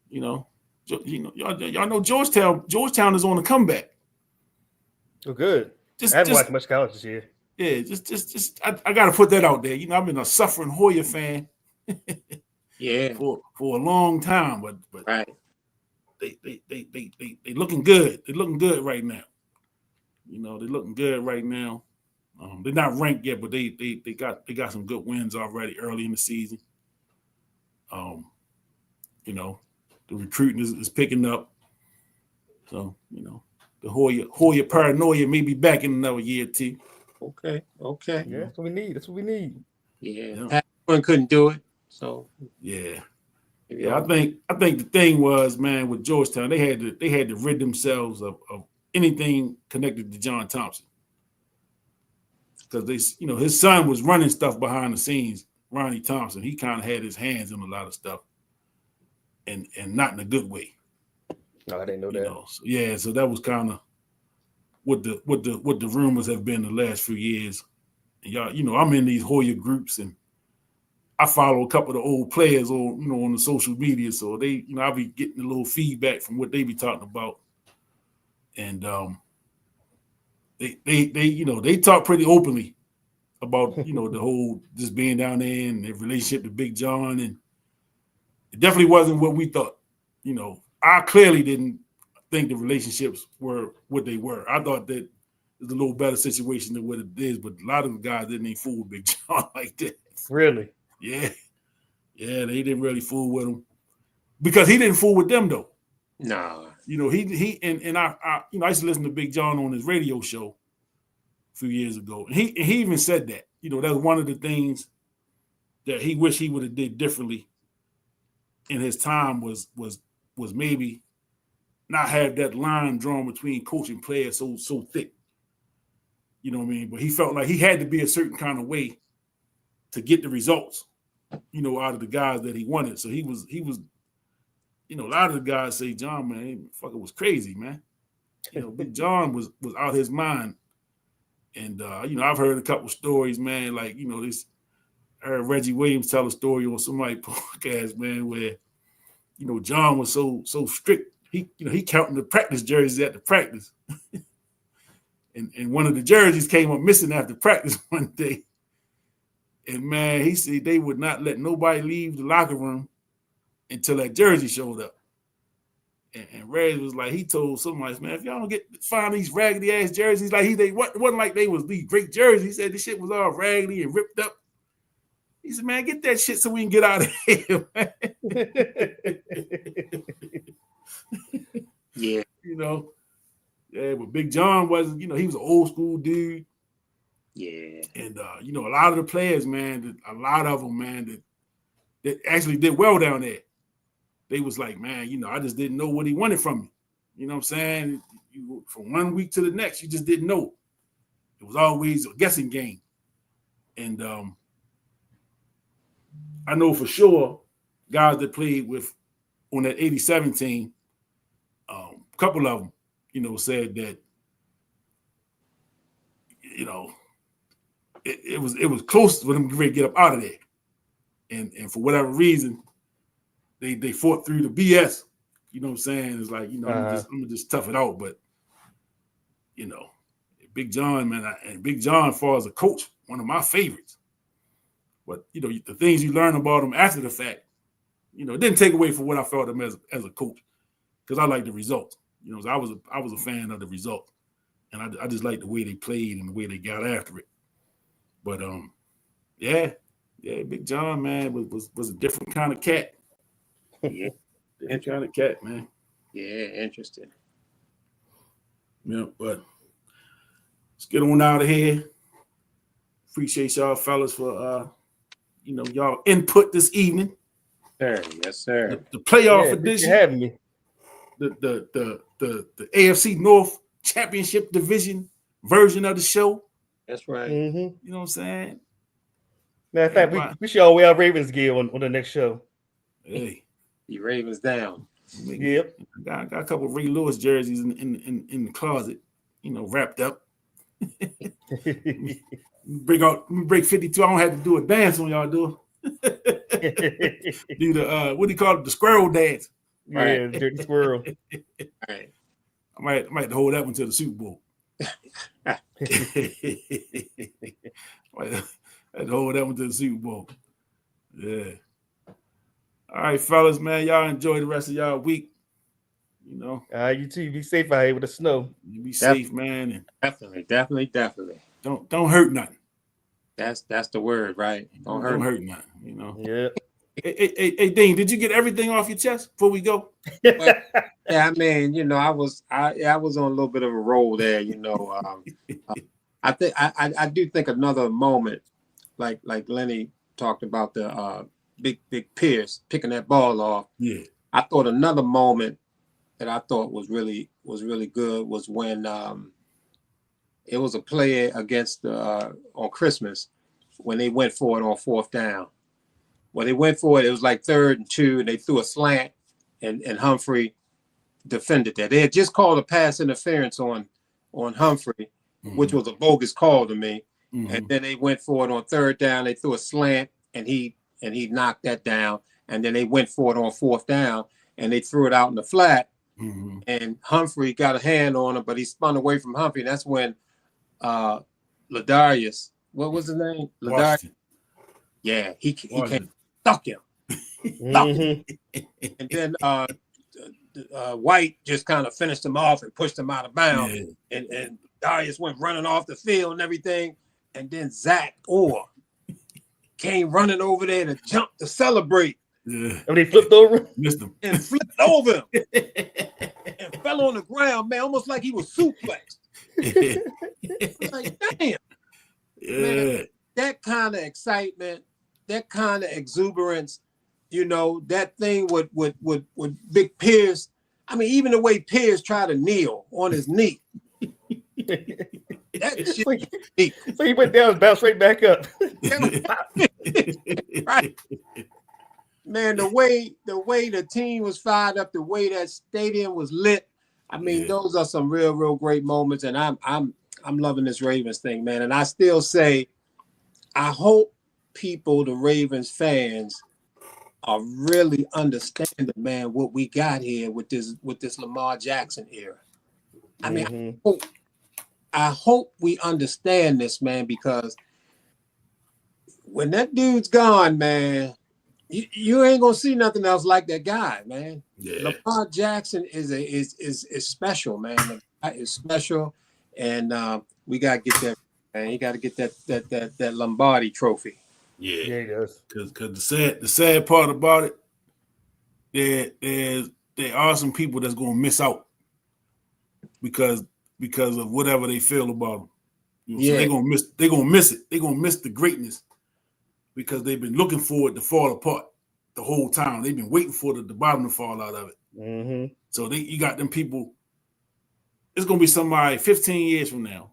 Speaker 2: Y'all know Georgetown is on the comeback.
Speaker 5: Oh, good. I haven't watched much college this year.
Speaker 2: Yeah, I got to put that out there. I've been a suffering Hoya fan.
Speaker 3: Yeah.
Speaker 2: For a long time, but
Speaker 3: right.
Speaker 2: They looking good. They're looking good right now. They're looking good right now. They're not ranked yet, but they got some good wins already early in the season. The recruiting is picking up. So, the Hoya paranoia may be back in another year or two.
Speaker 3: Okay.
Speaker 5: Yeah, that's what we need.
Speaker 3: Yeah. Pat couldn't do it. So
Speaker 2: yeah. I think the thing was, man, with Georgetown, they had to rid themselves of anything connected to John Thompson. Because his son was running stuff behind the scenes, Ronnie Thompson. He kind of had his hands in a lot of stuff. And not in a good way.
Speaker 5: No, I didn't know that.
Speaker 2: So that was kind of what the rumors have been the last few years. And y'all, I'm in these Hoya groups, and I follow a couple of the old players on the social media. So they, I'll be getting a little feedback from what they be talking about. And they talk pretty openly about the whole just being down there and their relationship to Big John, and it definitely wasn't what we thought. I clearly didn't think the relationships were what they were. I thought that it was a little better situation than what it is, but a lot of the guys didn't even fool with Big John like that.
Speaker 5: Really?
Speaker 2: Yeah, they didn't really fool with him because he didn't fool with them though.
Speaker 3: No.
Speaker 2: He and I used to listen to Big John on his radio show a few years ago, and he even said that that's one of the things that he wished he would have did differently in his time was maybe not have that line drawn between coach and player so thick. You know what I mean? But he felt like he had to be a certain kind of way to get the results, out of the guys that he wanted. So he was, a lot of the guys say, John, man, fucker was crazy, man. Big John was out his mind. And, I've heard a couple stories, man, like, I heard Reggie Williams tell a story on somebody's podcast, man, where, John was so strict. He counting the practice jerseys at the practice. and one of the jerseys came up missing after practice one day. And, man, he said they would not let nobody leave the locker room until that jersey showed up. And Reg was like, he told somebody, man, if y'all don't find these raggedy ass jerseys, like they wasn't like they was these great jerseys. He said this shit was all raggedy and ripped up. He said, man, get that shit so we can get out of here, man.
Speaker 3: Yeah.
Speaker 2: Yeah, but Big John wasn't, he was an old school dude.
Speaker 3: Yeah.
Speaker 2: And, a lot of the players, man, a lot of them, man, that actually did well down there. They was like, man, I just didn't know what he wanted from me. You know what I'm saying? From one week to the next, you just didn't know. It was always a guessing game. And I know for sure guys that played on that 87 team, a couple of them, said that, it was close for them to get up out of there. And for whatever reason, they fought through the BS. You know what I'm saying? It's like, I'm gonna just tough it out. But, Big John, man, and Big John, as far as a coach, one of my favorites. But, the things you learn about him after the fact, it didn't take away from what I felt him as a coach, because I like the results. So I was a fan of the results, and I just liked the way they played and the way they got after it. But yeah, Big John, man, was a different kind of cat.
Speaker 3: Yeah,
Speaker 2: different kind of cat, man.
Speaker 3: Yeah, interesting.
Speaker 2: Yeah, but let's get on out of here. Appreciate y'all fellas for y'all input this evening.
Speaker 3: Sir, yes, sir.
Speaker 2: The playoff edition.
Speaker 5: Having me.
Speaker 2: The AFC North Championship Division version of the show.
Speaker 3: That's right.
Speaker 5: Mm-hmm.
Speaker 2: You know what I'm saying?
Speaker 5: Matter of fact, we should all wear our Ravens gear on the next show.
Speaker 2: Hey,
Speaker 3: the Ravens down.
Speaker 2: Yep. Got a couple of Ray Lewis jerseys in the closet, wrapped up. break 52. I don't have to do a dance when y'all do. Do the what do you call it? The squirrel dance.
Speaker 5: Yeah, right. Dirty squirrel.
Speaker 3: Right.
Speaker 2: I might have to hold that one to the Super Bowl. I might have to hold that one to the Super Bowl. Yeah. All right, fellas, man. Y'all enjoy the rest of y'all week.
Speaker 5: You too. Be safe out here with the snow.
Speaker 2: You be safe, man.
Speaker 3: And definitely.
Speaker 2: Don't hurt nothing.
Speaker 3: That's the word, right? Don't hurt
Speaker 2: nothing.
Speaker 5: Yeah.
Speaker 2: Hey, Dean, did you get everything off your chest before we go?
Speaker 3: Well, yeah, I mean, I was on a little bit of a roll there. I think I do think another moment, like Lenny talked about the big Pierce picking that ball off.
Speaker 2: Yeah.
Speaker 3: I thought another moment that I thought was really good was when it was a play against on Christmas when they went for it on 4th down. When they went for it, it was like 3rd and 2, and they threw a slant, and Humphrey defended that. They had just called a pass interference on Humphrey, mm-hmm. which was a bogus call to me. Mm-hmm. And then they went for it on 3rd down. They threw a slant, and he knocked that down. And then they went for it on 4th down, and they threw it out in the flat. Mm-hmm. And Humphrey got a hand on him, but he spun away from Humphrey. And that's when Ladarius, what was his name? Ladarius. Yeah, he came, stuck him. Mm-hmm. And then White just kind of finished him off and pushed him out of bounds. Yeah. And Darius went running off the field and everything. And then Zach Orr came running over there to jump to celebrate.
Speaker 2: Yeah.
Speaker 5: And he flipped over?
Speaker 2: Missed him.
Speaker 3: And flipped over him. And fell on the ground, man, almost like he was suplexed. Like, damn.
Speaker 2: Yeah.
Speaker 3: Man, that kind of excitement, that kind of exuberance, that thing with Big Pierce. I mean, even the way Pierce tried to kneel on his knee. That shit.
Speaker 5: So he went down and bounced right back up.
Speaker 3: Right. Man, the way the team was fired up, the way that stadium was lit. I mean, those are some real great moments, and I'm loving this Ravens thing, man. And I still say, I hope the Ravens fans, are really understanding, man, what we got here with this Lamar Jackson era. I mean, I hope we understand this, man, because when that dude's gone, man, you ain't gonna see nothing else like that guy, man. Yeah. Lamar Jackson is special, man. The guy is special, and we gotta get that. Man, you gotta get that Lombardi trophy.
Speaker 2: Yeah,
Speaker 5: he does.
Speaker 2: Because the sad part about it, there are some people that's gonna miss out because because of whatever they feel about them. You know,
Speaker 3: Yeah.
Speaker 2: So they're gonna miss it. They're gonna miss the greatness because they've been looking for it to fall apart the whole time. They've been waiting for the bottom to fall out of it.
Speaker 5: Mm-hmm.
Speaker 2: So you got them people. It's gonna be somebody 15 years from now.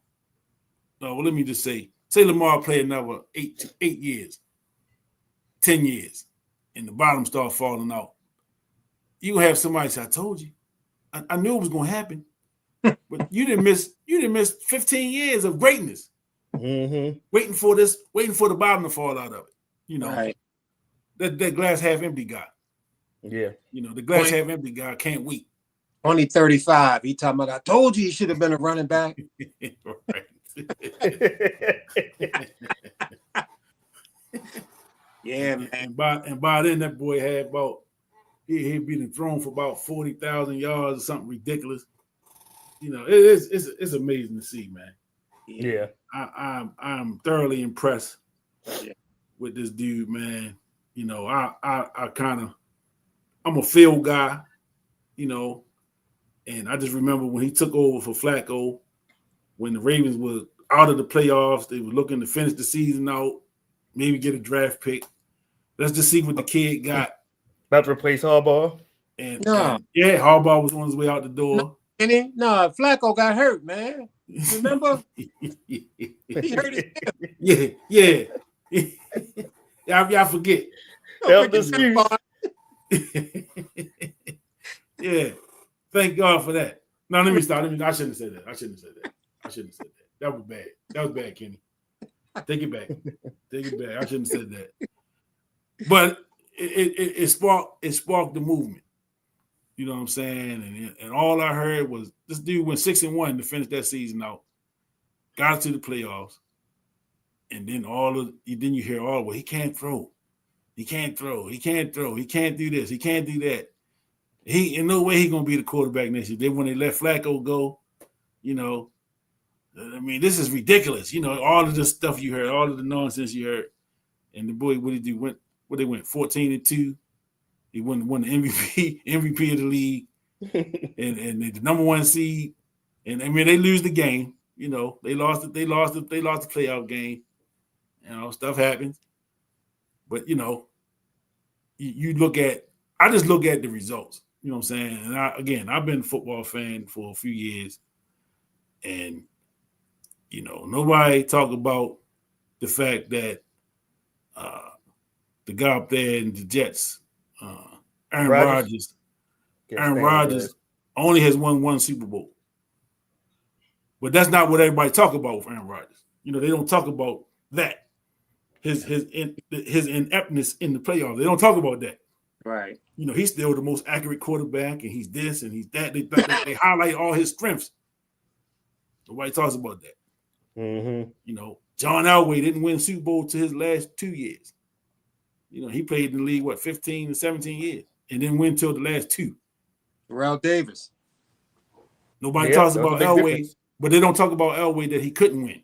Speaker 2: No, well, let me just say Lamar play another 8 years, 10 years, and the bottom start falling out. You gonna have somebody say, "I told you, I knew it was gonna happen," but you didn't miss 15 years of greatness, waiting for the bottom to fall out of it. You know,
Speaker 3: Right.
Speaker 2: that glass half empty guy.
Speaker 5: Yeah.
Speaker 2: You know, the glass half empty guy can't wait.
Speaker 3: Only 35. He talking about, I told you he should have been a running back.
Speaker 2: Right.
Speaker 3: Yeah, man.
Speaker 2: And by then, that boy had about he'd been thrown for about 40,000 yards or something ridiculous. You know, it's amazing to see, man.
Speaker 5: Yeah.
Speaker 2: I'm thoroughly impressed
Speaker 3: Yeah.
Speaker 2: with this dude, man. You know, I'm a field guy, you know, and I just remember when he took over for Flacco, when the Ravens were out of the playoffs, they were looking to finish the season out, maybe get a draft pick. Let's just see what the kid got.
Speaker 5: About to replace Harbaugh.
Speaker 2: And Harbaugh was on his way out the door.
Speaker 3: No, Flacco got hurt, man. Remember? He hurt his hip.
Speaker 2: Yeah. Y'all forget.
Speaker 5: Don't excuse.
Speaker 2: Yeah. Thank God for that. No, let me stop. I shouldn't have said that. I shouldn't have said that. That was bad. That was bad, Kenny. Take it back. I shouldn't have said that. But it sparked the movement. You know what I'm saying? And all I heard was this dude went 6-1 to finish that season out. Got to the playoffs. And then you hear well, he can't throw. He can't throw. He can't throw. He can't do this. He can't do that. He in no way he's gonna be the quarterback next year. Then when they let Flacco go, you know, I mean, this is ridiculous. You know, all of the stuff you heard, all of the nonsense you heard. And the boy, what did he do? They went 14-2. He won the MVP of the league, and the number one seed. And I mean, they lose the game. You know, they lost the playoff game. You know, stuff happens. But you know, I just look at the results. You know what I'm saying? And I've been a football fan for a few years, and you know, nobody talk about the fact that the guy up there in the Jets, Aaron Rodgers only has won one Super Bowl. But that's not what everybody talk about with Aaron Rodgers. You know, they don't talk about that. His ineptness in the playoffs. They don't talk about that.
Speaker 3: Right.
Speaker 2: You know, he's still the most accurate quarterback, and he's this and he's that. They highlight all his strengths. Nobody talks about that.
Speaker 5: Mm-hmm.
Speaker 2: You know, John Elway didn't win Super Bowl to his last 2 years. You know, he played in the league, 15 to 17 years, and didn't win till the last 2.
Speaker 3: Terrell Davis.
Speaker 2: Nobody talks about Elway, but they don't talk about Elway that he couldn't win.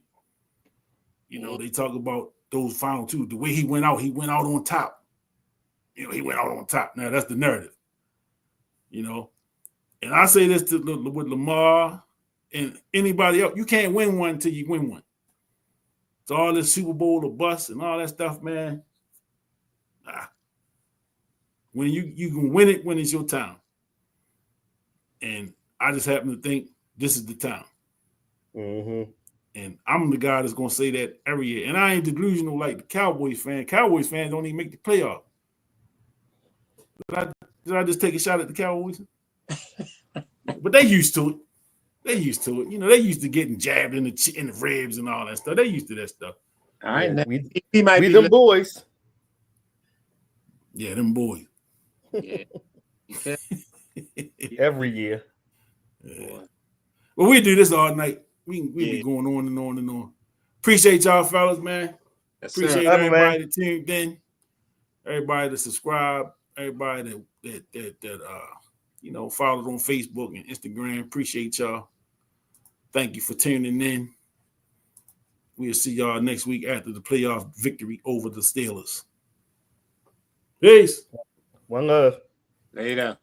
Speaker 2: You know, they talk about those final 2. The way he went out on top. You know, he went out on top. Now, that's the narrative. You know, and I say this with Lamar and anybody else. You can't win one until you win one. So all this Super Bowl or bust and all that stuff, man. When you can win it when it's your time. And I just happen to think this is the time.
Speaker 5: Mm-hmm.
Speaker 2: And I'm the guy that's going to say that every year. And I ain't delusional like the Cowboys fan. Cowboys fans don't even make the playoff. Did I just take a shot at the Cowboys? But they used to it. You know, they used to getting jabbed in the ribs and all that stuff. They used to that stuff.
Speaker 3: All right.
Speaker 5: Yeah,
Speaker 3: he might be
Speaker 5: them boys.
Speaker 2: Yeah, them boys.
Speaker 3: Yeah.
Speaker 5: Every year.
Speaker 2: Yeah. Well, we do this all night. We be going on and on and on. Appreciate y'all, fellas, man.
Speaker 3: Yes,
Speaker 2: Appreciate
Speaker 3: sir.
Speaker 2: everybody that tuned in, everybody that subscribed, everybody that you know, followed on Facebook and Instagram. Appreciate y'all. Thank you for tuning in. We'll see y'all next week after the playoff victory over the Steelers. Peace.
Speaker 5: One love.
Speaker 3: Later.